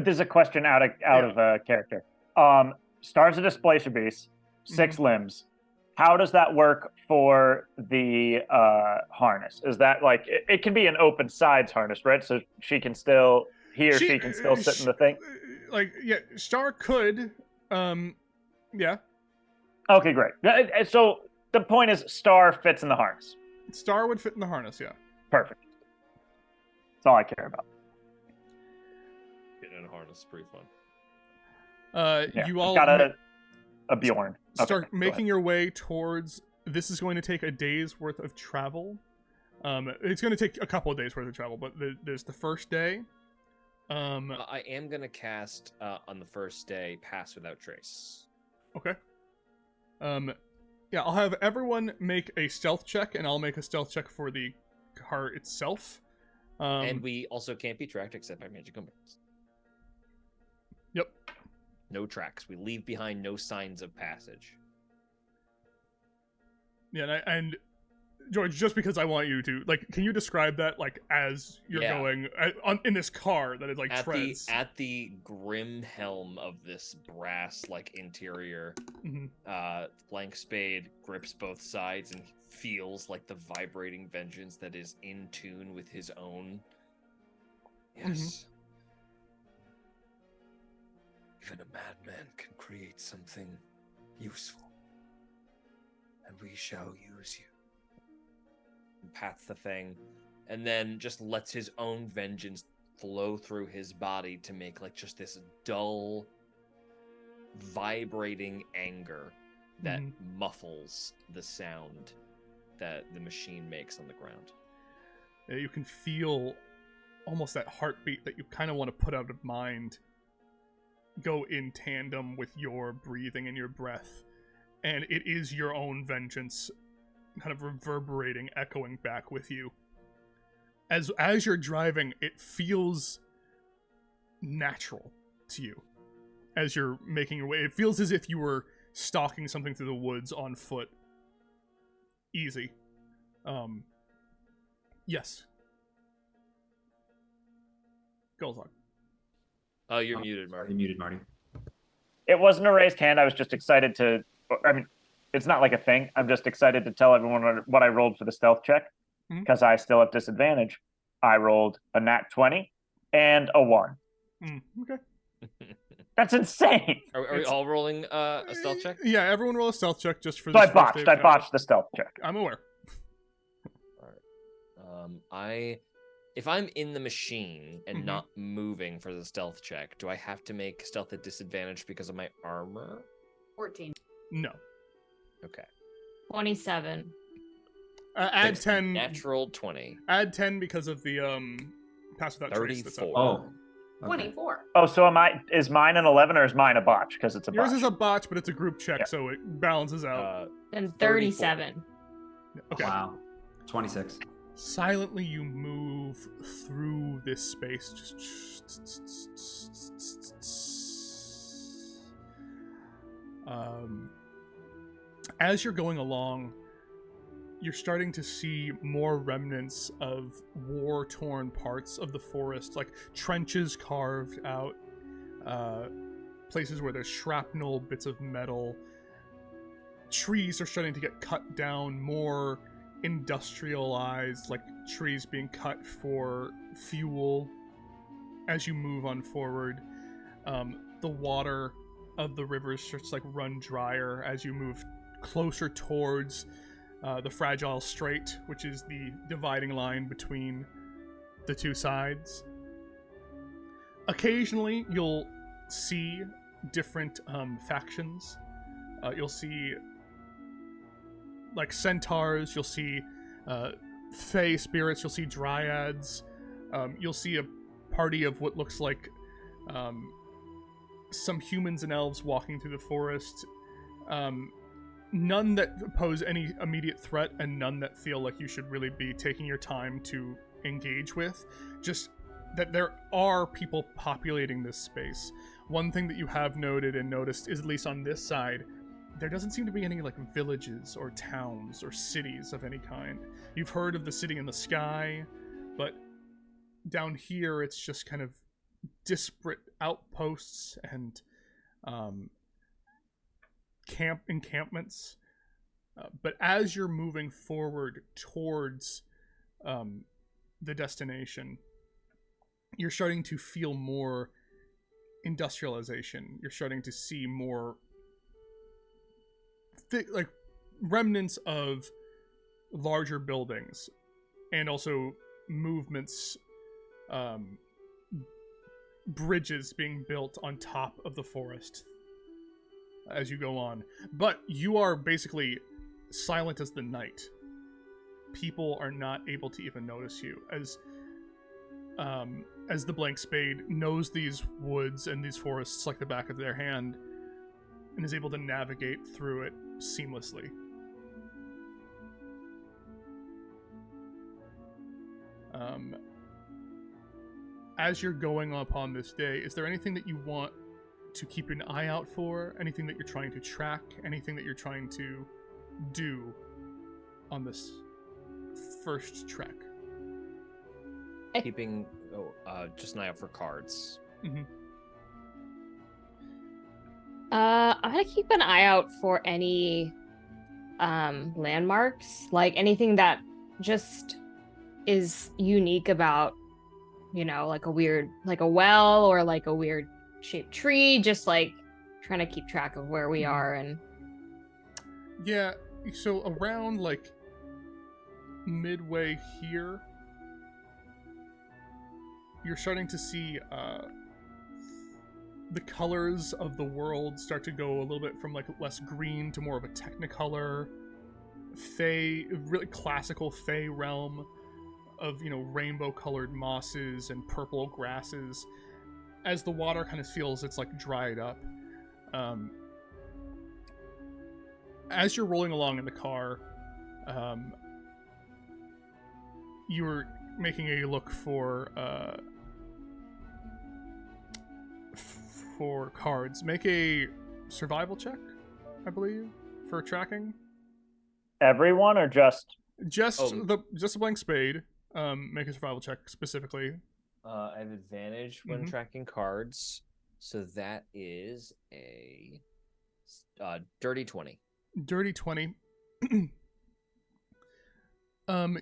There's a question out of character. Star's a displacer beast, 6 limbs. How does that work for the harness? Is that like it can be an open sides harness, right? So she can still she can still sit in the thing. Like, yeah, Star could. Yeah. Okay, great. So the point is, Star fits in the harness. Star would fit in the harness, yeah. Perfect. That's all I care about. Getting in a harness is pretty fun. Yeah, You all got a Bjorn. start Okay, making your way towards. This is going to take a day's worth of travel. It's going to take a couple of days worth of travel, but there's the first day. I am gonna cast on the first day Pass Without Trace. Okay. Yeah, I'll have everyone make a stealth check, and I'll make a stealth check for the car itself. And we also can't be tracked except by magical means. Yep. No tracks. We leave behind no signs of passage. Yeah, and George, just because I want you to, like, can you describe that, like, as you're going in this car that is like treads? At the grim helm of this brass like interior, Blank Spade grips both sides and feels like the vibrating vengeance that is in tune with his own. Yes. Even a madman can create something useful, and we shall use you. Pats the thing, and then just lets his own vengeance flow through his body to make like just this dull, vibrating anger that muffles the sound that the machine makes on the ground. You can feel almost that heartbeat that you kind of want to put out of mind go in tandem with your breathing and your breath. And it is your own vengeance kind of reverberating, echoing back with you. As you're driving, it feels natural to you as you're making your way. It feels as if you were stalking something through the woods on foot. Easy. Yes. Golzog. Oh, you're muted, Marty. You're muted, Marty. It wasn't a raised hand. I was just excited to. I mean, it's not like a thing. I'm just excited to tell everyone what I rolled for the stealth check because I still have disadvantage. I rolled a nat 20 and a 1. Okay. That's insane. Are we all rolling a stealth check? Yeah, everyone roll a stealth check just for So this. I botched the stealth check. I'm aware. All right. If I'm in the machine and not moving for the stealth check, do I have to make stealth at disadvantage because of my armor? 14. No. Okay. 27. Add 10. Natural 20. Add 10 because of the pass without trace. That's 34. up. Oh. 24. Oh, so is mine an 11 or is mine a botch? Because it's a Yours botch. is a botch, but it's a group check, Yeah. so it balances out. And 37. Okay. Wow. 26. Silently, you move through this space. As you're going along, you're starting to see more remnants of war-torn parts of the forest, like trenches carved out, places where there's shrapnel, bits of metal. Trees are starting to get cut down, more industrialized, like trees being cut for fuel. As you move on forward, the water of the river starts to run drier as you move closer towards the Fragile Strait, which is the dividing line between the two sides. Occasionally, you'll see different factions. You'll see centaurs, you'll see fae spirits, you'll see dryads, you'll see a party of what looks like some humans and elves walking through the forest. None that pose any immediate threat, and none that feel like you should really be taking your time to engage with. Just that there are people populating this space. One thing that you have noted and noticed is, at least on this side, there doesn't seem to be any villages or towns or cities of any kind. You've heard of the city in the sky, but down here it's just kind of disparate outposts and encampments. But as you're moving forward towards the destination, you're starting to feel more industrialization. You're starting to see more remnants of larger buildings, and also movements, bridges being built on top of the forest as you go on. But you are basically silent as the night. People are not able to even notice you as the Blank Spade knows these woods and these forests like the back of their hand, and is able to navigate through it seamlessly. As you're going upon this day, is there anything that you want to keep an eye out for? Anything that you're trying to track? Anything that you're trying to do on this first trek? Keeping just an eye out for cards. Mm-hmm. I'm gonna keep an eye out for any landmarks, anything that just is unique about, a well or a weird shaped tree, just trying to keep track of where we are. And yeah, so around midway here, you're starting to see the colors of the world start to go a little bit from less green to more of a technicolor. Fey, really classical Fey realm of, rainbow-colored mosses and purple grasses. As the water kind of feels it's like dried up. As you're rolling along in the car, you're making a look for cards. Make a survival check, I believe, for tracking. Everyone or just Just a blank spade. Make a survival check specifically. I have advantage when tracking cards, so that is a dirty 20. Dirty 20.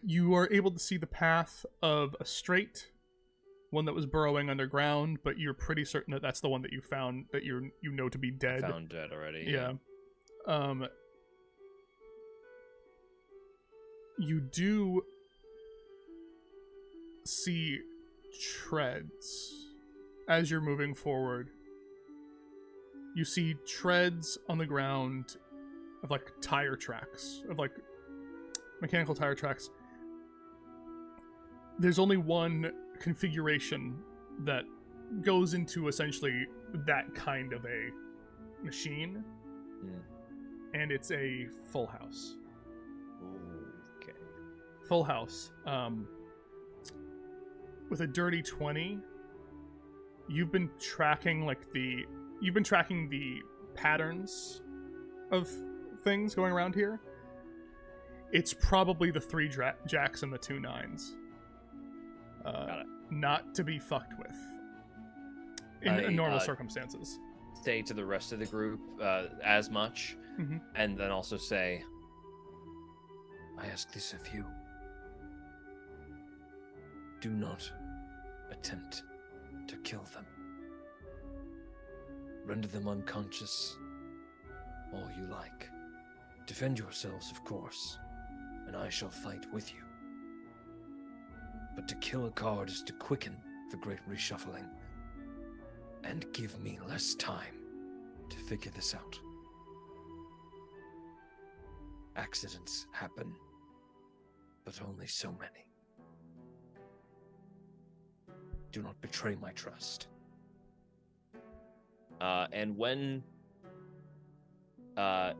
You are able to see the path of a straight, one that was burrowing underground, but you're pretty certain that that's the one that you found that you know to be dead. Found dead already. Yeah. You do see treads as you're moving forward. You see treads on the ground of like tire tracks, of like mechanical tire tracks. There's only one configuration that goes into essentially that kind of a machine, and it's a full house. Okay. Full house. With a dirty 20, you've been tracking the patterns of things going around here. It's probably the 3 jacks and the 2 9s. Got it. Not to be fucked with in normal circumstances. Say to the rest of the group as much, and then also say, I ask this of you. Do not attempt to kill them. Render them unconscious all you like. Defend yourselves, of course, and I shall fight with you. But to kill a card is to quicken the great reshuffling and give me less time to figure this out. Accidents happen, but only so many. Do not betray my trust. And when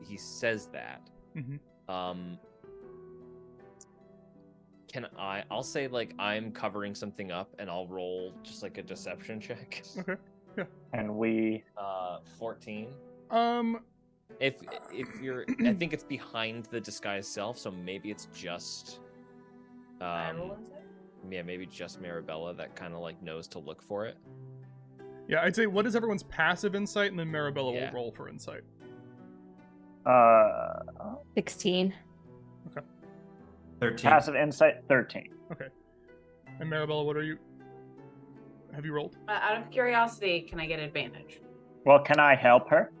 he says that, I'll say like I'm covering something up, and I'll roll just like a deception check. Okay. Yeah. And we 14. If you're, I think it's behind the disguised self, so maybe it's just yeah, maybe just Marabella that kind of like knows to look for it. Yeah, I'd say what is everyone's passive insight, and then Marabella will roll for insight. 16. Okay. 13. Passive insight 13. Okay. And Marabella, what are you? Have you rolled? Out of curiosity, can I get advantage? Well, can I help her?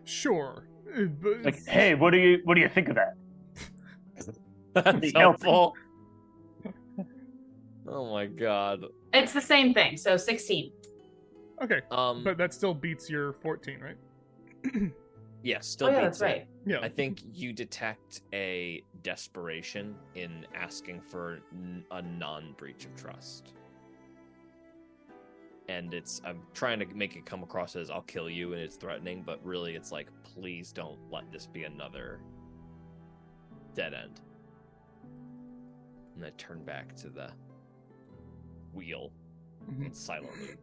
Sure. But Like, hey, what do you think of that? That's helpful. Oh my god. It's the same thing, so 16. Okay. But that still beats your 14, right? Yes, still Oh yeah, beats that's right. it. Yeah. I think you detect a desperation in asking for a non-breach of trust. And I'm trying to make it come across as I'll kill you and it's threatening, but really it's like, please don't let this be another dead end. And I turn back to the wheel and silently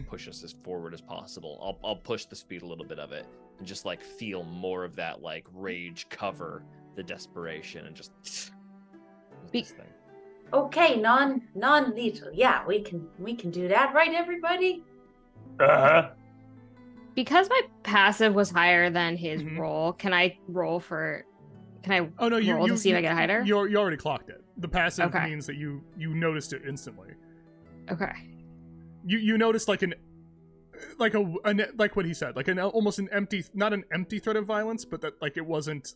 push us as forward as possible. I'll push the speed a little bit of it and just like feel more of that like rage cover the desperation and just this thing. Okay, non-lethal. Yeah, we can do that, right, everybody? Uh-huh. Because my passive was higher than his roll, can I roll for? Can I? Oh no, roll to see if I get higher? You already clocked it. The passive means that you noticed it instantly. Okay. You noticed like like what he said, like almost an empty, not an empty threat of violence, but that like it wasn't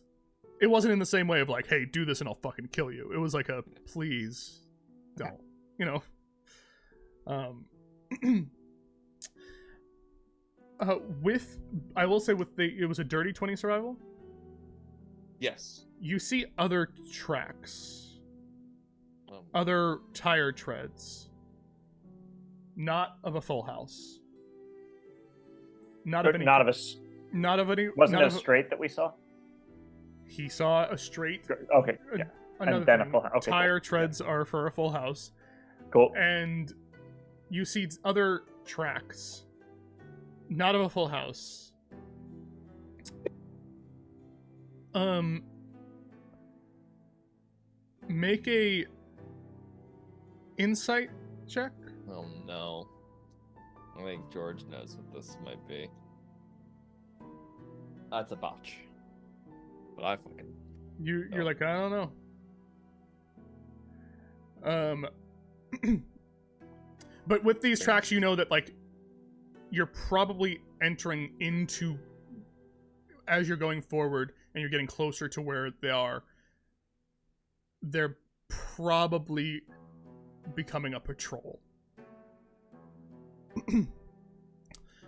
in the same way of like, hey, do this and I'll fucking kill you. It was like a please don't, I will say it was a dirty 20 survival. Yes. You see other tracks, Um, other tire treads, not of a full house. Not of any. Not of us. Not of any. Wasn't not it a of straight that we saw? He saw a straight. Okay. Yeah. Another And then a thing, full house. Okay, tire cool. treads are for a full house, Cool. and you see other tracks, not of a full house. Make a insight check. Oh no. I think George knows what this might be. That's a botch. But I fucking. You're Oh. like, I don't know. But with these tracks, you know that like you're probably entering into, as you're going forward and you're getting closer to where they are, they're probably becoming a patrol.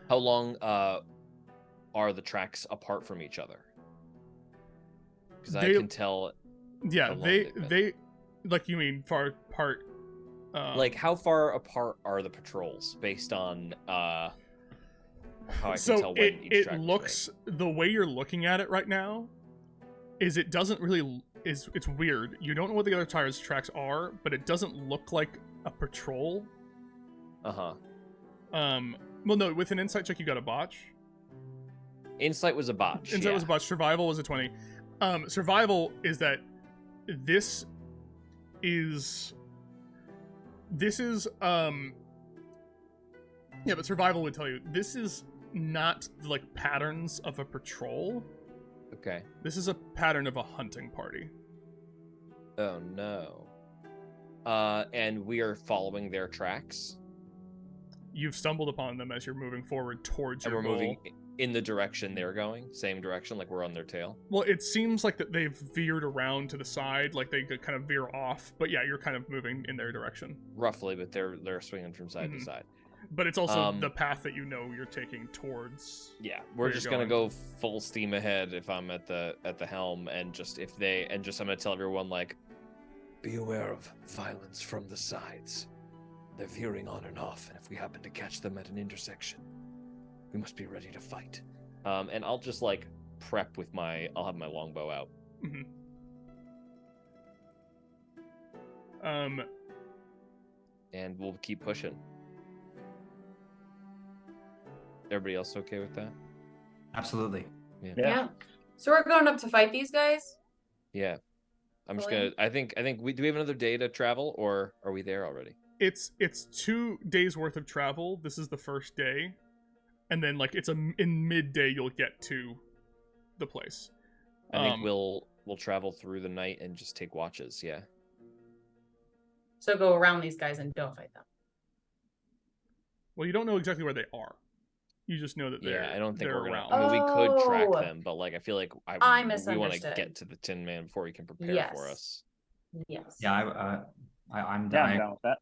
How long are the tracks apart from each other? Because I They- can tell. Yeah, How long they they've been. they like, you mean far apart. Like, how far apart are the patrols based on how I can so tell when each it track was looks, the way you're looking at it right now is it doesn't really it's weird. You don't know what the other tires tracks are, but it doesn't look like a patrol. made. Uh-huh. Well, no, with an insight check you got a botch. Insight was a botch. Insight yeah. was a botch. Survival was a 20. Survival is that this is yeah, but survival would tell you this is not like patterns of a patrol. Okay. This is a pattern of a hunting party. Oh no. And we are following their tracks. You've stumbled upon them as you're moving forward towards And your we're goal. moving in the direction they're going. Same direction, like we're on their tail. Well, it seems like that they've veered around to the side, like they could kind of veer off. But yeah, you're kind of moving in their direction. Roughly, but they're swinging from side to Mhm. side. But it's also Um, the path that you know you're taking towards. Yeah, Where we're you're just gonna going. go full steam ahead if I'm at the helm, and just I'm gonna tell everyone like, Be aware of violence from the sides. They're veering on and off, and if we happen to catch them at an intersection, we must be ready to fight. and I'll just like prep with I'll have my longbow out. Mhm. And we'll keep pushing. Everybody else okay with that? Absolutely. Yeah. So we're going up to fight these guys? Yeah. I'm just Brilliant. gonna. I think do we have another day to travel, or are we there already? It's 2 days worth of travel. This is the first day, and then like in midday you'll get to the place. I think we'll travel through the night and just take watches. Yeah. So go around these guys and don't fight them. Well, you don't know exactly where they are. You just know that they're. Yeah, I don't think they're we're gonna. around. I mean, we could track Oh. them, but like I feel like I we want to misunderstood. get to the Tin Man before he can prepare Yes. for us. Yes. Yeah, I'm Yeah, I'm dying. down with that.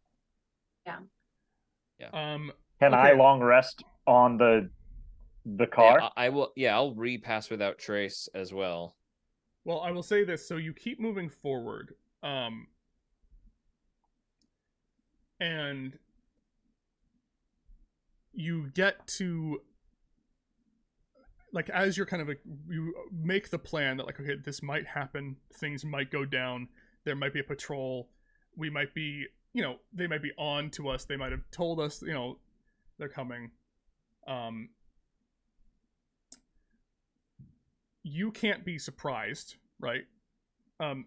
Can I Okay. long rest on the car? Yeah, I will. Yeah, I'll repass without trace as well. Well, I will say this: so you keep moving forward, and you get to, like, as you're kind of like, you make the plan that like, okay, this might happen, things might go down, there might be a patrol, we might be, they might be on to us, they might have told us, they're coming. You can't be surprised, right?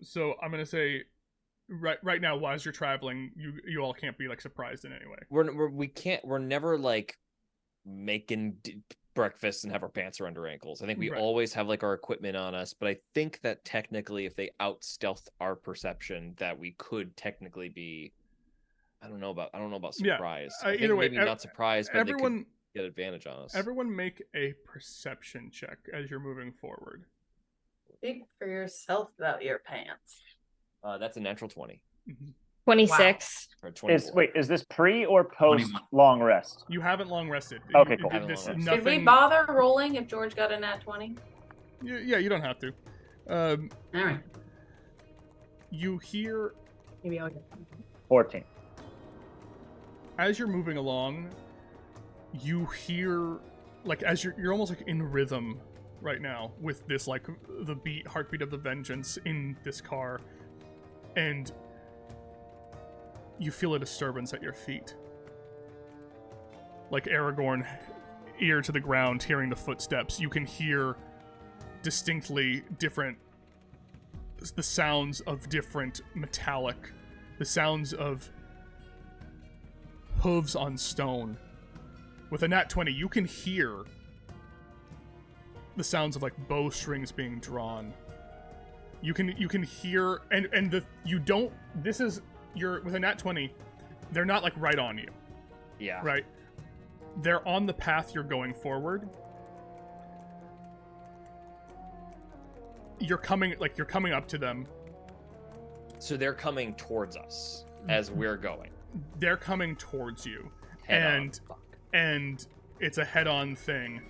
So I'm gonna say, right now, while you're traveling, you all can't be like surprised in any way. We're never like making breakfast and have our pants around our ankles. I think we Right. always have like our equipment on us, but I think that technically if they out stealth our perception, that we could technically be, I don't know about Yeah, surprise. either way, maybe not surprised, but they Everyone, could get advantage on us. everyone, make a perception check as you're moving forward. Think for yourself about your pants. That's a natural 20. Mhm. 26. Or 24. Is this pre or post 21. long rest? You haven't long rested. Okay, You- cool. Haven't This long is rested. Did we nothing. bother rolling if George got a nat 20? Yeah, you don't have to. All right. You hear Maybe I'll get 14. as you're moving along, you hear like as you're almost like in rhythm right now with this like the heartbeat of the vengeance in this car, and you feel a disturbance at your feet. Like Aragorn, ear to the ground, hearing the footsteps, you can hear distinctly the sounds of different metallic, the sounds of hooves on stone. With a nat 20, you can hear the sounds of like bowstrings being drawn. You can hear with a nat 20, they're not like right on you, Yeah. right? They're on the path you're going forward. You're coming up to them. So they're coming towards us as we're going. They're coming towards you. Head on. And it's a head-on thing.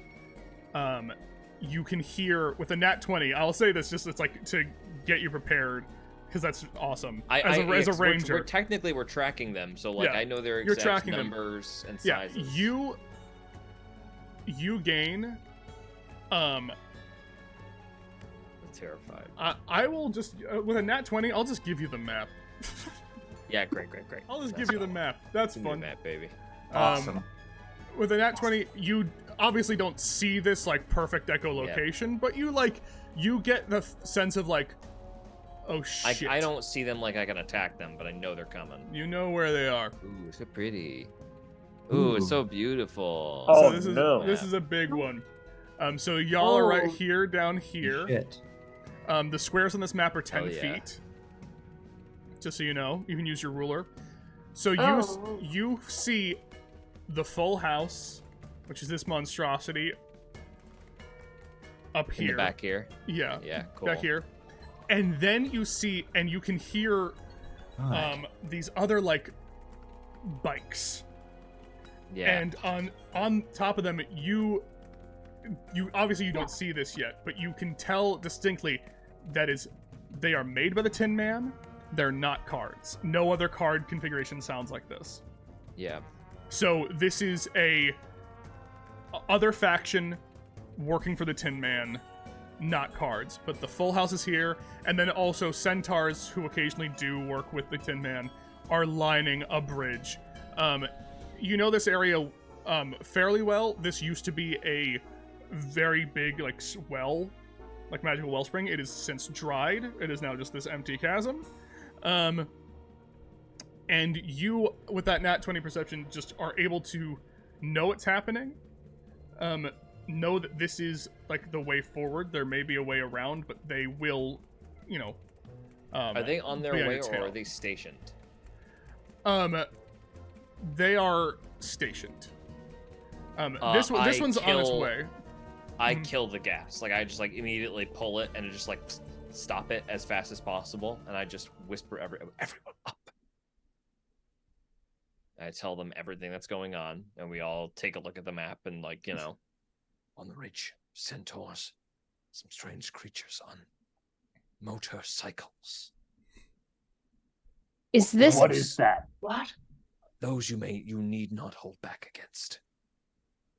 You can hear with a nat 20. I'll say this just it's like to get you prepared because that's awesome. As a ranger, we're technically tracking them, so like Yeah, I know their you're exact tracking them. numbers and yeah, sizes. you gain. I'm terrified. I will just with a nat 20. I'll just give you the map. Yeah, great. I'll just That's give you the fine. map. That's Give me fun. the map, baby. Awesome. With a nat 20, you obviously don't see this like perfect echolocation, but you get the sense of like, oh shit. I don't see them like I can attack them, but I know they're coming. You know where they are. Ooh, so pretty. Ooh, it's Ooh. so beautiful. Oh, So no. this is a big one. So y'all are right Oh. here, down here. Shit. The squares on this map are 10 Oh, yeah. feet. Just so you know, you can use your ruler. So Oh. you see the full house, which is this monstrosity up In here. the back here. Yeah, Yeah, cool. back here. And then you see, and you can hear these other like bikes. Yeah. And on top of them, you obviously you don't see this yet, but you can tell distinctly that they are made by the Tin Man. They're not cards. No other card configuration sounds like this. Yeah. So this is a other faction working for the Tin Man, not cards. But the full house is here, and then also centaurs who occasionally do work with the Tin Man are lining a bridge. You know this area fairly well. This used to be a very big like well, like magical wellspring. It is since dried. It is now just this empty chasm. And you, with that nat 20 perception, just are able to know it's happening. Know that this is like the way forward. There may be a way around, but they will, Are they on their be on way your or tail. are they stationed? They are stationed. This one's on its way. I kill the gas. Like I just like immediately pull it and just like stop it as fast as possible, and I just whisper everyone up. I tell them everything that's going on, and we all take a look at the map and On the ridge, centaurs, some strange creatures on motorcycles. Is this What is that? What? Those you need not hold back against.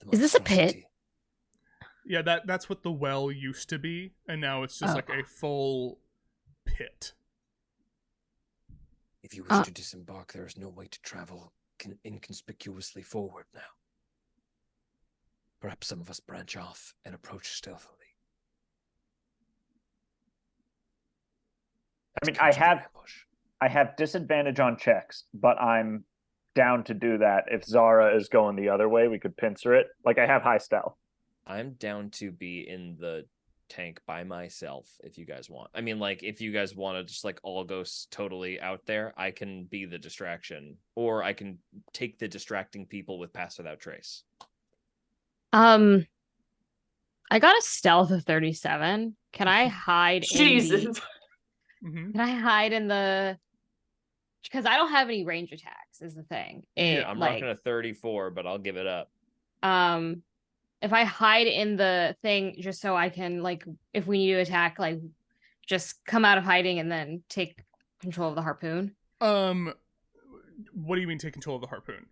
The Is this a pit? monstrosity. Yeah, that's what the well used to be, and now it's just Oh. like a full pit. If you wish to disembark, there is no way to travel inconspicuously forward now. Perhaps some of us branch off and approach stealthily. I mean, Let's catch an ambush. I have disadvantage on checks, but I'm down to do that. If Zara is going the other way, we could pincer it. Like I have high stealth. I'm down to be in the tank by myself if you guys want. I mean, like, if you guys want to just like all go totally out there, I can be the distraction, or I can take the distracting people with Pass Without Trace. I got a stealth of 37. Can I hide Jesus. Mm-hmm. Can I hide in the because I don't have any range attacks. Is the thing. I'm rocking a 34, but I'll give it up. If I hide in the thing just so I can like, if we need to attack, like, just come out of hiding and then take control of the harpoon. What do you mean take control of the harpoon?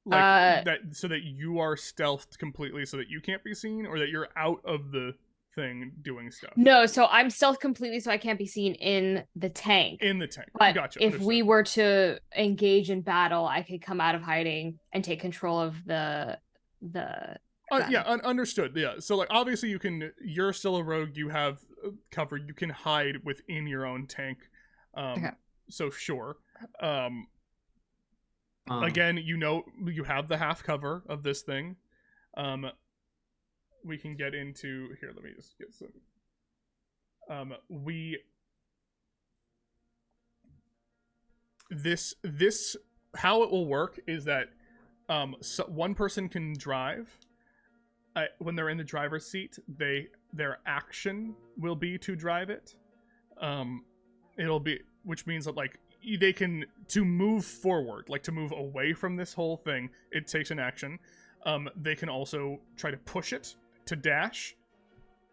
Like that, so that you are stealthed completely, so that you can't be seen, or that you're out of the thing doing stuff? No, so I'm stealth completely, so I can't be seen in the tank. In the tank, but gotcha. If Understood. we were to engage in battle, I could come out of hiding and take control of the. Understood. Yeah, so like obviously you're still a rogue. You have cover. You can hide within your own tank. Okay. So sure. Again, you have the half cover of this thing. We can get into here. Let me just get some. This how it will work is that one person can drive. When they're in the driver's seat, their action will be to drive it. It'll be, which means that like they can, to move forward, like to move away from this whole thing, it takes an action. They can also try to push it to dash.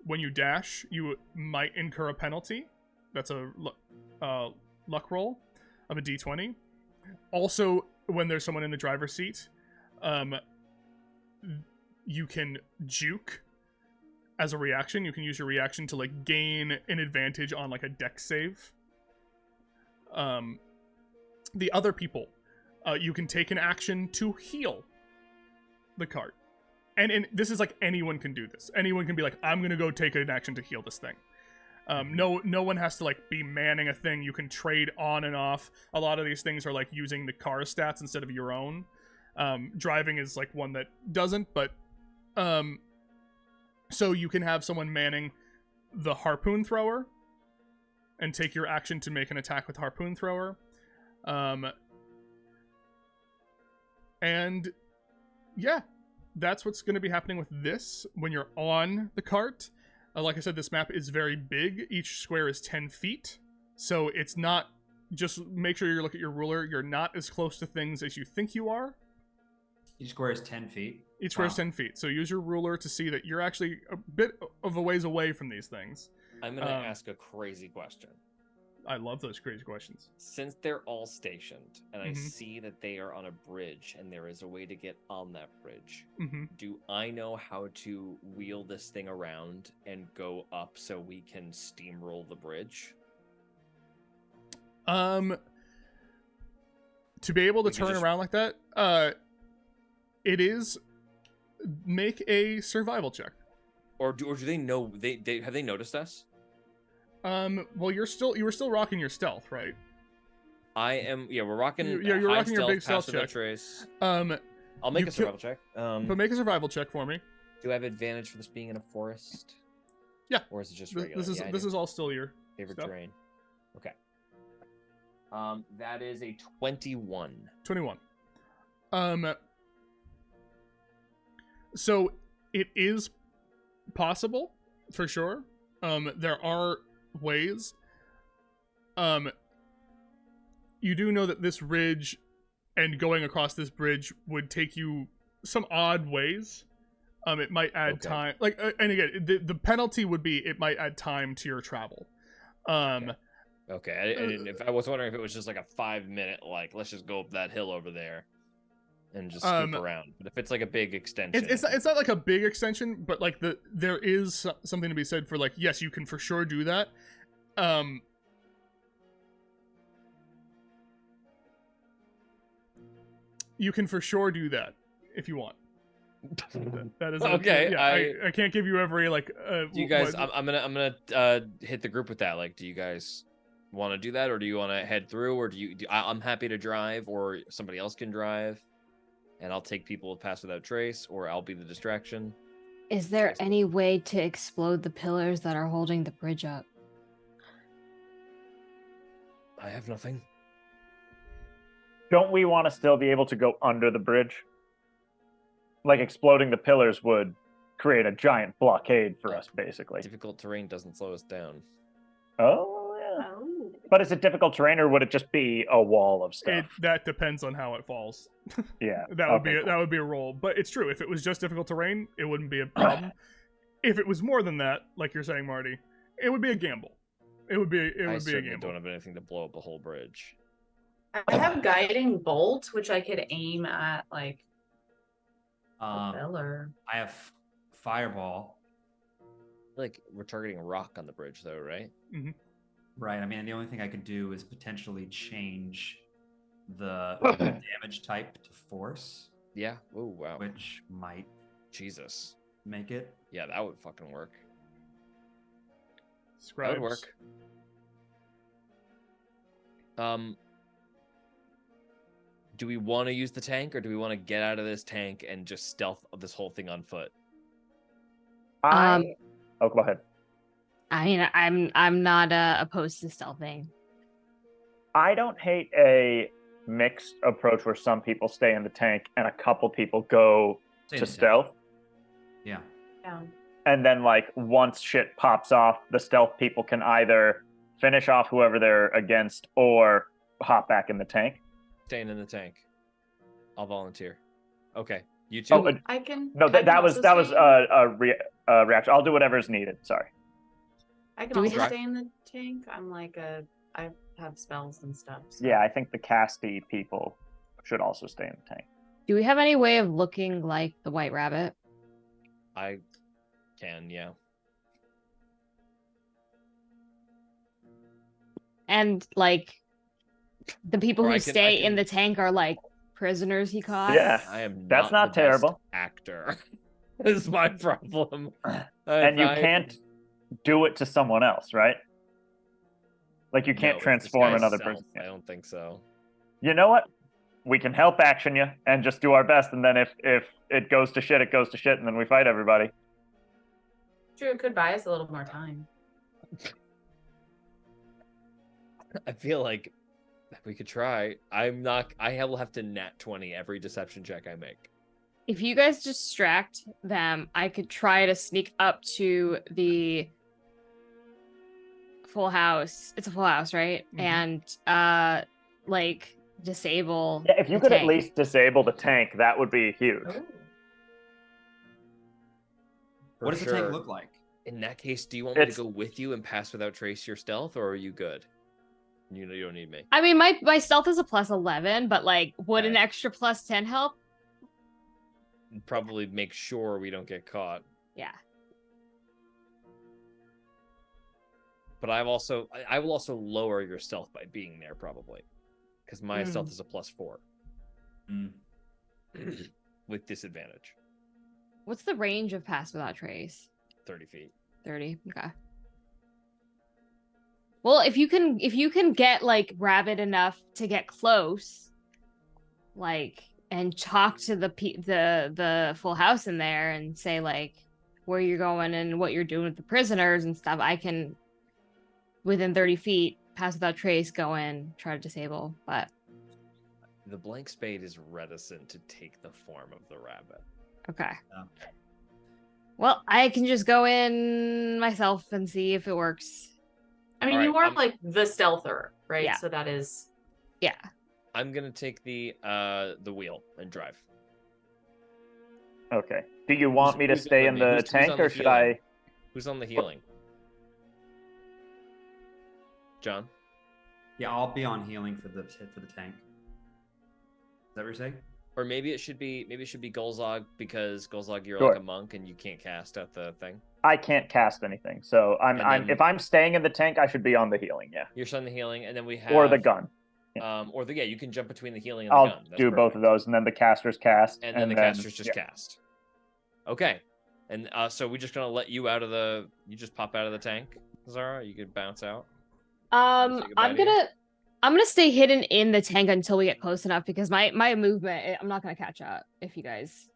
When you dash, you might incur a penalty. That's a luck roll of a d20. Also, when there's someone in the driver's seat, you can juke as a reaction. You can use your reaction to like gain an advantage on like a dex save. The other people, you can take an action to heal the cart. And this is like anyone can do this. Anyone can be like, I'm gonna go take an action to heal this thing. No one has to like be manning a thing. You can trade on and off. A lot of these things are like using the car stats instead of your own. Driving is like one that doesn't, but so you can have someone manning the harpoon thrower and take your action to make an attack with harpoon thrower. And yeah, that's what's going to be happening with this when you're on the cart. Like I said, this map is very big. Each square is 10 feet. So it's not, just make sure you look at your ruler. You're not as close to things as you think you are. Each square is 10 feet. Each square is 10 feet. So use your ruler to see that you're actually a bit of a ways away from these things. I'm going to ask a crazy question. I love those crazy questions. Since they're all stationed, and I see that they are on a bridge, and there is a way to get on that bridge, do I know how to wheel this thing around and go up so we can steamroll the bridge? To be able to turn around like that, it is make a survival check. Or do they know they have they noticed us? Well, you were still rocking your stealth, right? I am. Yeah, we're rocking. You're rocking your big stealth check. Trace. I'll make a survival check. But make a survival check for me. Do I have advantage for this being in a forest? Yeah. Or is it just regular? This is all still your favorite stuff. terrain. Okay. That is a 21. 21. So it is possible for sure. There are ways. You do know that this ridge and going across this bridge would take you some odd ways. It might add time. Like, and again, the penalty would be it might add time to your travel. Okay. If I was wondering if it was just like a 5-minute, like, let's just go up that hill over there and just scoop around. But if it's like a big extension, it's not like a big extension, but like there is something to be said for like, yes, you can for sure do that. You can for sure do that if you want. That is okay. I can't give you every like. Do you guys? I'm gonna hit the group with that. Like, do you guys want to do that, or do you want to head through, or I'm happy to drive, or somebody else can drive, and I'll take people with Pass Without Trace, or I'll be the distraction. Is there any way to explode the pillars that are holding the bridge up? I have nothing. Don't we want to still be able to go under the bridge? Like, exploding the pillars would create a giant blockade for us, basically. Difficult terrain doesn't slow us down. Oh, yeah. Oh. But is it difficult terrain, or would it just be a wall of stuff? That depends on how it falls. Yeah. That would be cool. that would be a roll. But it's true. If it was just difficult terrain, it wouldn't be a problem. If it was more than that, like you're saying, Marty, it would be a gamble. It would be I a certainly gamble. don't have anything to blow up the whole bridge. I have guiding bolt, which I could aim at like a Um, pillar. I have fireball. Like we're targeting a rock on the bridge, though, right? Right. I mean, the only thing I could do is potentially change the damage type to force, Yeah. Oh wow. which might Jesus. make it. Yeah, that would fucking work. Scribes. That would work. Do we want to use the tank, or do we want to get out of this tank and just stealth this whole thing on foot? Oh, go ahead. I mean, I'm not opposed to stealthing. I don't hate a mixed approach where some people stay in the tank and a couple people go Stay in to the tank. stealth. Yeah. Yeah. And then, like, once shit pops off, the stealth people can either finish off whoever they're against or hop back in the tank. Staying in the tank. I'll volunteer. Okay. You two? Oh, I can. no, I can that was also stay- a reaction. I'll do whatever's needed. Sorry. I can Do we also have- stay in the tank. I have spells and stuff. So. Yeah, I think the casty people should also stay in the tank. Do we have any way of looking like the White Rabbit? I can, yeah. And like the people Or who I stay in can- the tank are like prisoners he caught. Yeah. I am That's not the best terrible. actor. Is my problem. And you can't do it to someone else, right? Like, you can't transform another person. I don't think so. You know what? We can help action you and just do our best, and then if it goes to shit, it goes to shit, and then we fight everybody. True, it could buy us a little more time. I feel like we could try. I will have to nat 20 every deception check I make. If you guys distract them, I could try to sneak up to the full house. It's a full house, right? Mhm. And like disable. Yeah, if you the could at tank. least disable the tank, that would be huge. Oh. For What does the sure. tank look like? In that case, do you want me It's- to go with you and pass without trace your stealth, or are you good? You know you don't need me. I mean, my stealth is a +11, but like, would an Okay. extra +10 help? Probably make sure we don't get caught. Yeah. But I will also lower your stealth by being there, probably, because my stealth is a +4 Mm. with disadvantage. What's the range of pass without trace? 30 feet. 30. Okay. Well, if you can get like rabid enough to get close, like, and talk to the full house in there and say like where you're going and what you're doing with the prisoners and stuff, I can within 30 feet pass without trace go in, try to disable. But The blank spade is reticent to take the form of the rabbit. okay. Yeah. Well, I can just go in myself and see if it works. I mean, All you right, are like the stealther, right? Yeah. So that is. Yeah. I'm gonna take the wheel and drive. Okay. Do you want me to who's stay on in the- the who's tank, on the or should healing? I? Who's on the healing? John. Yeah, I'll be on healing for the tank. Is that what you're saying? Or maybe it should be Golzog, because Golzog, you're Sure. like a monk and you can't cast at the thing. I can't cast anything, so And then- if I'm staying in the tank, I should be on the healing, yeah, You're on the healing, and then we have or the gun. you can jump between the healing and the I'll gun. That's do both of perfect. those, and then the casters cast, And then the casters just yeah. cast. Okay, and so we're just gonna let you out of the. You just pop out of the tank, Zara. You could bounce out. Say goodbye I'm to you. gonna stay hidden in the tank until we get close enough because my movement, I'm not gonna catch up if you guys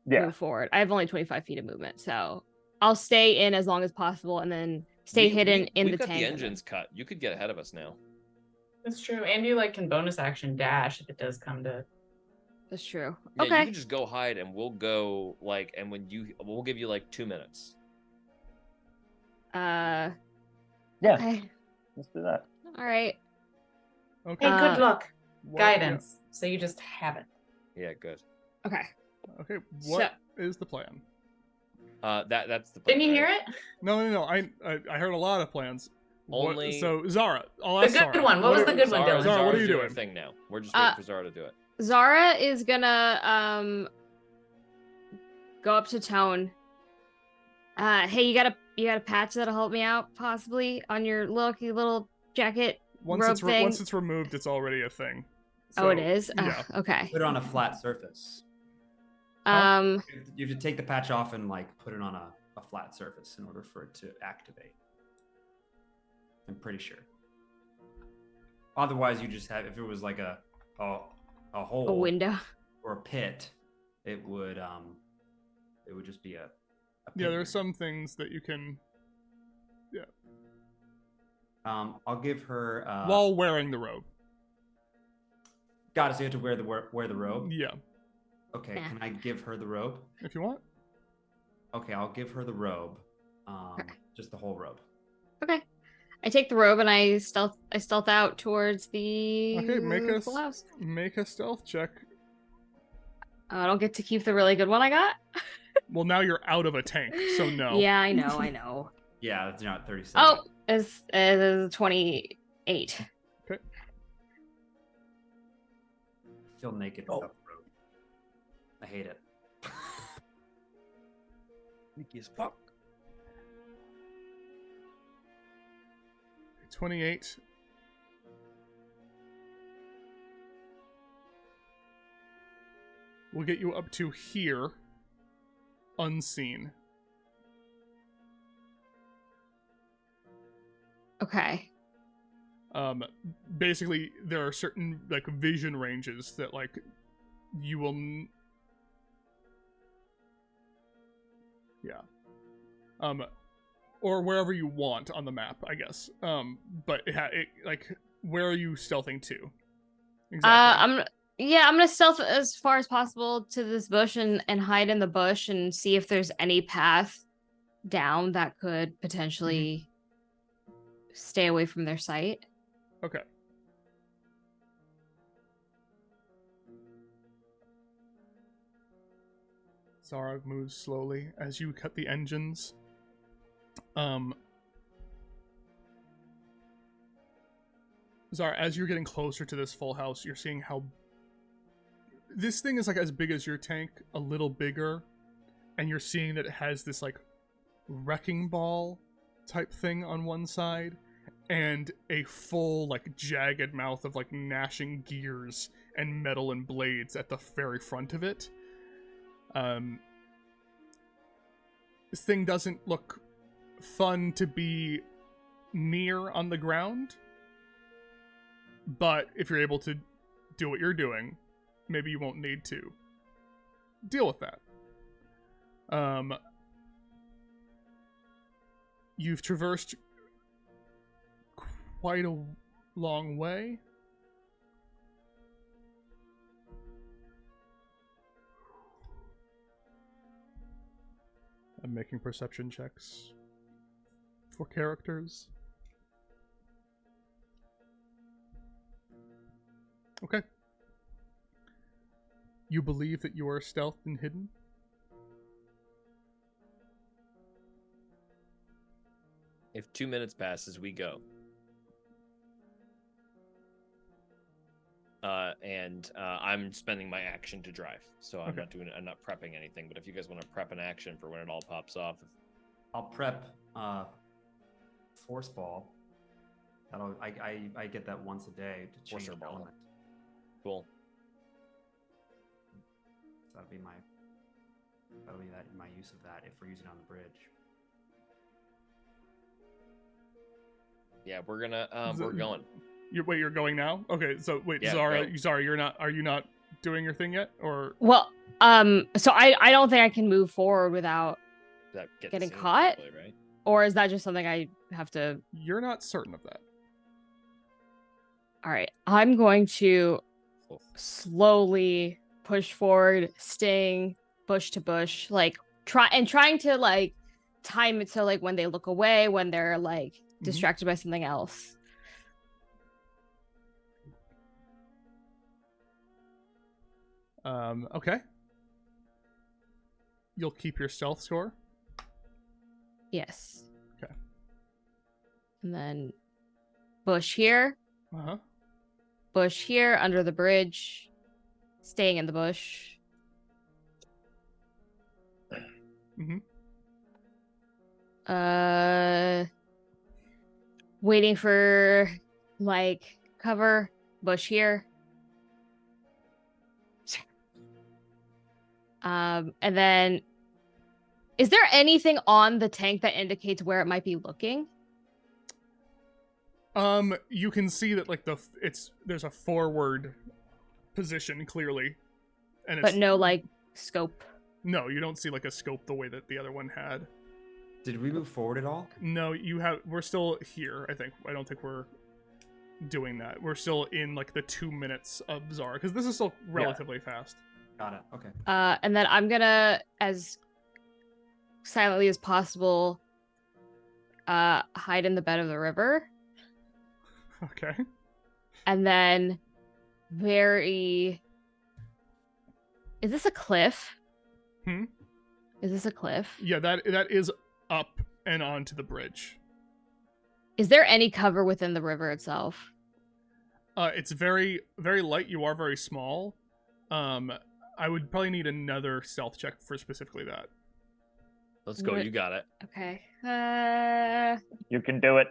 Yeah. move forward. I have only 25 feet of movement, so I'll stay in as long as possible and then stay hidden in we've the got tank. the and then- engines cut. You could get ahead of us now. That's true. And you like can bonus action dash if it does come to. That's true. Yeah, you Okay. can just go hide, and we'll go and we'll give you like 2 minutes. Yeah. Okay. Let's do that. All right. Okay. Hey, good luck. What- Guidance. So you just have it. Yeah, good. Okay. yeah. Okay. What is the plan? That's the plan. Didn't you hear right? it? No. I heard a lot of plans. Only- So Zara, I'll The ask good Zara. one. What was the good one, Zara, Dylan? Zara, what are Zara's you doing doing? her thing now. We're just waiting for Zara to do it. Zara is gonna go up to Tone. Hey, you got a patch that'll help me out possibly on your little jacket Once robe it's thing. once it's removed, it's already a thing. Oh, it So, is. Yeah. Okay. Put it on a flat surface. You have to take the patch off and like put it on a flat surface in order for it to activate. I'm pretty sure. Otherwise, you just have, if it was like a hole, A window. or a pit, it would just be a pit. Yeah, there are some things that you can I'll give her while wearing the robe. got it, so you have to wear the robe. Yeah, Okay, Yeah. can I give her the robe? if you want. Okay, I'll give her the robe. Just the whole robe. Okay. I take the robe and I stealth out towards the Okay, full house. make a stealth check. I don't get to keep the really good one I got. Well, now you're out of a tank, so no. Yeah, I know. Yeah, it's not 37. Oh, it's 28. Still naked without the robe. I hate it. Sneaky as fuck. 28. We'll get you up to here, unseen. Okay. Basically, there are certain like vision ranges that like you will. Yeah. Or wherever you want on the map, I guess. But like, where are you stealthing to? Exactly. I'm gonna stealth as far as possible to this bush and hide in the bush and see if there's any path down that could potentially stay away from their sight. Okay. Zara moves slowly as you cut the engines. Zara, as you're getting closer to this full house, you're seeing how this thing is like as big as your tank, a little bigger, and you're seeing that it has this like wrecking ball type thing on one side and a full like jagged mouth of like gnashing gears and metal and blades at the very front of it. This thing doesn't look fun to be near on the ground, but if you're able to do what you're doing, maybe you won't need to deal with that. You've traversed quite a long way. I'm making perception checks for characters. Okay. You believe that you are stealthed and hidden? If 2 minutes passes, we go. I'm spending my action to drive, so I'm not prepping anything. But if you guys want to prep an action for when it all pops off, I'll prep force ball. I get that once a day to change Forcer ball. element. Cool. So that'll be my use of that if we're using it on the bridge. Yeah, we're gonna we're going. You're going now? Okay, so wait, Yeah, Zara, go. are you not doing your thing yet? Or Well, so I don't think I can move forward without, That gets Getting seen, caught? probably, right? or is that just something I have to? you're not certain of that. All right, I'm going to Cool. slowly push forward, staying bush to bush, like trying to like time it so like when they look away, when they're like distracted by something else. Okay. You'll keep your stealth score. Yes. Okay. And then bush here, Uh-huh. bush here, under the bridge, staying in the bush. Mm-hmm. Waiting for like cover, bush here. And then is there anything on the tank that indicates where it might be looking? You can see that like there's a forward position clearly, and it's, But no like scope. no, you don't see like a scope the way that the other one had. Did we move forward at all? No, we're still here. I don't think we're doing that. We're still in like the 2 minutes of Zara because this is still relatively fast. Got it. Okay. And then I'm gonna, as silently as possible, hide in the bed of the river. Okay. And then is this a cliff? Is this a cliff? Yeah, that is up and onto the bridge. Is there any cover within the river itself? It's very, very light. You are very small. I would probably need another stealth check for specifically that. Let's go. What- You got it. Okay. You can do it.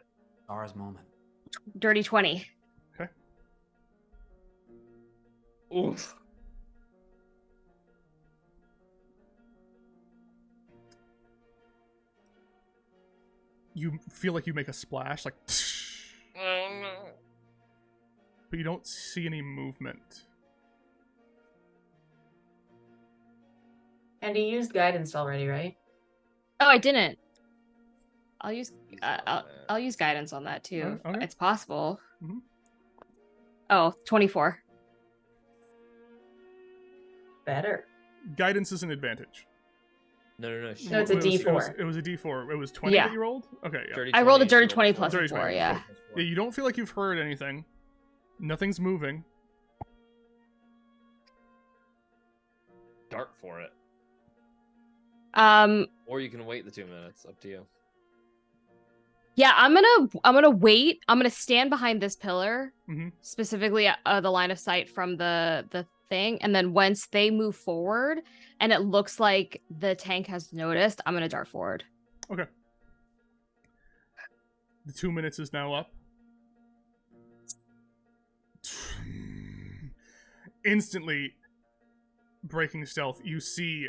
Zara's moment. Dirty 20. Okay. Oof. You feel like you make a splash, like, but you don't see any movement. And he used guidance already, right? Oh, I didn't. I'll use I'll use guidance on that too. Okay. It's possible. Mhm. Oh, 24. Better. Guidance is an advantage. No. No, it's a It was- D4. It was a D4. It was 20 Yeah. that you rolled? Okay, yeah. Dirty I rolled a 20, dirty so 20 four. plus Dirty 4, 20, yeah. Yeah, you don't feel like you've heard anything. Nothing's moving. Dart for it. Or you can wait the 2 minutes. Up to you. Yeah, I'm gonna wait. I'm gonna stand behind this pillar, Mhm. specifically the line of sight from the thing, and then once they move forward, and it looks like the tank has noticed, I'm gonna dart forward. Okay. The 2 minutes is now up. Instantly breaking stealth, you see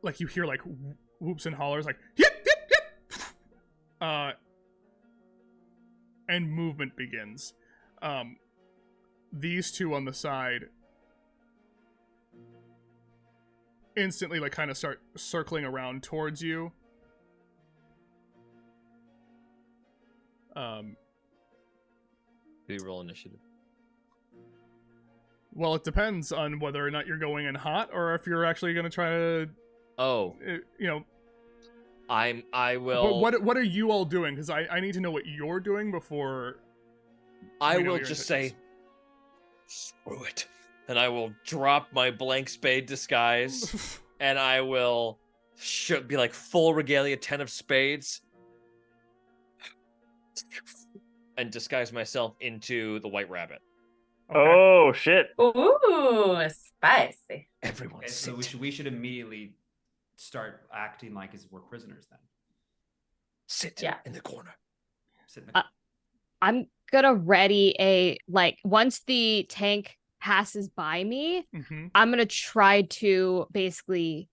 like you hear like whoops and hollers like yip yip yip, and movement begins. These two on the side instantly like kind of start circling around towards you. Do you roll initiative? Well, it depends on whether or not you're going in hot or if you're actually going to try to, Oh, you know. I will. What are you all doing? Because I need to know what you're doing before. I we know will your just say, intentions. screw it, and I will drop my blank spade disguise, and I will be like full regalia, 10 of spades, and disguise myself into the white rabbit. Okay. Oh shit! Ooh, spicy. Everyone Okay, sit. so we should immediately start acting like as we're prisoners then. Sit Yeah. in the corner. Sit in the I'm gonna ready a like once the tank passes by me, Mhm. I'm gonna try to basically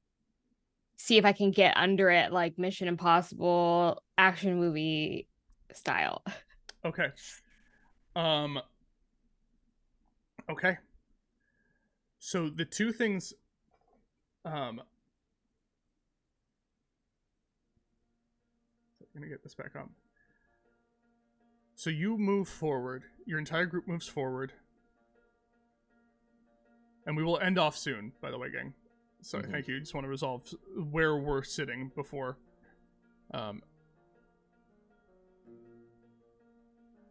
see if I can get under it like Mission Impossible action movie style. Okay. Okay. So the two things I'm gonna get this back up. So you move forward. Your entire group moves forward. And we will end off soon, by the way, gang. So thank you. Just want to resolve where we're sitting before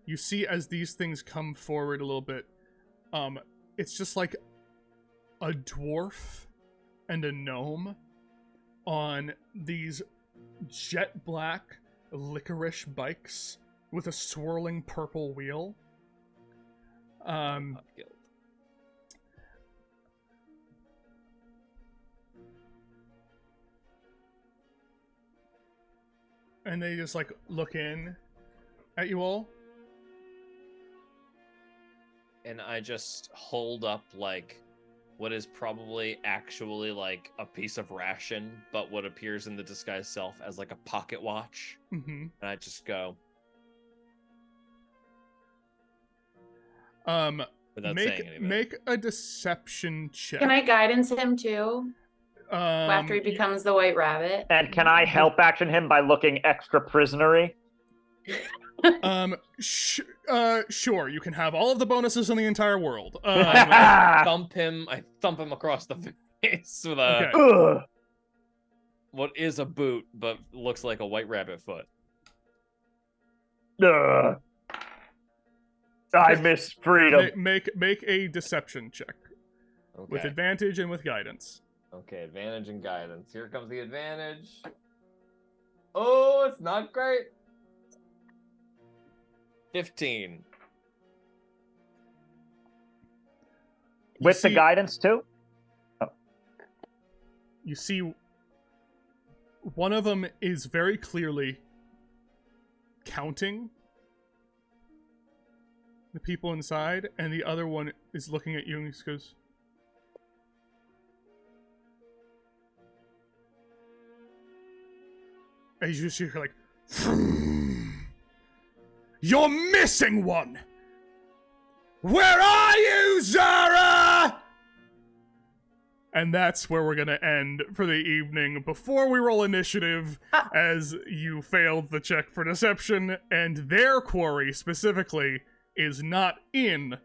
you see as these things come forward a little bit, it's just like a dwarf and a gnome on these jet black licorice bikes with a swirling purple wheel. And they just like look in at you all. And I just hold up like what is probably actually like a piece of ration, but what appears in the disguised self as like a pocket watch. Mm-hmm. And I just go. Without saying anything. Make a deception check. Can I guidance him too? After he becomes the white rabbit. And can I help action him by looking extra prisonery? Sure. You can have all of the bonuses in the entire world. I thump him across the face with a what is a boot, but looks like a white rabbit foot. I miss freedom. Make a deception check with advantage and with guidance. Okay, advantage and guidance. Here comes the advantage. Oh, it's not great. 15. With the guidance too? Oh. You see, one of them is very clearly counting the people inside, and the other one is looking at you and just goes, and you just hear like, "You're missing one! Where are you, Zara?" And that's where we're gonna end for the evening before we roll initiative, as you failed the check for deception, and their quarry specifically is not in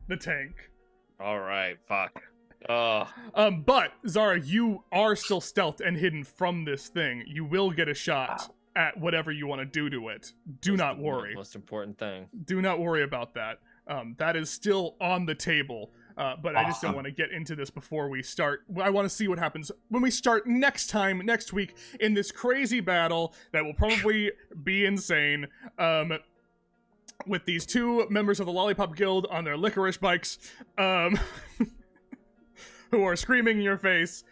the tank. All right, fuck. But Zara, you are still stealthed and hidden from this thing. You will get a shot at whatever you want to do to it. Do not worry. Most important thing. Do not worry about that. That is still on the table. But I just don't want to get into this before we start. I want to see what happens when we start next week, in this crazy battle that will probably be insane. With these two members of the Lollipop Guild on their licorice bikes, who are screaming in your face.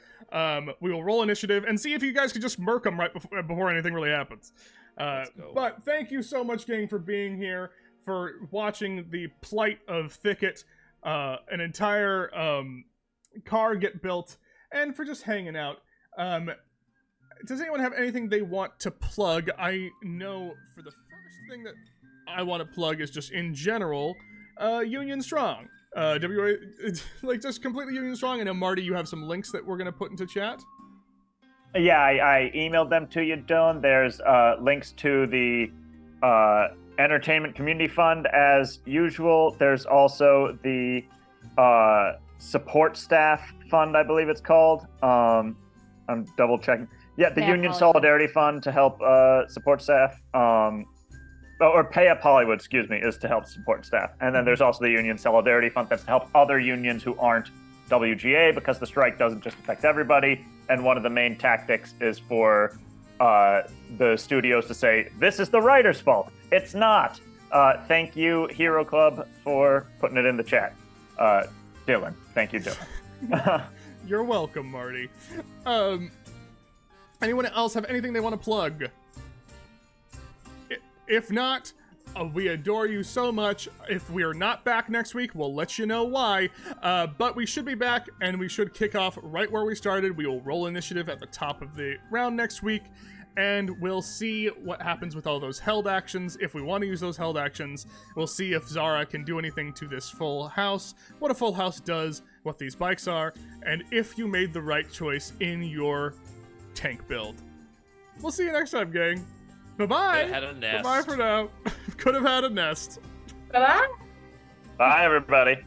We will roll initiative and see if you guys can just murk them right before anything really happens. But thank you so much, gang, for being here, for watching the plight of Thicket, an entire car get built, and for just hanging out. Does anyone have anything they want to plug? I know for the first thing that I want to plug is just in general, Union Strong. Like just completely Union Strong. I know, Marty, you have some links that we're going to put into chat. Yeah, I emailed them to you, Dylan. There's links to the Entertainment Community Fund as usual. There's also the Support Staff Fund, I believe it's called. I'm double checking. Yeah, the Union Solidarity Fund to help support staff. Or Pay Up Hollywood, excuse me, is to help support staff. And then there's also the Union Solidarity Fund that's to help other unions who aren't WGA, because the strike doesn't just affect everybody. And one of the main tactics is for the studios to say, this is the writer's fault. It's not. Thank you, Hero Club, for putting it in the chat. Dylan. Thank you, Dylan. You're welcome, Marty. Anyone else have anything they want to plug? If not, we adore you so much. If we are not back next week, we'll let you know why. But we should be back, and we should kick off right where we started. We will roll initiative at the top of the round next week, and we'll see what happens with all those held actions. If we want to use those held actions, we'll see if Zara can do anything to this full house, what a full house does, what these bikes are, and if you made the right choice in your tank build. We'll see you next time, gang. Bye-bye. Had a nest. Bye for now. Could have had a nest. Bye-bye. Bye, everybody.